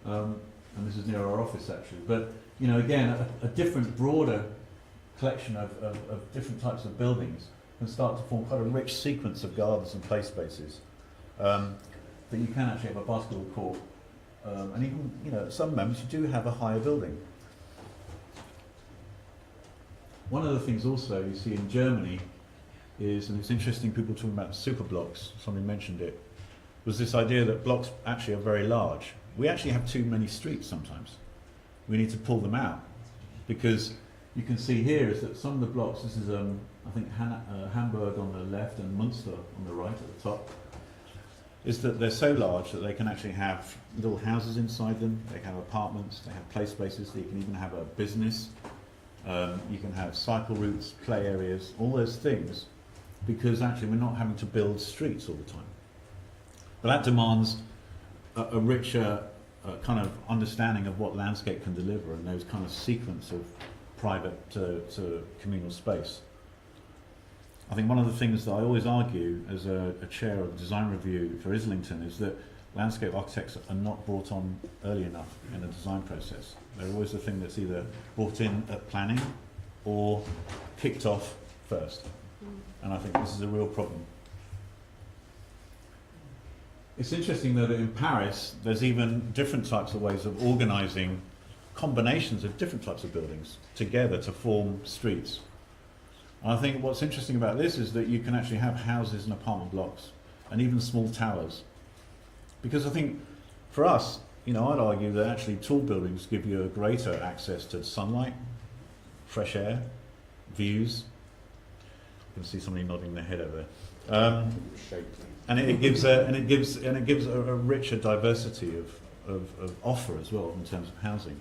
and this is near our office actually. But you know, again, a different, broader collection of different types of buildings can start to form quite a rich sequence of gardens and play spaces. That you can actually have a basketball court, and even, you know, at some moments you do have a higher building. One of the things also you see in Germany is, and it's interesting, people talking about super blocks, somebody mentioned it, was this idea that blocks actually are very large. We actually have too many streets sometimes. We need to pull them out, because you can see here is that some of the blocks, this is I think Hamburg on the left and Munster on the right at the top, is that they're so large that they can actually have little houses inside them, they can have apartments, they have play spaces, you can even have a business, you can have cycle routes, play areas, all those things, because actually we're not having to build streets all the time. But that demands a richer kind of understanding of what landscape can deliver, and those kind of sequence of private to communal space. I think one of the things that I always argue as a chair of the design review for Islington is that landscape architects are not brought on early enough in the design process. They're always the thing that's either brought in at planning or kicked off first. And I think this is a real problem. It's interesting though that in Paris there's even different types of ways of organising combinations of different types of buildings together to form streets. And I think what's interesting about this is that you can actually have houses and apartment blocks and even small towers. Because I think for us, you know, I'd argue that actually tall buildings give you a greater access to sunlight, fresh air, views. You can see somebody nodding their head over there. And it gives a richer diversity of offer as well in terms of housing.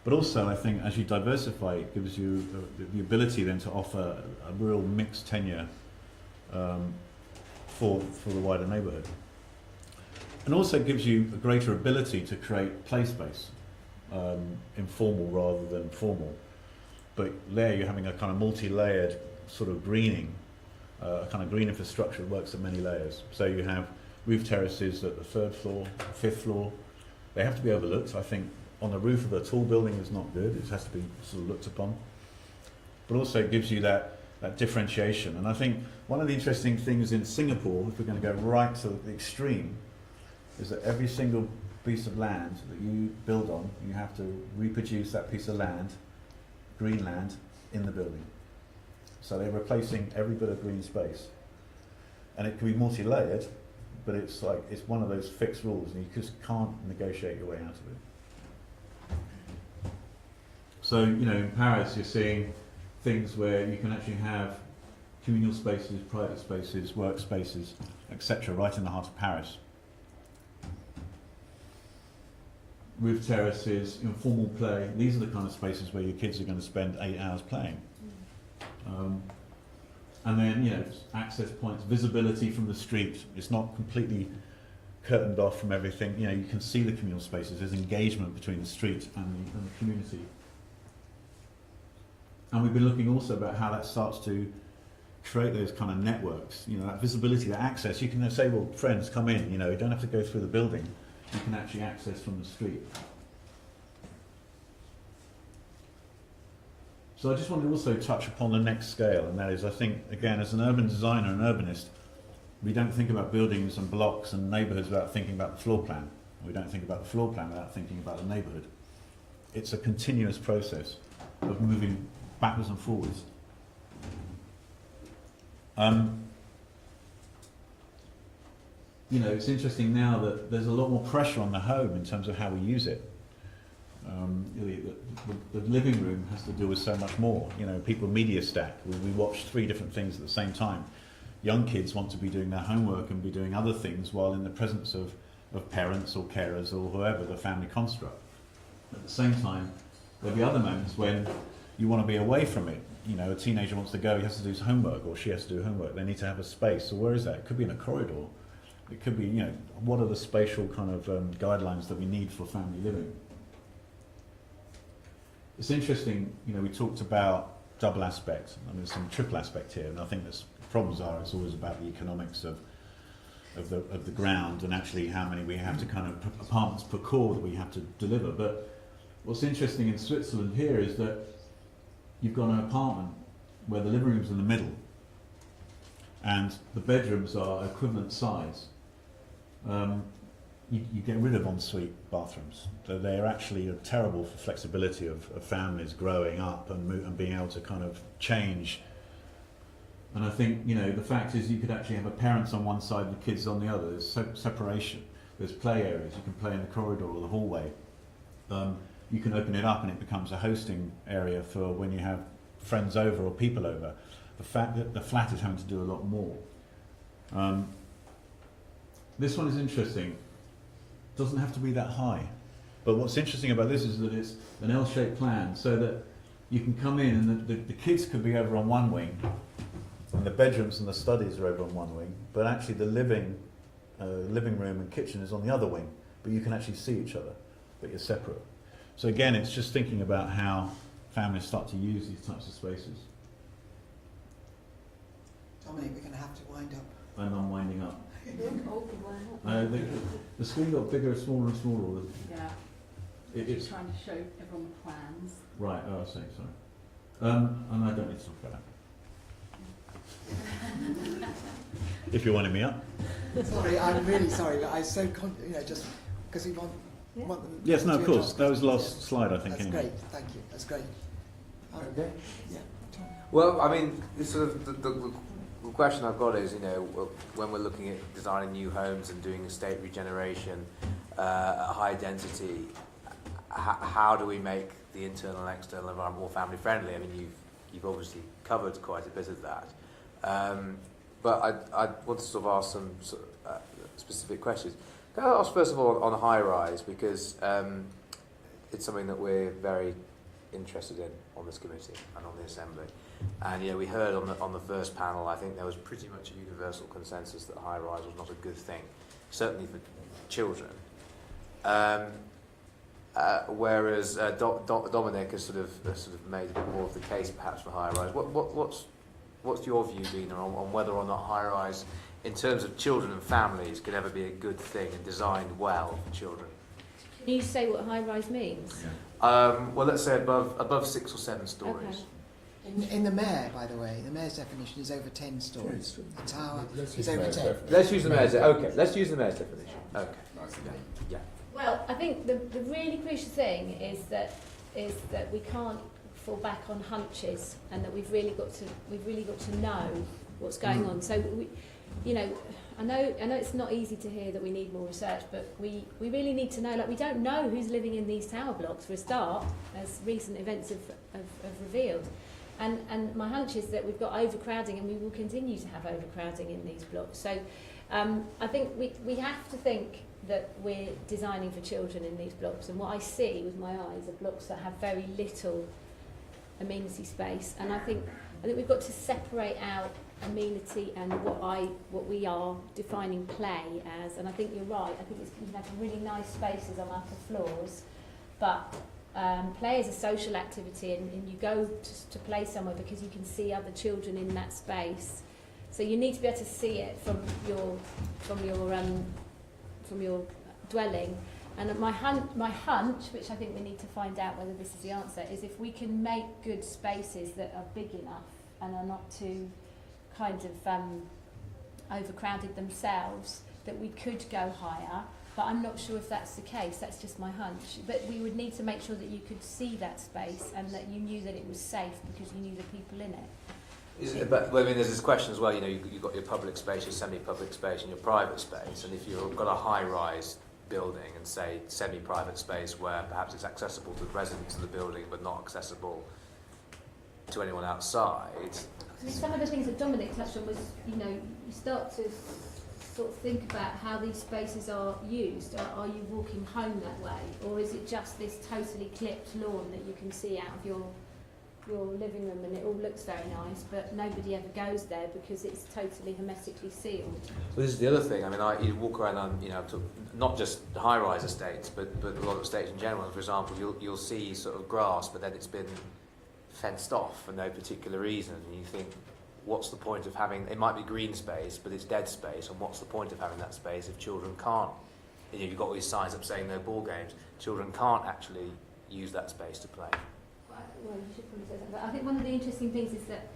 But also, I think as you diversify, it gives you the ability then to offer a real mixed tenure for the wider neighbourhood. And also gives you a greater ability to create play space, informal rather than formal. But there you're having a kind of multi-layered sort of greening, a kind of green infrastructure that works at many layers. So you have roof terraces at the 3rd floor, 5th floor. They have to be overlooked. I think on the roof of a tall building is not good. It has to be sort of looked upon. But also it gives you that differentiation. And I think one of the interesting things in Singapore, if we're going to go right to the extreme, is that every single piece of land that you build on, you have to reproduce that piece of land, green land, in the building. So they're replacing every bit of green space. And it can be multi-layered, but it's like, it's one of those fixed rules and you just can't negotiate your way out of it. So, you know, in Paris you're seeing things where you can actually have communal spaces, private spaces, workspaces, etc. right in the heart of Paris. Roof terraces, informal play, these are the kind of spaces where your kids are going to spend 8 hours playing. And then, you know, access points, visibility from the street. It's not completely curtained off from everything. You know, you can see the communal spaces. There's engagement between the street and the community. And we've been looking also about how that starts to create those kind of networks. You know, that visibility, that access. You can say, well, friends, come in. You know, you don't have to go through the building. You can actually access from the street. So I just want to also touch upon the next scale, and that is, I think, again, as an urban designer and urbanist, we don't think about buildings and blocks and neighbourhoods without thinking about the floor plan. We don't think about the floor plan without thinking about the neighbourhood. It's a continuous process of moving backwards and forwards. You know, it's interesting now that there's a lot more pressure on the home in terms of how we use it. The living room has to do with so much more. You know, people media stack. We watch 3 different things at the same time. Young kids want to be doing their homework and be doing other things while in the presence of parents or carers or whoever, the family construct. At the same time, there'll be other moments when you want to be away from it. You know, a teenager wants to go, he has to do his homework, or she has to do homework. They need to have a space. So where is that? It could be in a corridor. It could be, you know, what are the spatial kind of guidelines that we need for family living? It's interesting, you know, we talked about double aspects. I mean, there's some triple aspect here, and I think the problems are it's always about the economics of the ground and actually how many we have to kind of apartments per core that we have to deliver. But what's interesting in Switzerland here is that you've got an apartment where the living room's in the middle and the bedrooms are equivalent size. You get rid of ensuite bathrooms. They are actually terrible for flexibility of families growing up and being able to kind of change. And I think, you know, the fact is you could actually have a parents on one side and the kids on the other. There's separation. There's play areas. You can play in the corridor or the hallway. You can open it up and it becomes a hosting area for when you have friends over or people over. The fact that the flat is having to do a lot more. This one is interesting. Doesn't have to be that high. But what's interesting about this is that it's an L-shaped plan so that you can come in and the kids could be over on one wing and the bedrooms and the studies are over on one wing, but actually the living room and kitchen is on the other wing, but you can actually see each other, but you're separate. So again, it's just thinking about how families start to use these types of spaces. Dominic, we're going to have to wind up. And I'm winding up. The screen got bigger and smaller and smaller. Yeah. It's trying to show everyone the plans. right. Oh, I see. Sorry. And I don't need to talk about that. If you're winding me up. Sorry, I'm really sorry, but I'm so you know, just because we want them. Yes. No. to Of course. adopt That was the it. last slide. I think. That's Anyway. great. Thank you. That's great. Okay. Yeah. Tom. Well, I mean, it's sort of the question I've got is, you know, when we're looking at designing new homes and doing estate regeneration at high density, how do we make the internal and external environment more family friendly? I mean, you've obviously covered quite a bit of that, but I want to sort of ask some specific questions. Can I ask first of all on high rise, because it's something that we're very interested in on this committee and on the assembly. And you know, we heard on the first panel, I think there was pretty much a universal consensus that high rise was not a good thing, certainly for children. Whereas Dominic has sort of made a bit more of the case perhaps for high rise. What's your view, Dina, on whether or not high rise, in terms of children and families, could ever be a good thing and designed well for children? Can you say what high rise means? Well, let's say above 6 or 7 stories. Okay. In the mayor, by the way, the mayor's definition is over 10 stories. The tower is over 10. Let's use the mayor's. Okay, let's use the mayor's definition. Okay. Yeah. Well, I think the really crucial thing is that we can't fall back on hunches, and that we've really got to know what's going on. So we, you know, I know it's not easy to hear that we need more research, but we really need to know. Like, we don't know who's living in these tower blocks for a start, as recent events have revealed. And my hunch is that we've got overcrowding, and we will continue to have overcrowding in these blocks. So I think we have to think that we're designing for children in these blocks. And what I see with my eyes are blocks that have very little amenity space. And I think we've got to separate out amenity and what we are defining play as. And I think you're right. I think you can have really nice spaces on upper floors, but play is a social activity, and you go to play somewhere because you can see other children in that space. So you need to be able to see it from your dwelling. And my hunch, which I think we need to find out whether this is the answer, is if we can make good spaces that are big enough and are not too kind of overcrowded themselves, that we could go higher. But I'm not sure if that's the case, that's just my hunch. But we would need to make sure that you could see that space and that you knew that it was safe because you knew the people in it. But well, I mean, there's this question as well. You know, you've got your public space, your semi-public space, and your private space. And if you've got a high-rise building and say semi-private space where perhaps it's accessible to the residents of the building but not accessible to anyone outside. I mean, some of the things that Dominic touched on was, you know, you start to sort of think about how these spaces are used. Are you walking home that way, or is it just this totally clipped lawn that you can see out of your living room and it all looks very nice, but nobody ever goes there because it's totally hermetically sealed? Well, this is the other thing. I mean, you walk around on, you know, not just high-rise estates, but a lot of estates in general. For example, you'll see sort of grass, but then it's been fenced off for no particular reason. And you think, what's the point of having? It might be green space, but it's dead space. And what's the point of having that space if children can't? You know, you've got all these signs up saying no ball games. Children can't actually use that space to play. Well, you should probably say that. But I think one of the interesting things is that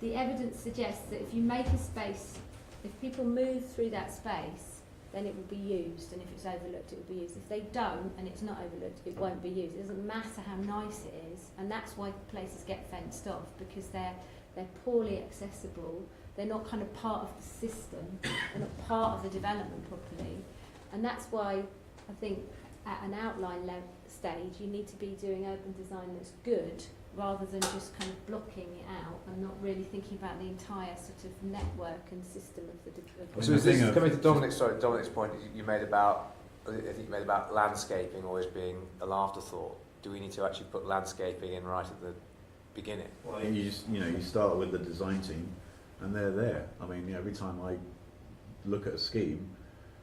the evidence suggests that if you make a space, if people move through that space, then it will be used, and if it's overlooked, it will be used. If they don't, and it's not overlooked, it won't be used. It doesn't matter how nice it is, and that's why places get fenced off, because they're poorly accessible. They're not kind of part of the system. They're not part of the development properly, and that's why I think at an outline stage you need to be doing urban design that's good, rather than just kind of blocking it out and not really thinking about the entire sort of network and system of the. So is this coming to Dominic's point you made about, I think you made about landscaping always being an afterthought. Do we need to actually put landscaping in right at the beginning? Well, you start with the design team, and they're there. I mean, you know, every time I look at a scheme,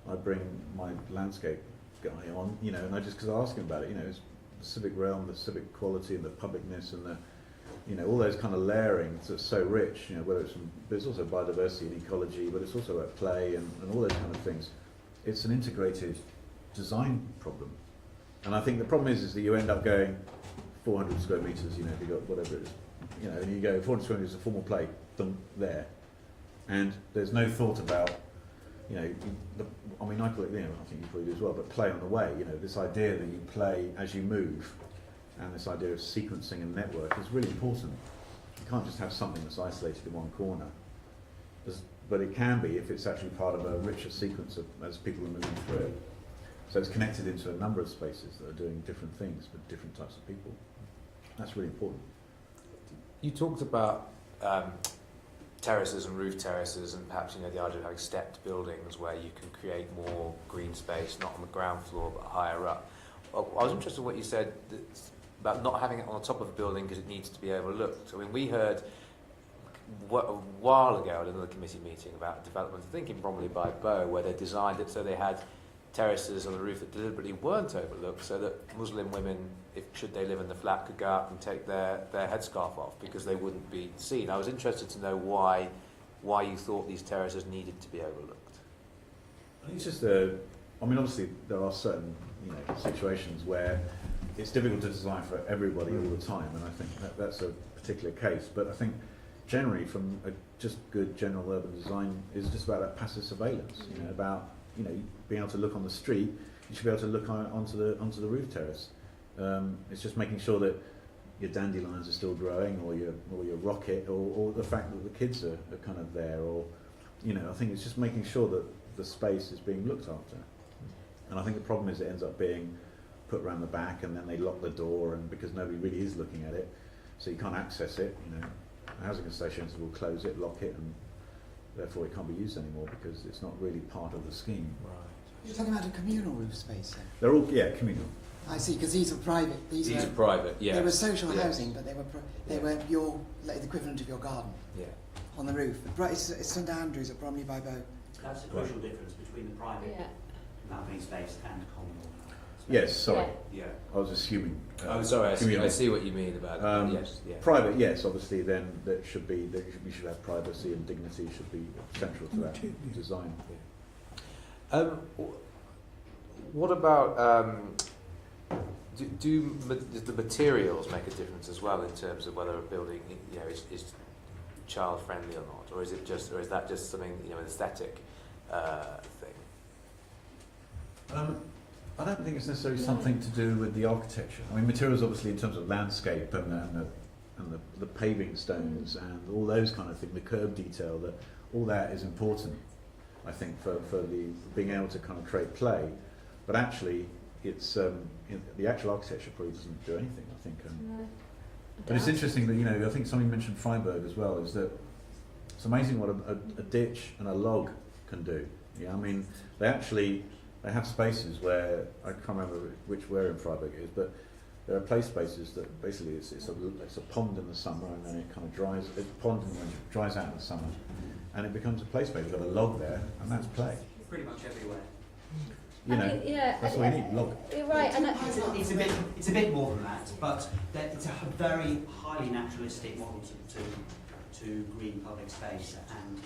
I bring my landscape guy on, you know, and I just, because I ask him about it, you know, it's the civic realm, the civic quality, and the publicness, and the, you know, all those kind of layerings that's so rich, you know, whether it's from, but it's also biodiversity and ecology, but it's also about play and all those kind of things. It's an integrated design problem, and I think the problem is that you end up going 400 square metres, you know, if you got whatever it is, you know, and you go 400 square metres of formal play, there, and there's no thought about, you know, I mean, I call it, you know, I think you probably do as well, but play on the way, you know, this idea that you play as you move, and this idea of sequencing and network is really important. You can't just have something that's isolated in one corner, but it can be if it's actually part of a richer sequence as people are moving through it. So it's connected into a number of spaces that are doing different things with different types of people. That's really important. You talked about terraces and roof terraces, and perhaps, you know, the idea of having stepped buildings where you can create more green space, not on the ground floor but higher up. I was interested in what you said about not having it on the top of a building because it needs to be overlooked. I mean, we heard a while ago at another committee meeting about development, I think probably by Bow, where they designed it so they had terraces on the roof that deliberately weren't overlooked, so that Muslim women, should they live in the flat, could go out and take their headscarf off because they wouldn't be seen. I was interested to know why you thought these terraces needed to be overlooked. I think it's just I mean, obviously there are certain, you know, situations where it's difficult to design for everybody all the time, and I think that's a particular case. But I think generally, from a just good general urban design, is just about that passive surveillance. You know, about, you know, being able to look on the street. You should be able to look onto the roof terrace. It's just making sure that your dandelions are still growing, or your rocket, or the fact that the kids are kind of there, or, you know, I think it's just making sure that the space is being looked after. And I think the problem is it ends up being put around the back, and then they lock the door, and because nobody really is looking at it, so you can't access it. You know, housing associations will close it, lock it, and therefore it can't be used anymore because it's not really part of the scheme. Right. You're talking about a communal roof space then? They're all, yeah, communal. I see, because these are private. These are private, yeah. They were social housing, but they were your, like, the equivalent of your garden. Yeah. On the roof. It's St Andrews at Bromley by Bow. That's the crucial difference between the private balcony space and communal space. Yes, sorry. Yeah. I was assuming. Oh, sorry. I see what you mean about it. Yes. Yeah. Private, yes. Obviously, then we should have privacy, and dignity should be central to that design. What about do the materials make a difference as well in terms of whether a building, you know, is child friendly or not, or is that just something, you know, an aesthetic thing? I don't think it's necessarily something to do with the architecture. I mean, materials obviously in terms of landscape and the paving stones and all those kind of things, the curb detail, that all that is important, I think, for the being able to kind of create play. But actually, it's the actual architecture probably doesn't do anything, I think. But it's interesting that, you know, I think somebody mentioned Freiburg as well, is that it's amazing what a ditch and a log can do. Yeah, I mean, they have spaces where, I can't remember where in Freiburg it is, but there are play spaces that basically it's a pond in the summer, and then it kind of dries. It's a pond and then it dries out in the summer, and it becomes a play space. You've got a log there, and that's play. Pretty much everywhere. You know, I mean, yeah, that's what we need. Log. You're right, and It's a bit more than that, but it's a very highly naturalistic model to green public space, and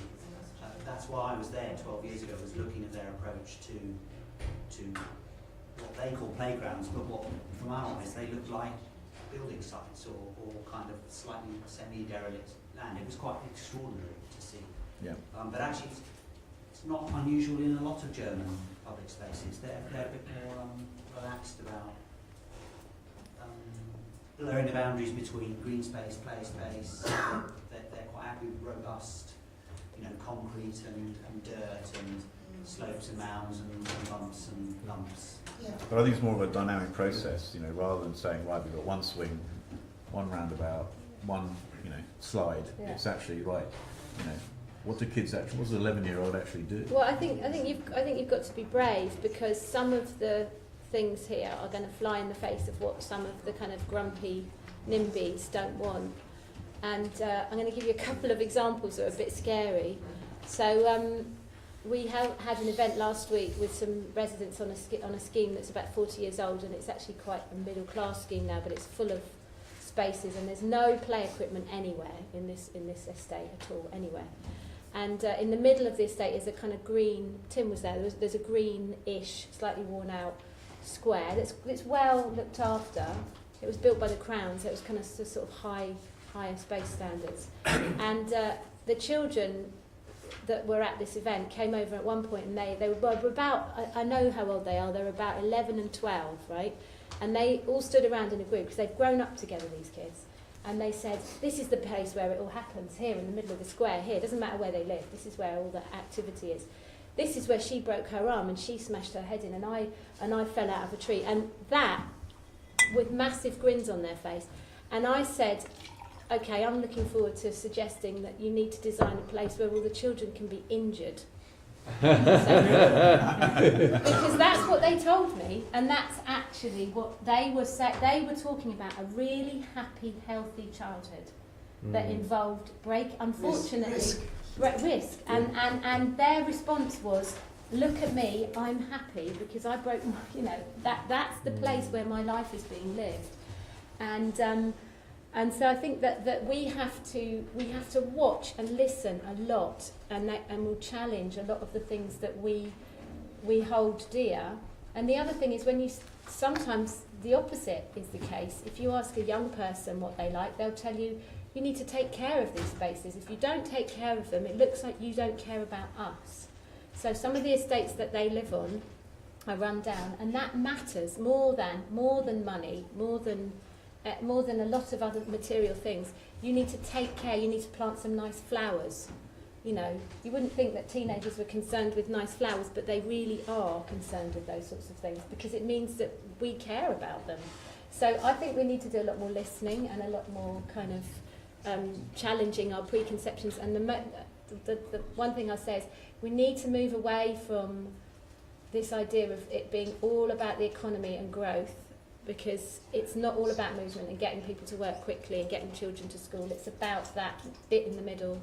that's why I was there 12 years ago, was looking at their approach to what they call playgrounds, but what, from our eyes, they look like building sites or kind of slightly semi-derelict land. It was quite extraordinary to see. Yeah. But actually, it's not unusual in a lot of German public spaces. They're a bit more relaxed about blurring the boundaries between green space, play space. They're quite happy with robust, you know, concrete and dirt and slopes and mounds and bumps and lumps. Yeah. But I think it's more of a dynamic process, you know, rather than saying, right, we've got one swing, one roundabout, one, you know, slide. Yeah. It's actually, right, you know, what do kids actually, what does an 11-year-old actually do? Well, I think you've got to be brave, because some of the things here are going to fly in the face of what some of the kind of grumpy NIMBYs don't want. And I'm going to give you a couple of examples that are a bit scary. So we had an event last week with some residents on a scheme that's about 40 years old, and it's actually quite a middle-class scheme now, but it's full of spaces, and there's no play equipment anywhere in this estate at all, anywhere. And in the middle of the estate is a kind of green, Tim was there, there's a greenish, slightly worn out square that's well looked after. It was built by the Crown, so it was kind of sort of higher space standards. And the children that were at this event came over at one point, and they were about, I know how old they are, they're about 11 and 12, right? And they all stood around in a group, because they've grown up together, these kids. And they said, this is the place where it all happens, here in the middle of the square, here. It doesn't matter where they live, this is where all the activity is. This is where she broke her arm and she smashed her head in, and I fell out of a tree. And that, with massive grins on their face. And I said, okay, I'm looking forward to suggesting that you need to design a place where all the children can be injured. Because that's what they told me, and that's actually what they were saying. They were talking about a really happy, healthy childhood that involved unfortunately, risk. And their response was, look at me, I'm happy because I broke my, you know, that's the place where my life is being lived. And so I think that we have to watch and listen a lot, and we'll challenge a lot of the things that we hold dear. And the other thing is, sometimes the opposite is the case. If you ask a young person what they like, they'll tell you, you need to take care of these spaces. If you don't take care of them, it looks like you don't care about us. So some of the estates that they live on are run down, and that matters more than money, more than a lot of other material things. You need to take care, you need to plant some nice flowers. You know, you wouldn't think that teenagers were concerned with nice flowers, but they really are concerned with those sorts of things, because it means that we care about them. So I think we need to do a lot more listening and a lot more kind of challenging our preconceptions. And the one thing I say is, we need to move away from this idea of it being all about the economy and growth, because it's not all about movement and getting people to work quickly and getting children to school. It's about that bit in the middle,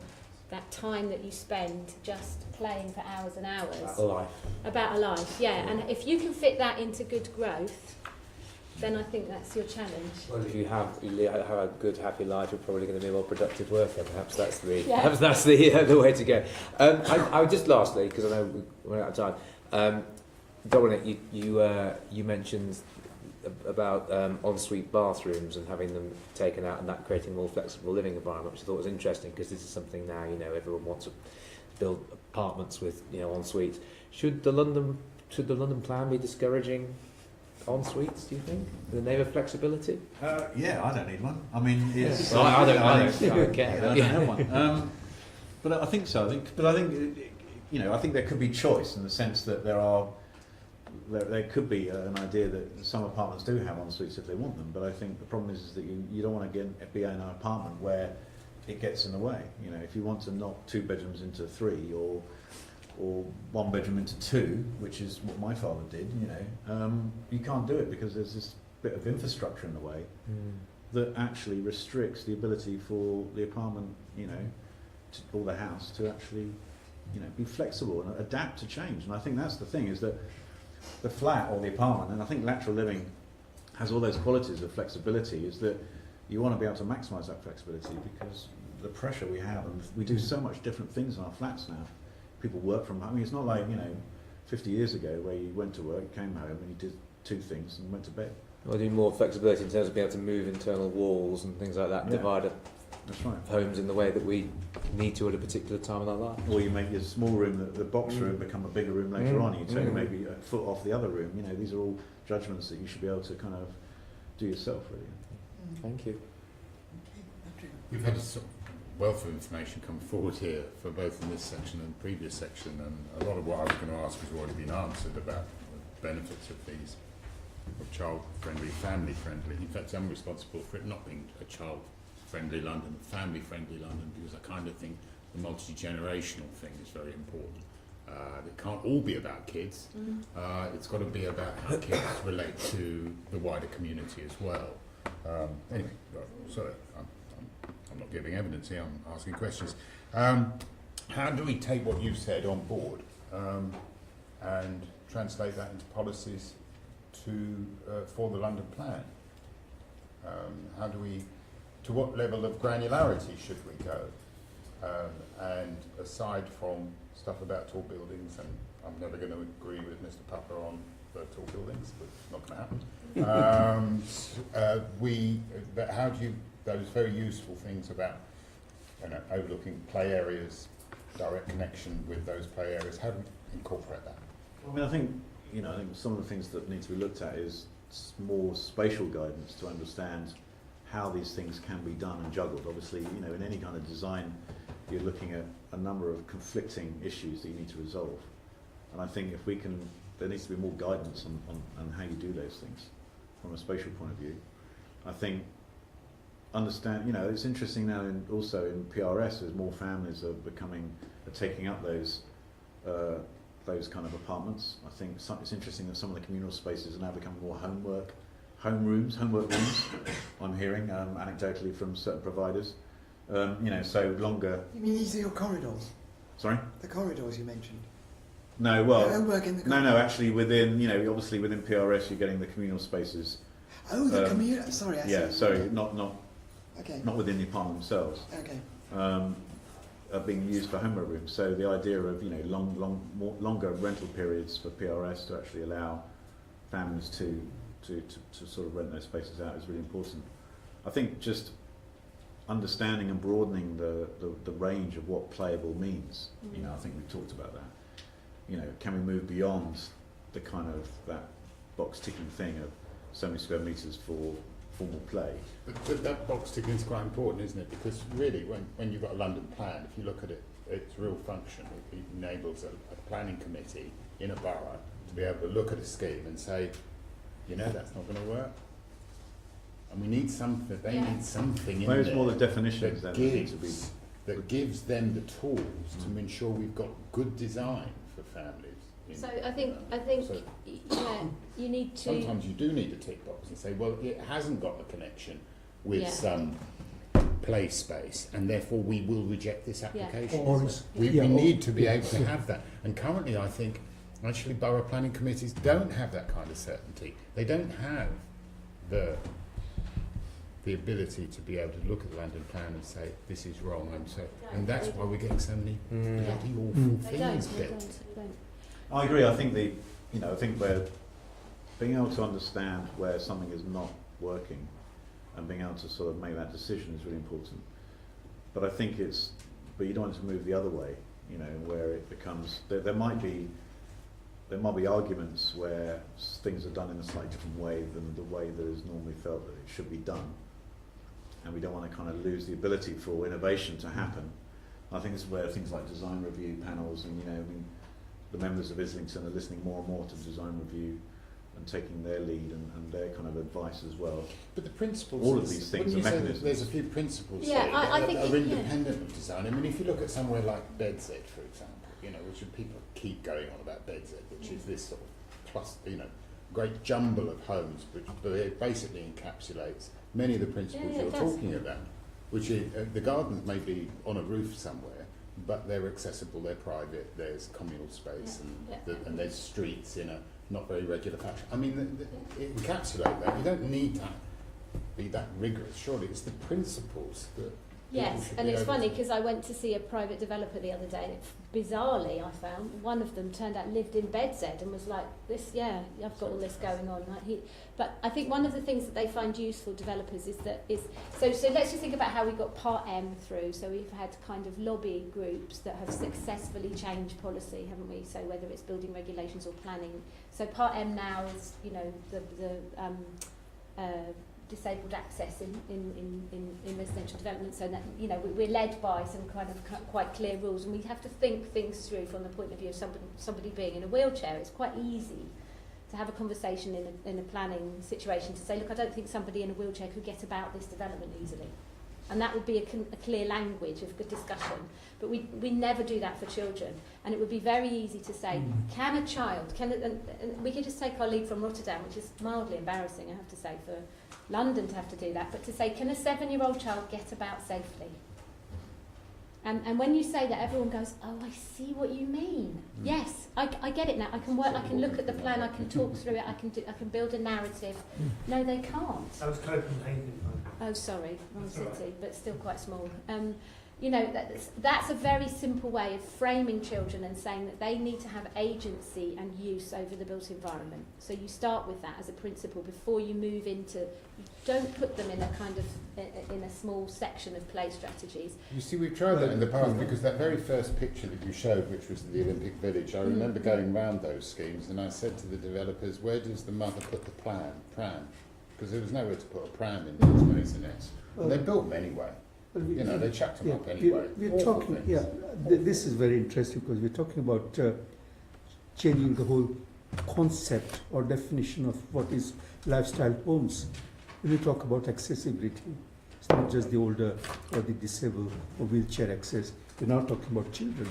that time that you spend just playing for hours and hours. About a life. About a life, yeah. And if you can fit that into good growth, then I think that's your challenge. Well, if you have a good, happy life, you're probably going to be a more productive worker. Perhaps that's the the way to go. I would just lastly, because I know we're out of time. Dominic, you mentioned about ensuite bathrooms and having them taken out, and that creating a more flexible living environment, which I thought was interesting, because this is something now, you know, everyone wants to build apartments with, you know, ensuite. Should the London should the London plan be discouraging en suites? Do you think the neighbour flexibility? Yeah, I don't need one. I mean, it's, Well, I don't care. I don't have one. But I think so. I think I think there could be choice in the sense that there could be an idea that some apartments do have en suites if they want them. But I think the problem is that you don't want to be in an apartment where it gets in the way. You know, if you want to knock 2 bedrooms into 3 or 1 bedroom into 2, which is what my father did, you can't do it because there's this bit of infrastructure in the way that actually restricts the ability for the apartment, or the house to actually, be flexible and adapt to change. And I think that's the thing, is that the flat or the apartment, and I think lateral living has all those qualities of flexibility, is that you want to be able to maximise that flexibility because the pressure we have, and we do so much different things in our flats now. People work from home. I mean, it's not like 50 years ago where you went to work, came home, and you did 2 things and went to bed. Or do more flexibility in terms of being able to move internal walls and things like that, and divide up That's right. homes in the way that we need to at a particular time in our life. Or you make your small room, the box room, become a bigger room later on. You take maybe a foot off the other room. These are all judgments that you should be able to kind of do yourself, really. Thank you. We've had a sort of wealth of information come forward here for both in this section and the previous section, and a lot of what I was going to ask has already been answered about the benefits of these, of child-friendly, family-friendly. In fact, I'm responsible for it not being a child-friendly London, a family-friendly London, because I kind of think the multi-generational thing is very important. It can't all be about kids. It's got to be about how kids relate to the wider community as well. Anyway, sorry, I'm not giving evidence here, I'm asking questions. How do we take what you've said on board and translate that into policies for the London plan? How do we, to what level of granularity should we go? And aside from stuff about tall buildings, and I'm never going to agree with Mr. Pupper on the tall buildings, but it's not going to happen. But how do you, those very useful things about overlooking play areas, direct connection with those play areas, how do we incorporate that? I mean, I think some of the things that need to be looked at is more spatial guidance to understand how these things can be done and juggled. Obviously, in any kind of design, you're looking at a number of conflicting issues that you need to resolve. And I think there needs to be more guidance on how you do those things from a spatial point of view. I think it's interesting now also in PRS as more families are taking up those kind of apartments. I think it's interesting that some of the communal spaces are now becoming more homework rooms. I'm hearing anecdotally from certain providers. So longer. You mean these are your corridors? Sorry? The corridors you mentioned? No, well, homework in the corridors? no, actually within, obviously within PRS you're getting the communal spaces. Oh, the communal, sorry, I see. Yeah, sorry, not okay. Not within the apartment themselves. Okay. Are being used for homework rooms. So the idea of longer rental periods for PRS to actually allow families to sort of rent those spaces out is really important. I think just understanding and broadening the range of what playable means. I think we've talked about that. Can we move beyond the kind of that box ticking thing of so many square metres for formal play? But that box ticking is quite important, isn't it? Because really, when you've got a London plan, if you look at it, its real function, it enables a planning committee in a borough to be able to look at a scheme and say, that's not going to work. And we need something. They need something in there. Maybe it's more the definitions that that need to be. That gives them the tools to ensure we've got good design for families. So I think you need to. Sometimes you do need a tick box and say, well, it hasn't got a connection with some play space, and therefore we will reject this application. We need to be able to have that. And currently, I think actually borough planning committees don't have that kind of certainty. They don't have the ability to be able to look at the London plan and say this is wrong, and that's why we're getting so many bloody awful things built. I agree. I think I think we're being able to understand where something is not working and being able to sort of make that decision is really important. But I think but you don't want to move the other way, where it becomes, there might be there might be arguments where things are done in a slightly different way than the way that is normally felt that it should be done, and we don't want to kind of lose the ability for innovation to happen. I think this is where things like design review panels and, I mean, the members of Islington are listening more and more to design review and taking their lead and their kind of advice as well. But the principles, all of these things are mechanisms. There's a few principles Yeah, here I that think are independent of design. I mean, if you look at somewhere like Bedzed, for example, which people keep going on about Bedzed, which is this sort of great jumble of homes, which basically encapsulates many of the principles you're talking about, which is, the gardens may be on a roof somewhere, but they're accessible, they're private, there's communal space, and there's streets in a not very regular fashion. I mean, it encapsulates that. You don't need to be that rigorous. Surely it's the principles that. Yes, and it's funny because I went to see a private developer the other day, and bizarrely I found one of them turned out lived in Bedzed and was like, "This, yeah, I've got all this going on." But I think one of the things that they find useful, developers, is so let's just think about how we got Part M through. So we've had kind of lobby groups that have successfully changed policy, haven't we? So whether it's building regulations or planning. So Part M now is, disabled access in residential development, so that we're led by some kind of quite clear rules, and we have to think things through from the point of view of somebody being in a wheelchair. It's quite easy to have a conversation in a planning situation to say, look, I don't think somebody in a wheelchair could get about this development easily, and that would be a clear language of good discussion. But we never do that for children, and it would be very easy to say, can a child, and we could just take our lead from Rotterdam, which is mildly embarrassing, I have to say, for London to have to do that, but to say, can a 7-year-old child get about safely? And when you say that, everyone goes, oh, I see what you mean. Yes, I get it now. I can work. I can look at the plan. I can talk through it. I can build a narrative. No, they can't. That was Copenhagen. Oh, sorry, wrong city, but still quite small. That's a very simple way of framing children and saying that they need to have agency and use over the built environment. So you start with that as a principle before you move into. You don't put them in a kind of in a small section of play strategies. You see, we've tried that in the past, because that very first picture that you showed, which was the Olympic Village, I remember going round those schemes, and I said to the developers, where does the mother put the pram? Because there was nowhere to put a pram in those maisonettes. And they built them anyway. They chucked them up anyway. We're talking, this is very interesting, because we're talking about changing the whole concept or definition of what is lifestyle homes. When we talk about accessibility, it's not just the older or the disabled or wheelchair access. We're now talking about children.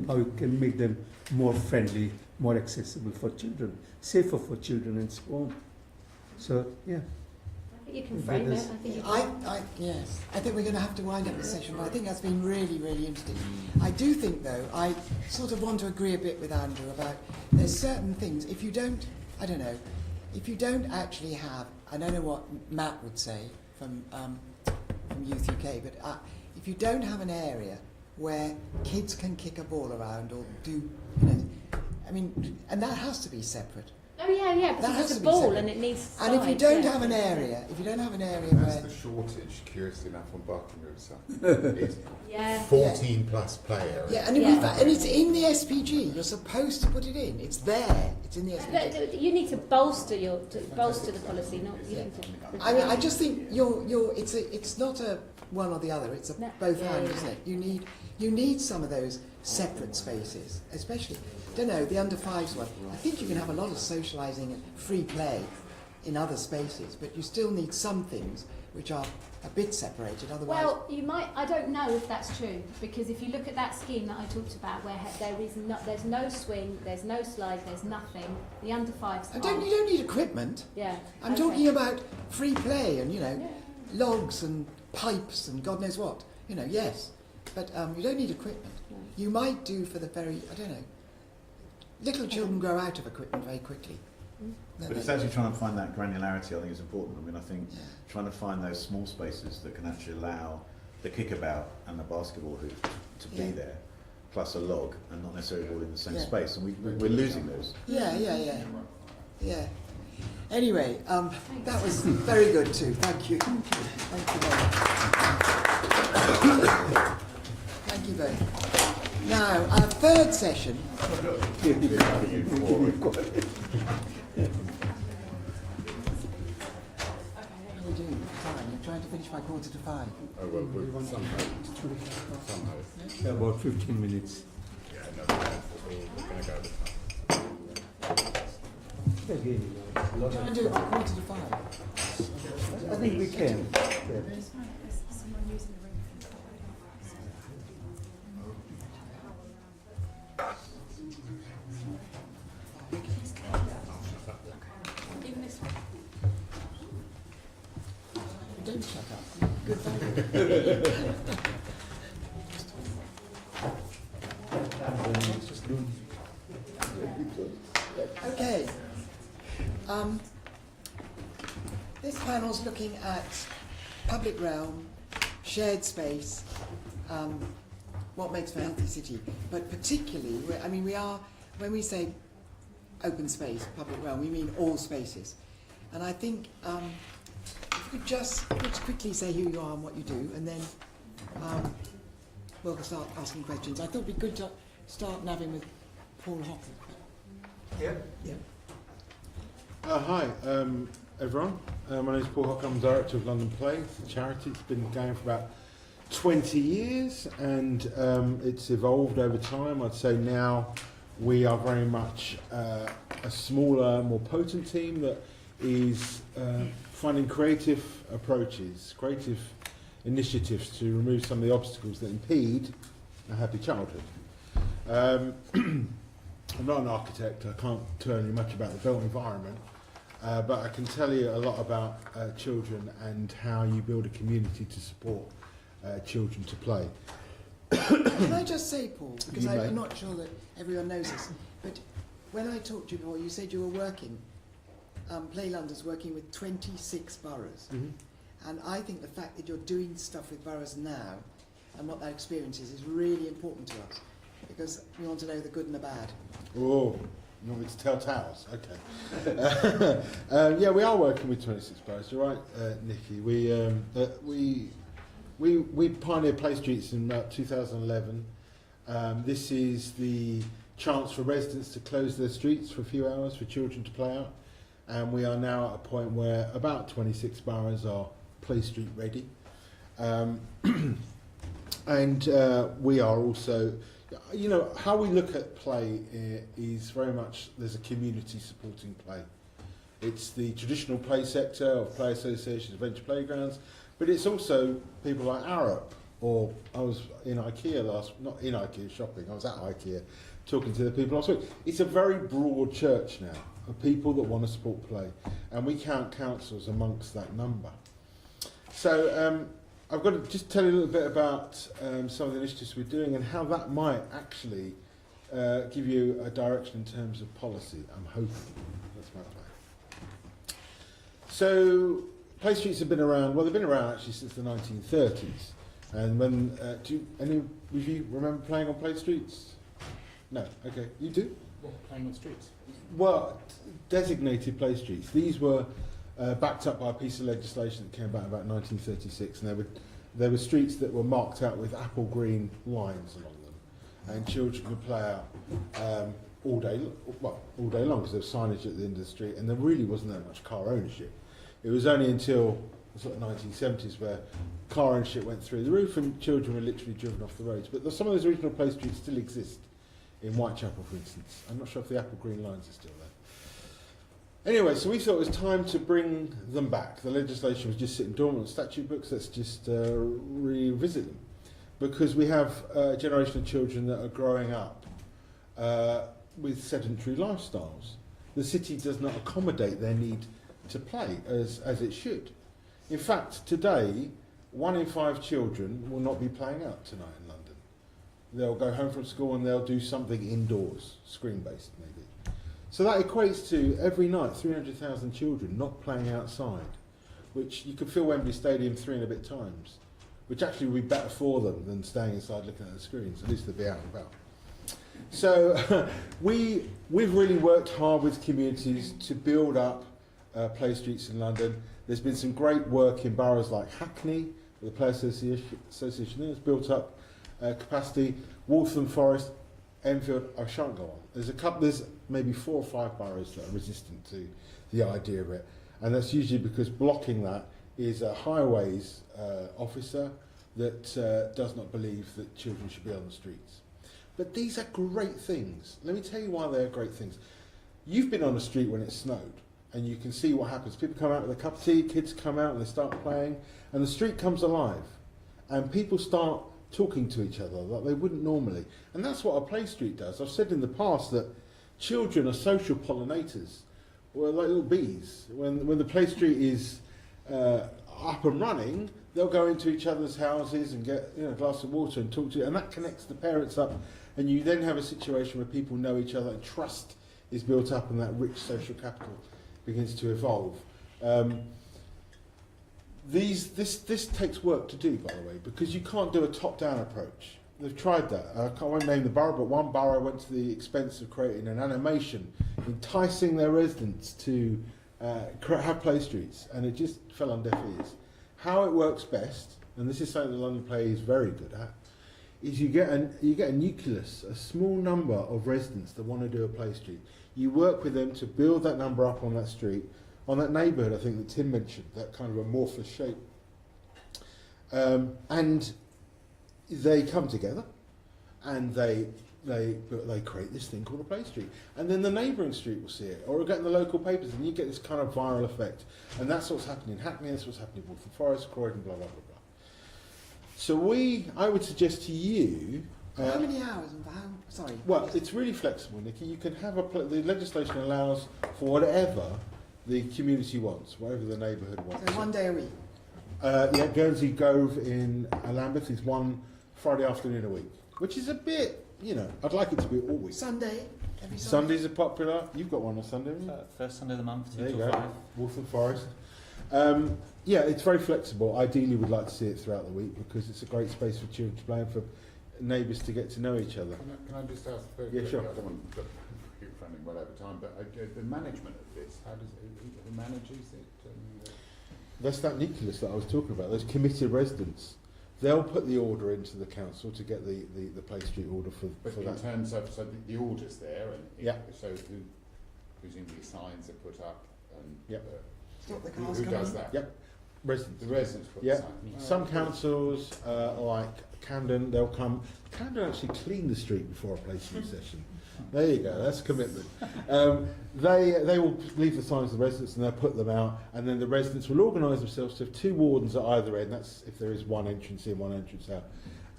How you can make them more friendly, more accessible for children, safer for children, and so on. So, yeah. You can frame it. Yes, I think we're going to have to wind up the session, but I think that's been really, really interesting. I do think, though, I sort of want to agree a bit with Andrew about there's certain things, if you don't actually have, I don't know what Matt would say from Youth UK, but if you don't have an area where kids can kick a ball around or do, and that has to be separate. Oh yeah, because it's a ball and it needs sides. And if you don't have an area, that's the shortage, curiously enough, on Barking Riverside. It's 14 plus play area. Yeah, and it's in the SPG. You're supposed to put it in. It's there. It's in the SPG. You need to bolster the policy, not you need to. I just think it's not a one or the other. It's both hands, isn't it? You need some of those separate spaces, especially. Don't know, the under fives one. I think you can have a lot of socialising and free play in other spaces, but you still need some things which are a bit separated. Otherwise, well, you might. I don't know if that's true, because if you look at that scheme that I talked about, where there's no swing, there's no slide, there's nothing. The under fives. You don't need equipment. Yeah. I'm talking about free play and logs and pipes and God knows what. Yes, but you don't need equipment. No. You might do for the very little children grow out of equipment very quickly. But it's actually trying to find that granularity, I think, is important. I think trying to find those small spaces that can actually allow the kickabout and the basketball hoop to be there, plus a log, and not necessarily all in the same space. And we're losing those. Yeah. Anyway, that was very good too. Thank you. Thank you very much. Thank you both. Now, our third session. Oh, How are you doing? Fine. You're trying to finish by 5:45. Oh, well, somehow. Yeah, about 15 minutes. Yeah, no, we're going to go with Try and do it by 5:45. I think we can. Don't shut up. Good value. Okay. This panel's looking at public realm, shared space, what makes for a healthy city. But particularly, when we say open space, public realm, we mean all spaces. And I think if you could just quickly say who you are and what you do, and then we'll start asking questions. I thought it'd be good to start nabbing with Paul Hockle. Yeah. Yeah. Hi, everyone. My name is Paul Hock. I'm director of London Play, the charity. It's been going for about 20 years and it's evolved over time. I'd say now we are very much a smaller, more potent team that is finding creative approaches, creative initiatives to remove some of the obstacles that impede a happy childhood. I'm not an architect, I can't tell you much about the built environment, but I can tell you a lot about children and how you build a community to support children to play. Can I just say, Paul, because You may. I'm not sure that everyone knows this, but when I talked to you before, you said you were working, Play London's working with 26 boroughs. Mm-hmm. And I think the fact that you're doing stuff with boroughs now and what that experience is really important to us, because we want to know the good and the bad. Oh, you want me to tell tales? Okay. Yeah, we are working with 26 boroughs. You're right, Nikki. We pioneered Play Streets in about 2011. This is the chance for residents to close their streets for a few hours for children to play out. And we are now at a point where about 26 boroughs are Play Street ready. And we are also, you know, how we look at play is very much, there's a community supporting play. It's the traditional play sector of play associations, venture playgrounds, but it's also people like Arup, or I was in IKEA not in IKEA shopping, I was at IKEA talking to the people last week. It's a very broad church now of people that want to support play, and we count councils amongst that number. So I've got to just tell you a little bit about some of the initiatives we're doing and how that might actually give you a direction in terms of policy, I'm hoping. That's my plan. So Play Streets have been around, well, they've been around actually since the 1930s. And when, do any of you remember playing on Play Streets? No, okay, you do? What, playing on streets? Well, designated Play Streets. These were backed up by a piece of legislation that came about 1936, and there were streets that were marked out with apple green lines along them, and children could play out all day long, because there was signage at the end of the street, and there really wasn't that much car ownership. It was only until the sort of 1970s where car ownership went through the roof and children were literally driven off the roads. But some of those original Play Streets still exist in Whitechapel, for instance. I'm not sure if the apple green lines are still there. Anyway, so we thought it was time to bring them back. The legislation was just sitting dormant on statute books. Let's just revisit them, because we have a generation of children that are growing up with sedentary lifestyles. The city does not accommodate their need to play as it should. In fact, today, 1 in 5 children will not be playing out tonight in London. They'll go home from school and they'll do something indoors, screen-based maybe. So that equates to every night 300,000 children not playing outside, which you could fill Wembley Stadium 3 and a bit times, which actually would be better for them than staying inside looking at the screens. At least they'd be out and about. So we've really worked hard with communities to build up Play Streets in London. There's been some great work in boroughs like Hackney, with the Play Association there. It's built up capacity. Waltham Forest, Enfield, I shan't go on. There's maybe 4 or 5 boroughs that are resistant to the idea of it, and that's usually because blocking that is a highways officer that does not believe that children should be on the streets. But these are great things. Let me tell you why they're great things. You've been on a street when it snowed, and you can see what happens. People come out with a cup of tea, kids come out and they start playing, and the street comes alive, and people start talking to each other like they wouldn't normally. And that's what a play street does. I've said in the past that children are social pollinators, or like little bees. When the play street is up and running, they'll go into each other's houses and get a glass of water and talk to you, and that connects the parents up, and you then have a situation where people know each other and trust is built up, and that rich social capital begins to evolve. This takes work to do, by the way, because you can't do a top-down approach. They've tried that. I won't name the borough, but one borough went to the expense of creating an animation enticing their residents to have play streets, and it just fell on deaf ears. How it works best, and this is something that London Play is very good at, is you get a nucleus, a small number of residents that want to do a play street. You work with them to build that number up on that street, on that neighbourhood, I think that Tim mentioned, that kind of amorphous shape. And they come together, and they create this thing called a play street. And then the neighbouring street will see it, or it'll get in the local papers, and you get this kind of viral effect. And that's what's happening in Hackney, that's what's happening in Waltham Forest, Croydon, blah, blah, blah, blah. So I would suggest to you... how many hours and how? Sorry. Well, it's really flexible, Nikki. You can have the legislation allows for whatever the community wants, whatever the neighbourhood wants. So 1 day a week? Yeah, Guernsey Grove in Lambeth is one Friday afternoon a week, which is a bit, I'd like it to be all week. Sunday? Every Sunday? Sundays are popular. You've got one on Sunday, haven't you? First Sunday of the month, 2 There you till go. 5. Waltham Forest. Yeah, it's very flexible. Ideally, we'd like to see it throughout the week because it's a great space for children to play and for neighbours to get to know each other. Can I just ask very Yeah, quickly? sure. I don't want to keep running well over time, but the management of this, how does who manages it? That's that nucleus that I was talking about, those committed residents. They'll put the order into the council to get the play street order for in that. terms of, so the order's there, and Yeah. so presumably signs are put up, and Yep. Stop the who cars does coming. that? Yep, residents. The residents put Yeah. the signs. Some councils, like Camden, they'll come. Camden actually clean the street before a play street session. There you go, that's commitment. They will leave the signs to the residents and they'll put them out, and then the residents will organise themselves to have 2 wardens at either end. That's if there is one entrance in, one entrance out.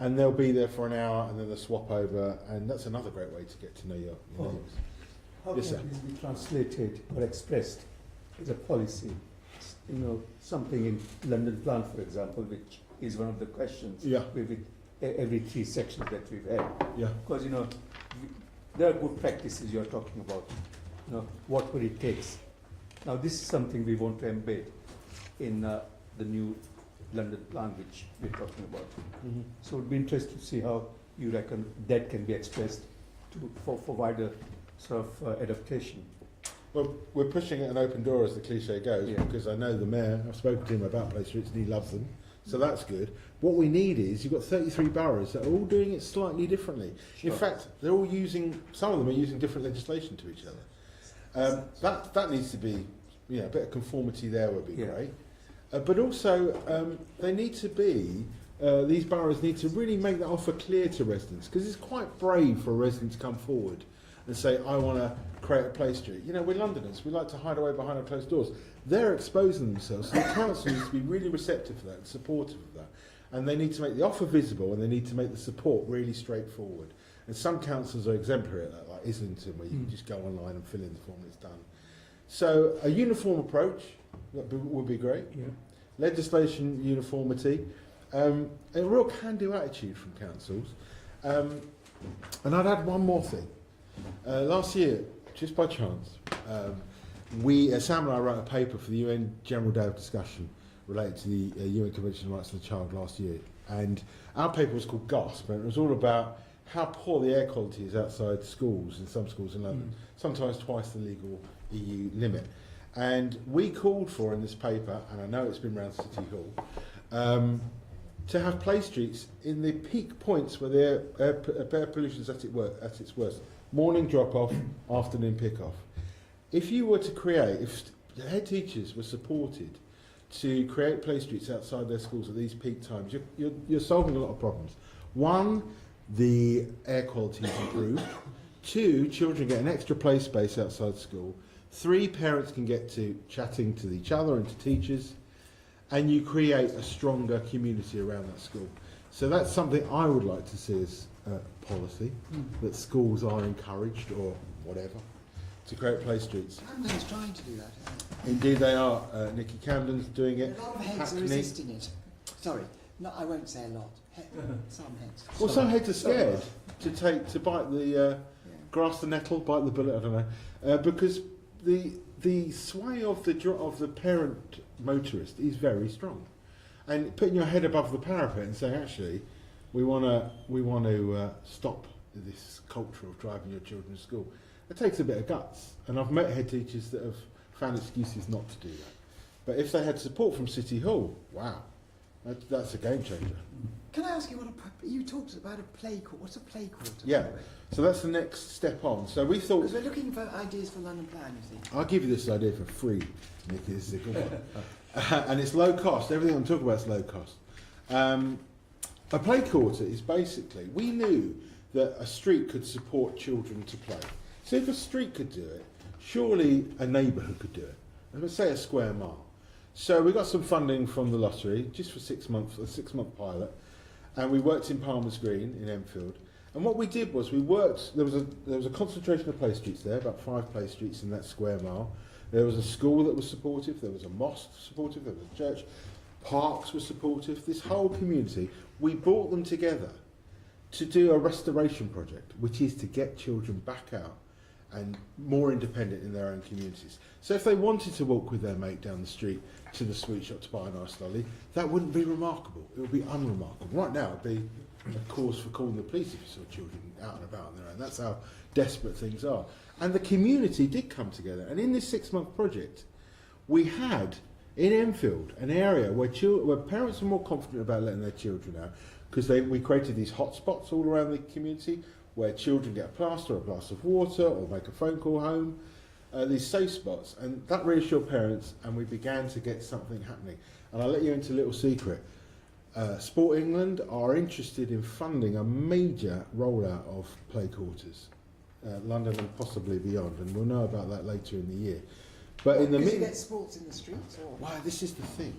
And they'll be there for an hour and then they'll swap over, and that's another great way to get to know your neighbours. How Yes, can sir. this be translated or expressed as a policy? Something in London Plan, for example, which is one of the questions Yeah. with every 3 sections that we've had. Yeah. Because, there are good practices you're talking about, what would it take. Now, this is something we want to embed in the new London Plan, which we're talking about. Mm-hmm. So it would be interesting to see how you reckon that can be expressed for wider sort of adaptation. Well, we're pushing at an open door, as the cliche goes, Yeah. because I know the mayor, I've spoken to him about play streets and he loves them, so that's good. What we need is, you've got 33 boroughs that are all doing it slightly differently. Sure. In fact, they're all some of them are using different legislation to each other. That needs to be, a bit of conformity there would be Yeah. great. But also, they need to be, these boroughs need to really make that offer clear to residents, because it's quite brave for a resident to come forward and say, I want to create a play street. We're Londoners, we like to hide away behind our closed doors. They're exposing themselves, so the council needs to be really receptive to that and supportive of that. And they need to make the offer visible, and they need to make the support really straightforward. And some councils are exemplary at that, like Islington, where you can just go online and fill in the form and it's done. So a uniform approach would be great. Yeah. Legislation uniformity, a real can-do attitude from councils. And I'd add one more thing. Last year, just by chance, Sam and I wrote a paper for the UN General Day of Discussion related to the UN Convention on the Rights of the Child last year. And our paper was called GOSP, and it was all about how poor the air quality is outside schools, in some schools in London, sometimes twice the legal EU limit. And we called for in this paper, and I know it's been around City Hall, to have play streets in the peak points where the air pollution is at its worst. Morning drop-off, afternoon pick-off. If you were to create, if head teachers were supported to create play streets outside their schools at these peak times, you're solving a lot of problems. One, the air quality is improved. Two, children get an extra play space outside school. Three, parents can get to chatting to each other and to teachers. And you create a stronger community around that school. So that's something I would like to see as policy, that schools are encouraged, or whatever, to create play streets. Camden's trying to do that. Indeed they are. Nikki Camden's doing it. A lot of heads are resisting it. Sorry, no, I won't say a lot. Some heads. Well, some heads are scared to bite the grass the nettle, bite the bullet. I don't know, because the sway of the parent motorist is very strong, and putting your head above the parapet and saying, actually, we want to stop this culture of driving your children to school. It takes a bit of guts, and I've met head teachers that have found excuses not to do that. But if they had support from City Hall, wow, that's a game changer. Can I ask you you talked about a play court? What's a play court? Yeah, so that's the next step on. So we thought, because we're looking for ideas for London Plan, you see. I'll give you this idea for free, Nicky. This is a good one, and it's low cost. Everything I'm talking about is low cost. A play quarter is basically, we knew that a street could support children to play. So if a street could do it, surely a neighbourhood could do it. And let's say a square mile. So we got some funding from the lottery just for 6 months, a 6-month pilot, and we worked in Palmer's Green in Enfield. And what we did was we worked. There was a concentration of play streets there, about 5 play streets in that square mile. There was a school that was supportive. There was a mosque supportive. There was a church. Parks were supportive. This whole community, we brought them together to do a restoration project, which is to get children back out and more independent in their own communities. So if they wanted to walk with their mate down the street to the sweet shop to buy a nice lolly, that wouldn't be remarkable. It would be unremarkable. Right now, it would be a cause for calling the police if you saw children out and about on their own. That's how desperate things are. And the community did come together. And in this 6-month project, we had in Enfield an area where parents were more confident about letting their children out, because we created these hot spots all around the community where children get a plaster or a glass of water or make a phone call home, these safe spots. And that reassured parents, and we began to get something happening. And I'll let you into a little secret. Sport England are interested in funding a major rollout of play quarters, London and possibly beyond, and we'll know about that later in the year. But in the you get sports in the streets? Or? Wow, this is the thing.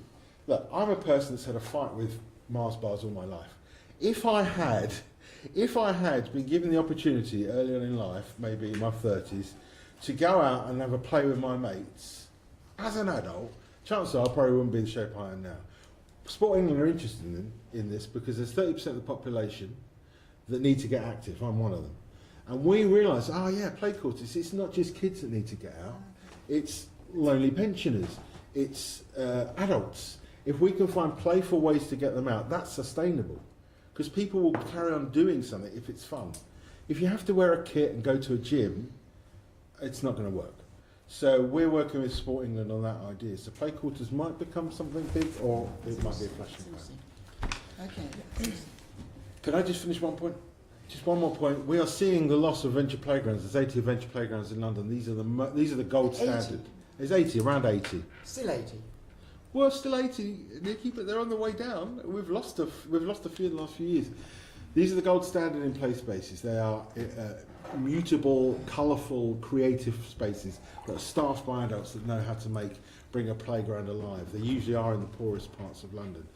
Look, I'm a person that's had a fight with Mars bars all my life. If I had been given the opportunity early on in life, maybe in my 30s, to go out and have a play with my mates, as an adult, chances are I probably wouldn't be the shape I am now. Sport England are interested in this because there's 30% of the population that need to get active. I'm one of them. And we realised, play quarters, it's not just kids that need to get out. It's lonely pensioners. It's adults. If we can find playful ways to get them out, that's sustainable. Because people will carry on doing something if it's fun. If you have to wear a kit and go to a gym, it's not going to work. So we're working with Sport England on that idea. So play quarters might become something big, or it might be a flash in the pan. Okay. Can I just finish one point? Just one more point. We are seeing the loss of venture playgrounds. There's 80 venture playgrounds in London. These are the gold standard. There's 80, around 80. Still 80. Well, still 80, Nikki, but they're on the way down. We've lost a few in the last few years. These are the gold standard in play spaces. They are mutable, colourful, creative spaces that are staffed by adults that know how to bring a playground alive. They usually are in the poorest parts of London.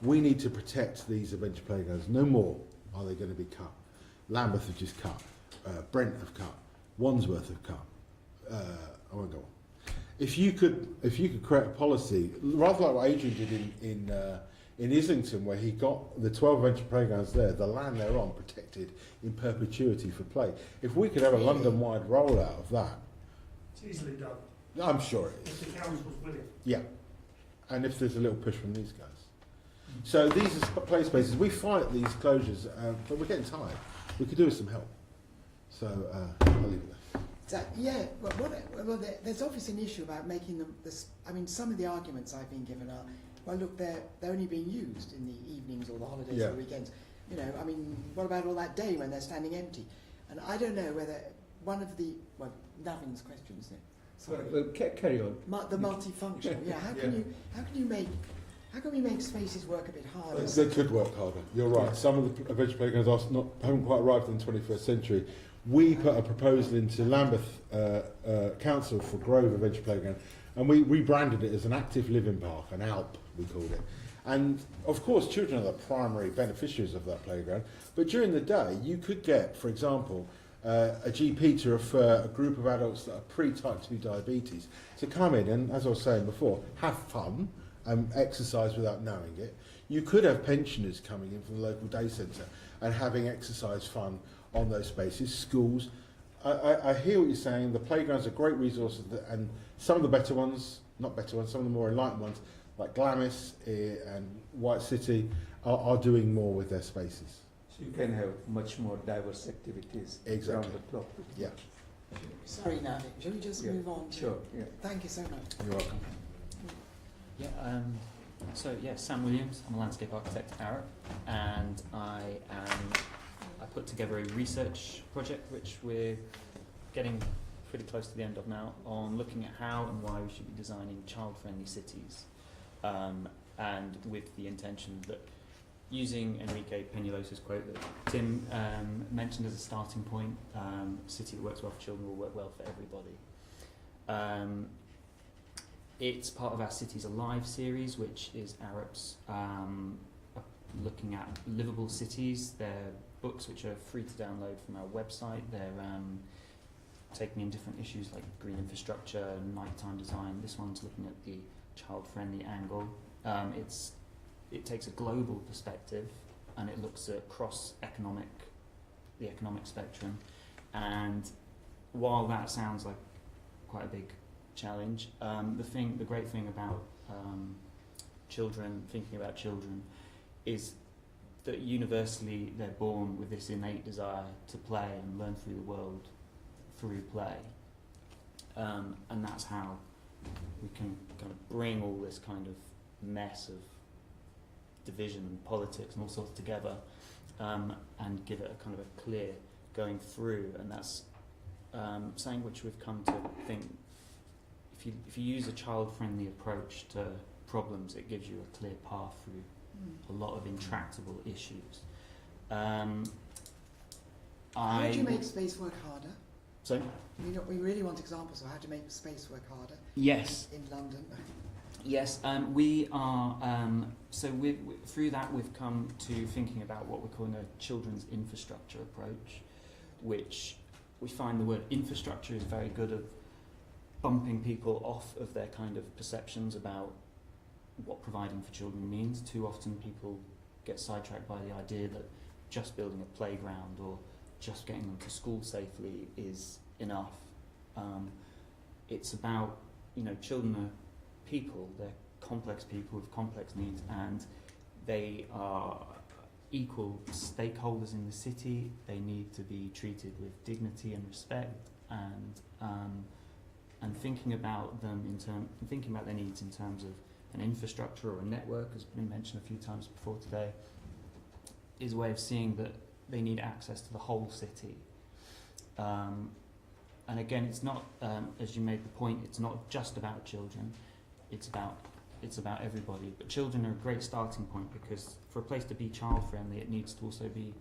We need to protect these adventure playgrounds. No more are they going to be cut. Lambeth have just cut. Brent have cut. Wandsworth have cut. I won't go on. If you could create a policy, rather like what Adrian did in Islington, where he got the 12 venture playgrounds there, the land they're on protected in perpetuity for play. If we could have a London-wide rollout of that, It's easily done. I'm sure it If is. the council's willing. Yeah, and if there's a little push from these guys. So these are play spaces. We fight these closures, but we're getting tired. We could do with some help. So I'll leave it there. Well, there's obviously an issue about making them. Some of the arguments I've been given are well, look, they're only being used in the evenings or the holidays Yeah. or the weekends. You know, I mean, what about all that day when they're standing empty? And I don't know whether one of the, well, Navin's question, isn't it? Sorry. Well, carry on. The multifunctional. Yeah. How can we make spaces work a bit harder? They could work harder. You're right. Some of the adventure playgrounds haven't quite arrived in the 21st century. We put a proposal into Lambeth Council for Grove Adventure Playground, and we rebranded it as an active living park, an ALP we called it. And of course, children are the primary beneficiaries of that playground. But during the day, you could get, for example, a GP to refer a group of adults that are pre-type 2 diabetes to come in and, as I was saying before, have fun and exercise without knowing it. You could have pensioners coming in from the local day centre and having exercise fun on those spaces, schools. I hear what you're saying. The playgrounds are great resources, and some of the better ones, not better ones, some of the more enlightened ones, like Glamis and White City, are doing more with their spaces. So you can have much more diverse activities around the clock. Yeah. Sorry, Navi. Shall we just move on? Sure. Yeah. Thank you so much. You're welcome. Yeah, Sam Williams. I'm a landscape architect at Arup, and I put together a research project which we're getting pretty close to the end of now, on looking at how and why we should be designing child-friendly cities, and with the intention that, using Enrique Peñalos's quote that Tim mentioned as a starting point, a city that works well for children will work well for everybody. It's part of our Cities Alive series, which is Arup's looking at livable cities. They're books which are free to download from our website. They're taking in different issues like green infrastructure, nighttime design. This one's looking at the child-friendly angle. It takes a global perspective, and it looks at the economic spectrum. And while that sounds like quite a big challenge, the great thing about thinking about children, is that universally they're born with this innate desire to play and learn through the world through play, and that's how we can kind of bring all this kind of mess of division and politics and all sorts together, and give it a kind of a clear going through. And that's something which we've come to think, if you use a child-friendly approach to problems, it gives you a clear path through a lot of intractable issues. How do you make space work harder? So? We really want examples of how to make space work harder. Yes. In London. Yes, we are. Through that, we've come to thinking about what we're calling a children's infrastructure approach, which we find the word infrastructure is very good at bumping people off of their kind of perceptions about what providing for children means. Too often people get sidetracked by the idea that just building a playground or just getting them to school safely is enough. It's about, children are people, they're complex people with complex needs, and they are equal stakeholders in the city. They need to be treated with dignity and respect, and thinking about them thinking about their needs in terms of an infrastructure or a network, has been mentioned a few times before today, is a way of seeing that they need access to the whole city. And again, it's not, as you made the point, it's not just about children. It's about everybody. But children are a great starting point, because for a place to be child-friendly, it needs to also be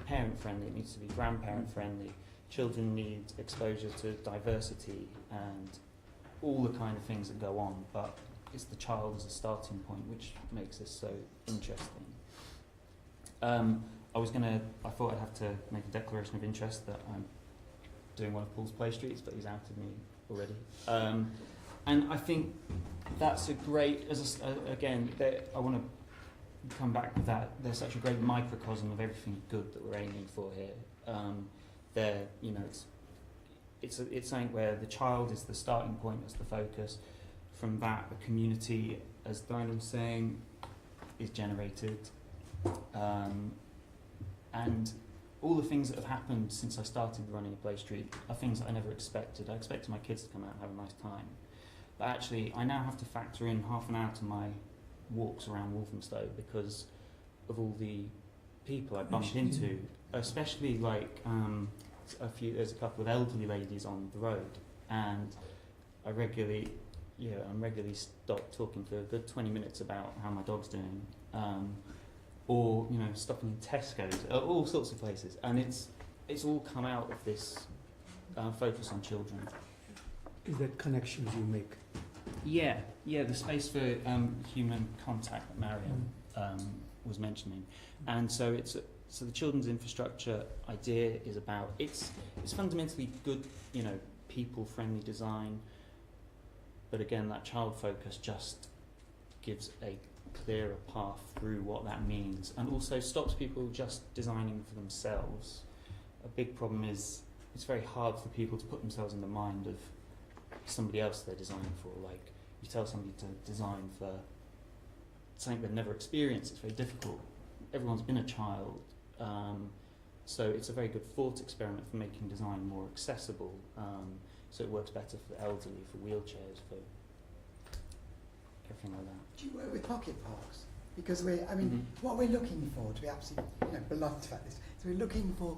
parent-friendly. It needs to be grandparent-friendly. Children need exposure to diversity and all the kind of things that go on. But it's the child as a starting point which makes this so interesting. I thought I'd have to make a declaration of interest that I'm doing one of Paul's play streets, but he's outed me already. And I think that's a great, I want to come back with that. There's such a great microcosm of everything good that we're aiming for here. It's something where the child is the starting point, as the focus. From that, a community, as Diana was saying, is generated. And all the things that have happened since I started running a play street are things that I never expected. I expected my kids to come out and have a nice time. But actually, I now have to factor in half an hour to my walks around Walthamstow because of all the people I bump into, especially like there's a couple of elderly ladies on the road, and I'm regularly stopped talking for a good 20 minutes about how my dog's doing, or stopping in Tesco's, all sorts of places, and it's all come out of this focus on children. Is that connections you make? Yeah, the space for human contact that Marion was mentioning, and so so the children's infrastructure idea is about it's fundamentally good, people-friendly design, but again that child focus just gives a clearer path through what that means, and also stops people just designing for themselves. A big problem is it's very hard for people to put themselves in the mind of somebody else they're designing for. Like, you tell somebody to design for something they've never experienced, it's very difficult. Everyone's been a child, so it's a very good thought experiment for making design more accessible, so it works better for the elderly, for wheelchairs, for everything like that. Do you work with pocket parks? Because what we're looking for, to be absolutely blunt about this, so we're looking for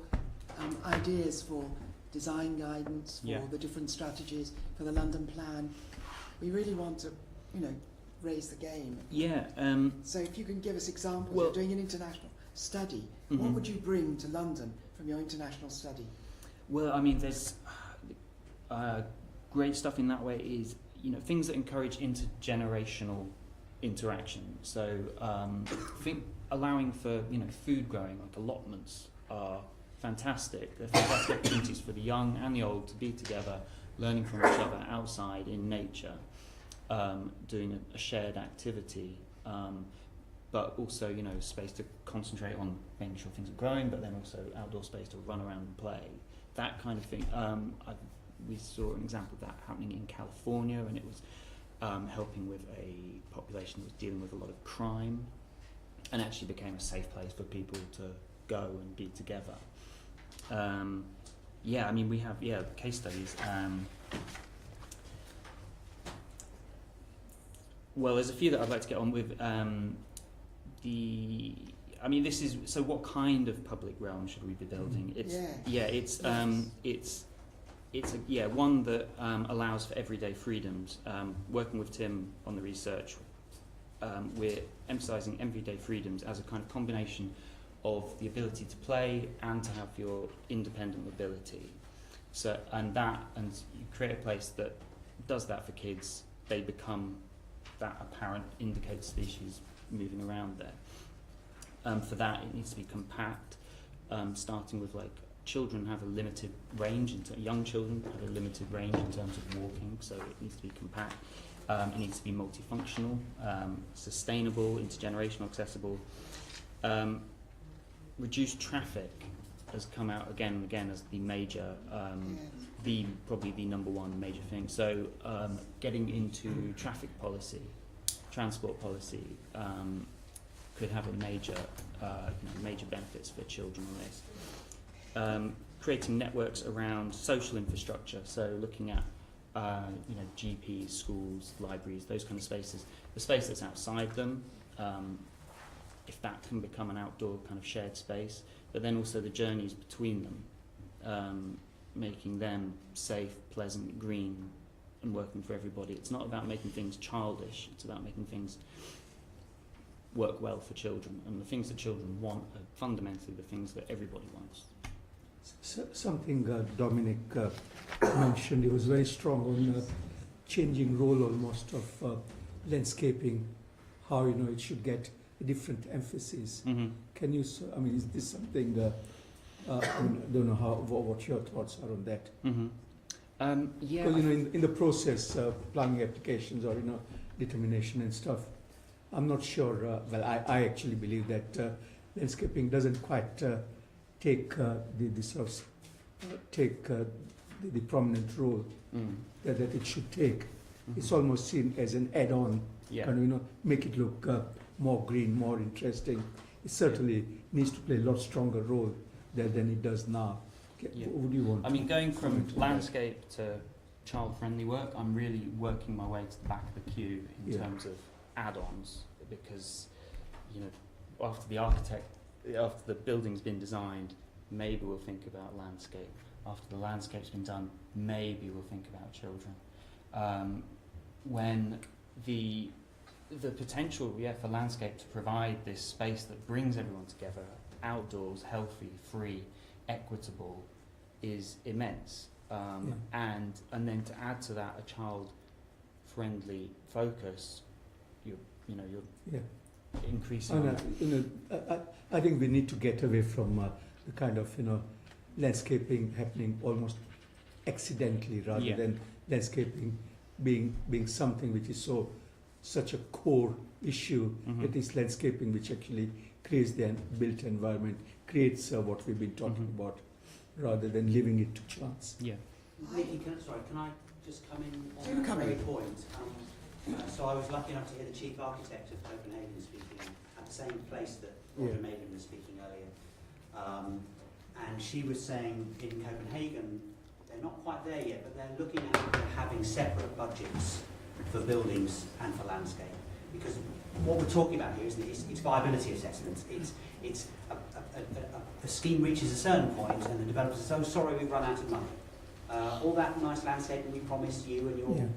ideas for design guidance, for the different strategies, for the London plan. We really want to, raise the game. Yeah. So if you can give us examples, you're doing an international study. What would you bring to London from your international study? Well, there's great stuff in that way is, things that encourage intergenerational interaction. So allowing for, food growing, like allotments are fantastic. They're fantastic opportunities for the young and the old to be together, learning from each other outside in nature, doing a shared activity, but also, space to concentrate on making sure things are growing, but then also outdoor space to run around and play, that kind of thing. We saw an example of that happening in California, and it was helping with a population that was dealing with a lot of crime, and actually became a safe place for people to go and be together. We have case studies. Well, there's a few that I'd like to get on with. What kind of public realm should we be building? It's one that allows for everyday freedoms. Working with Tim on the research, we're emphasising everyday freedoms as a kind of combination of the ability to play and to have your independent mobility. So and you create a place that does that for kids. They become that apparent indicator species moving around there. For that, it needs to be compact, starting with children have a limited range, young children have a limited range in terms of walking, so it needs to be compact. It needs to be multifunctional, sustainable, intergenerational, accessible. Reduced traffic has come out again and again as the major, probably the number one major thing. So getting into traffic policy, transport policy, could have a major benefits for children on this. Creating networks around social infrastructure, so looking at GPs, schools, libraries, those kind of spaces. The space that's outside them, if that can become an outdoor kind of shared space, but then also the journeys between them, making them safe, pleasant, green, and working for everybody. It's not about making things childish, it's about making things work well for children, and the things that children want are fundamentally the things that everybody wants. Something Dominic mentioned, he was very strong on changing role almost of landscaping, how it should get a different emphasis. Mm-hmm. Can you, is this something, I don't know what your thoughts are on that? Mm-hmm. Because in the process of planning applications or determination and stuff, I'm not sure, I actually believe that landscaping doesn't quite take the prominent role that it should take. Mm-hmm. It's almost seen as an add-on, and make it look more green, more interesting. It certainly needs to play a lot stronger role than it does now. What would you want? Going from landscape to child-friendly work, I'm really working my way to the back of the queue in terms of add-ons. because, you know, after the building's been designed, maybe we'll think about landscape. After the landscape's been done, maybe we'll think about children. When the potential, for landscape to provide this space that brings everyone together, outdoors, healthy, free, equitable, is immense. And then to add to that a child-friendly focus, you're increasing. I think we need to get away from the kind of landscaping happening almost accidentally, rather than landscaping being something which is such a core issue. It is landscaping which actually creates the built environment, creates what we've been talking about, rather than leaving it to chance. Yeah. Nikki, can I just come in on that very point? So I was lucky enough to hear the chief architect of Copenhagen speaking at the same place that Roger Maiden was speaking earlier. And she was saying in Copenhagen, they're not quite there yet, but they're looking at having separate budgets for buildings and for landscape. Because what we're talking about here is it's viability assessments. It's a scheme reaches a certain point and the developers are so sorry we've run out of money. All that nice landscaping we promised you and your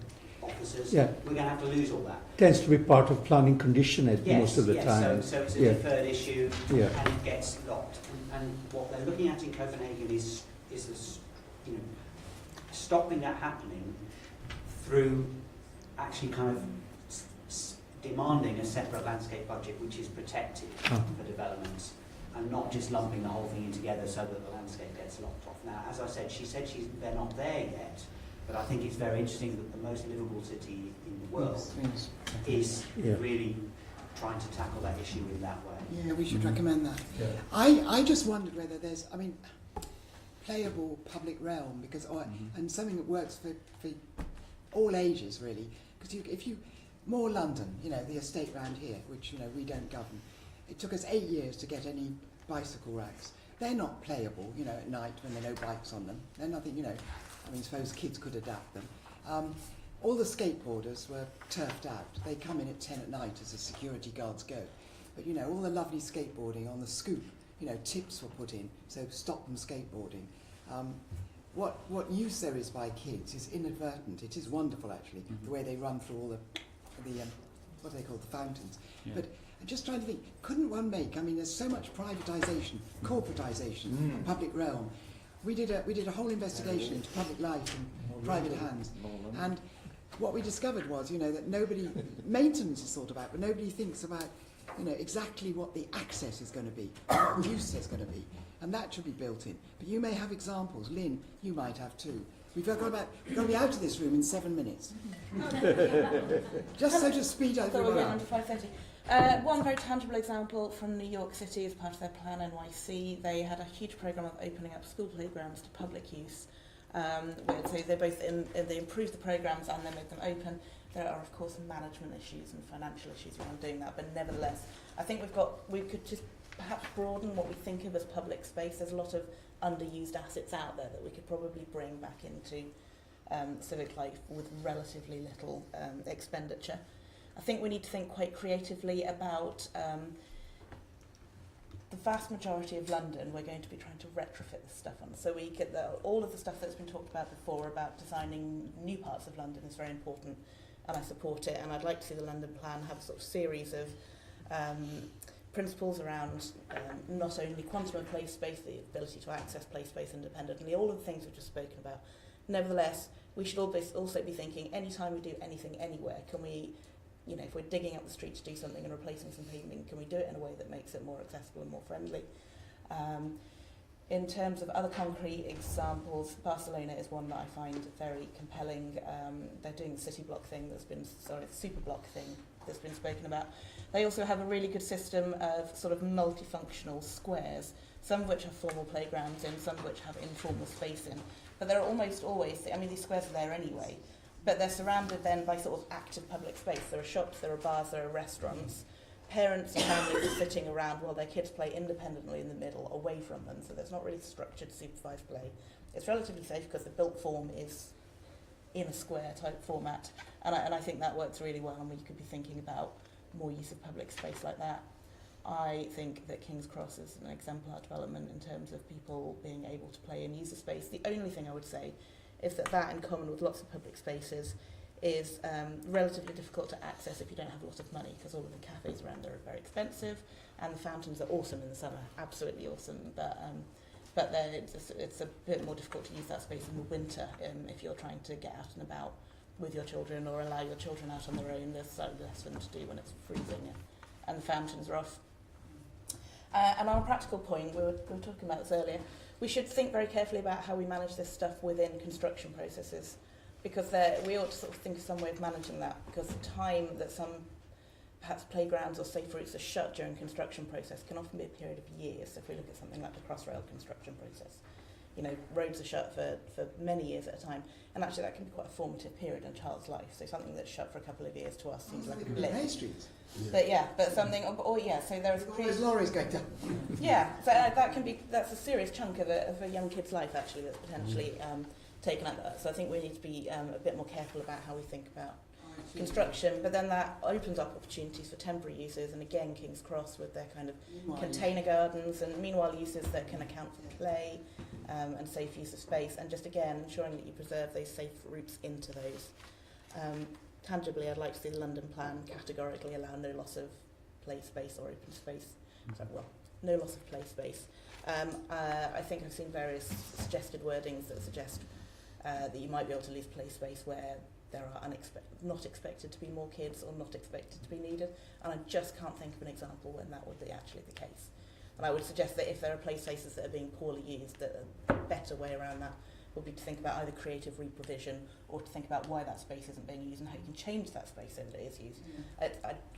officers, we're going to have to lose all that. Tends to be part of planning condition most of the time. So it's a deferred issue and it gets locked. And what they're looking at in Copenhagen is stopping that happening through actually kind of demanding a separate landscape budget which is protected for developments, and not just lumping the whole thing in together so that the landscape gets locked off. Now, as I said, they're not there yet, but I think it's very interesting that the most livable city in the world is really trying to tackle that issue in that way. Yeah, we should recommend that. Yeah. I just wondered whether there's, playable public realm, because and something that works for all ages really, because if you more London, the estate round here, which we don't govern. It took us 8 years to get any bicycle racks. They're not playable, at night when there are no bikes on them. They're nothing, suppose kids could adapt them. All the skateboarders were turfed out. They come in at 10 at night as the security guards go. But, all the lovely skateboarding on the scoop, tips were put in, so stop them skateboarding. What use there is by kids is inadvertent. It is wonderful, actually, the way they run through all the what are they called, the fountains. But I'm just trying to think, couldn't one make, there's so much privatisation, corporatisation, public realm. We did a whole investigation into public life in private hands, and what we discovered was, that nobody, maintenance is thought about, but nobody thinks about, exactly what the access is going to be, what use there's going to be, and that should be built in. But you may have examples. Lynn, you might have too. We've got to be out of this room in 7 minutes. Just so to speed everyone up. Under 5:30. One very tangible example from New York City as part of their Plan NYC, they had a huge programme of opening up school playgrounds to public use. So they improved the programmes and they made them open. There are of course management issues and financial issues around doing that, but nevertheless, I think we could just perhaps broaden what we think of as public space. There's a lot of underused assets out there that we could probably bring back into civic life with relatively little expenditure. I think we need to think quite creatively about the vast majority of London. We're going to be trying to retrofit this stuff on. So we get all of the stuff that's been talked about before about designing new parts of London is very important, and I support it. And I'd like to see the London Plan have a sort of series of principles around not only quantum of place space, the ability to access place space independently, all of the things we've just spoken about. Nevertheless, we should also be thinking, anytime we do anything anywhere, can we, if we're digging up the street to do something and replacing some paving, can we do it in a way that makes it more accessible and more friendly? In terms of other concrete examples, Barcelona is one that I find very compelling. They're doing the city block thing the super block thing that's been spoken about. They also have a really good system of sort of multifunctional squares, some of which have formal playgrounds in, some of which have informal space in. But they're almost always, these squares are there anyway, but they're surrounded then by sort of active public space. There are shops, there are bars, there are restaurants. Parents and families are sitting around while their kids play independently in the middle, away from them, so there's not really structured supervised play. It's relatively safe because the built form is in a square type format, and I think that works really well, and we could be thinking about more use of public space like that. I think that King's Cross is an exemplar development in terms of people being able to play and use the space. The only thing I would say is that in common with lots of public spaces is relatively difficult to access if you don't have a lot of money, because all of the cafes around there are very expensive, and the fountains are awesome in the summer, absolutely awesome, but then it's a bit more difficult to use that space in the winter if you're trying to get out and about with your children or allow your children out on their own. There's slightly less for them to do when it's freezing and the fountains are off. And on a practical point, we were talking about this earlier, we should think very carefully about how we manage this stuff within construction processes, because we ought to sort of think of some way of managing that, because the time that some perhaps playgrounds or safe routes are shut during construction process can often be a period of years. So if we look at something like the Crossrail construction process, you know, roads are shut for many years at a time, and actually that can be quite a formative period in a child's life. So something that's shut for a couple of years to us seems like a blip. Hay Street. But something, so there's all those lorries going down. Yeah, so that's a serious chunk of a young kid's life actually that's potentially taken up that. So I think we need to be a bit more careful about how we think about construction, but then that opens up opportunities for temporary uses, and again King's Cross with their kind of container gardens and meanwhile uses that can account for play and safe use of space, and just again ensuring that you preserve those safe routes into those. Tangibly, I'd like to see the London plan categorically allow no loss of play space or open space. No loss of play space. I think I've seen various suggested wordings that suggest that you might be able to leave play space where there are not expected to be more kids or not expected to be needed, and I just can't think of an example when that would be actually the case. And I would suggest that if there are play spaces that are being poorly used, that a better way around that would be to think about either creative reprovision or to think about why that space isn't being used and how you can change that space so that it is used.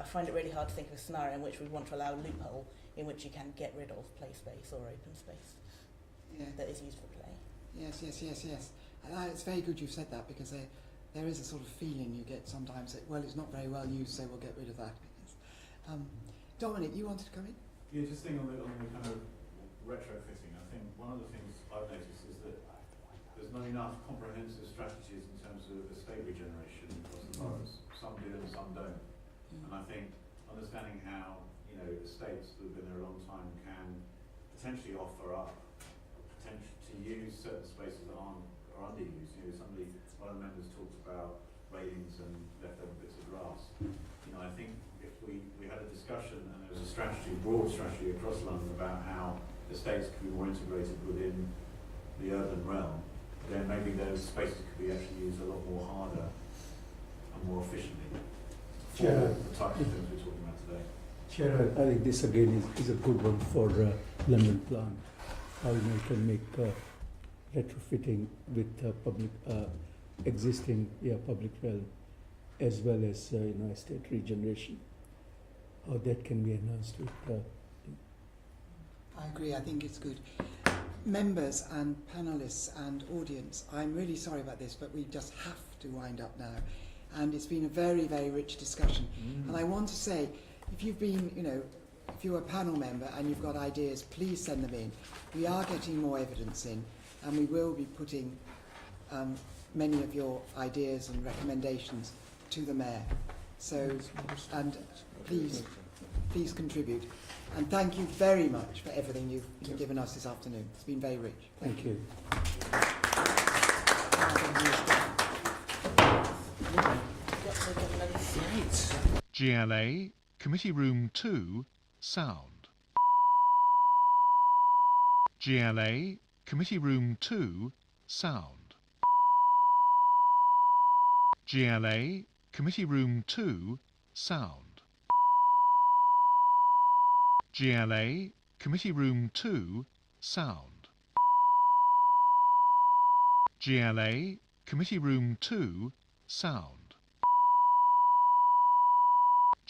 I find it really hard to think of a scenario in which we want to allow a loophole in which you can get rid of play space or open space that is used for play. Yes. And it's very good you've said that, because there is a sort of feeling you get sometimes that, well, it's not very well used, so we'll get rid of that. Dominic, you wanted to come in? Yeah, just thinking on the kind of retrofitting, I think one of the things I've noticed is that there's not enough comprehensive strategies in terms of estate regeneration across the boroughs. Some do and some don't. And I think understanding how, you know, estates that have been there a long time can potentially offer up potential to use certain spaces that are underused. You know, one of the members talked about railings and leftover bits of grass. You know, I think if we had a discussion and there was a strategy, broad strategy across London about how estates could be more integrated within the urban realm, then maybe those spaces could be actually used a lot more harder and more efficiently for the types of things we're talking about today. Chair, I think this again is a good one for London plan. How you can make retrofitting with public existing public realm as well as estate regeneration. How that can be enhanced with. I agree. I think it's good. Members and panellists and audience, I'm really sorry about this, but we just have to wind up now. And it's been a very, very rich discussion. And I want to say, if you've been, if you're a panel member and you've got ideas, please send them in. We are getting more evidence in, and we will be putting many of your ideas and recommendations to the Mayor. So, and please contribute. And thank you very much for everything you've given us this afternoon. It's been very rich. Thank you. GLA, Committee Room 2, Sound. GLA, Committee Room 2, Sound. GLA, Committee Room 2, Sound. GLA, Committee Room 2, Sound. GLA, Committee Room 2, Sound.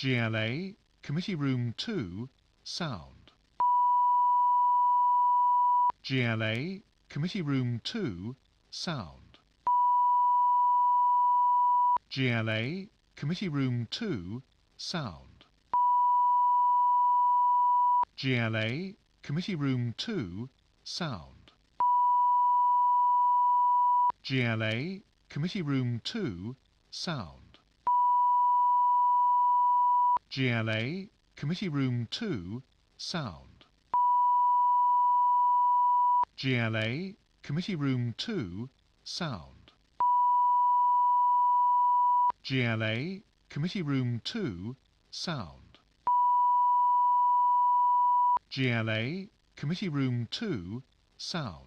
GLA, Committee Room 2, Sound. GLA, Committee Room 2, Sound. GLA, Committee Room 2, Sound. GLA, Committee Room 2, Sound. GLA, Committee Room 2, Sound. GLA, Committee Room 2, sound. GLA, Committee Room 2, sound. GLA, Committee Room 2, sound. GLA, Committee Room 2, sound.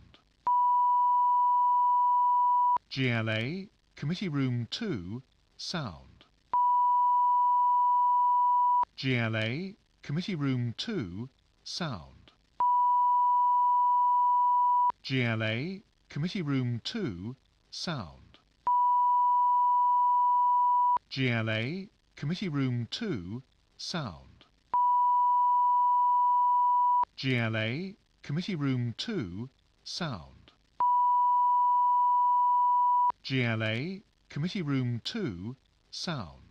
GLA, Committee Room 2, sound. GLA, Committee Room 2, sound. GLA, Committee Room 2, sound. GLA, Committee Room 2, sound. GLA, Committee Room 2, sound. GLA, Committee Room 2, sound.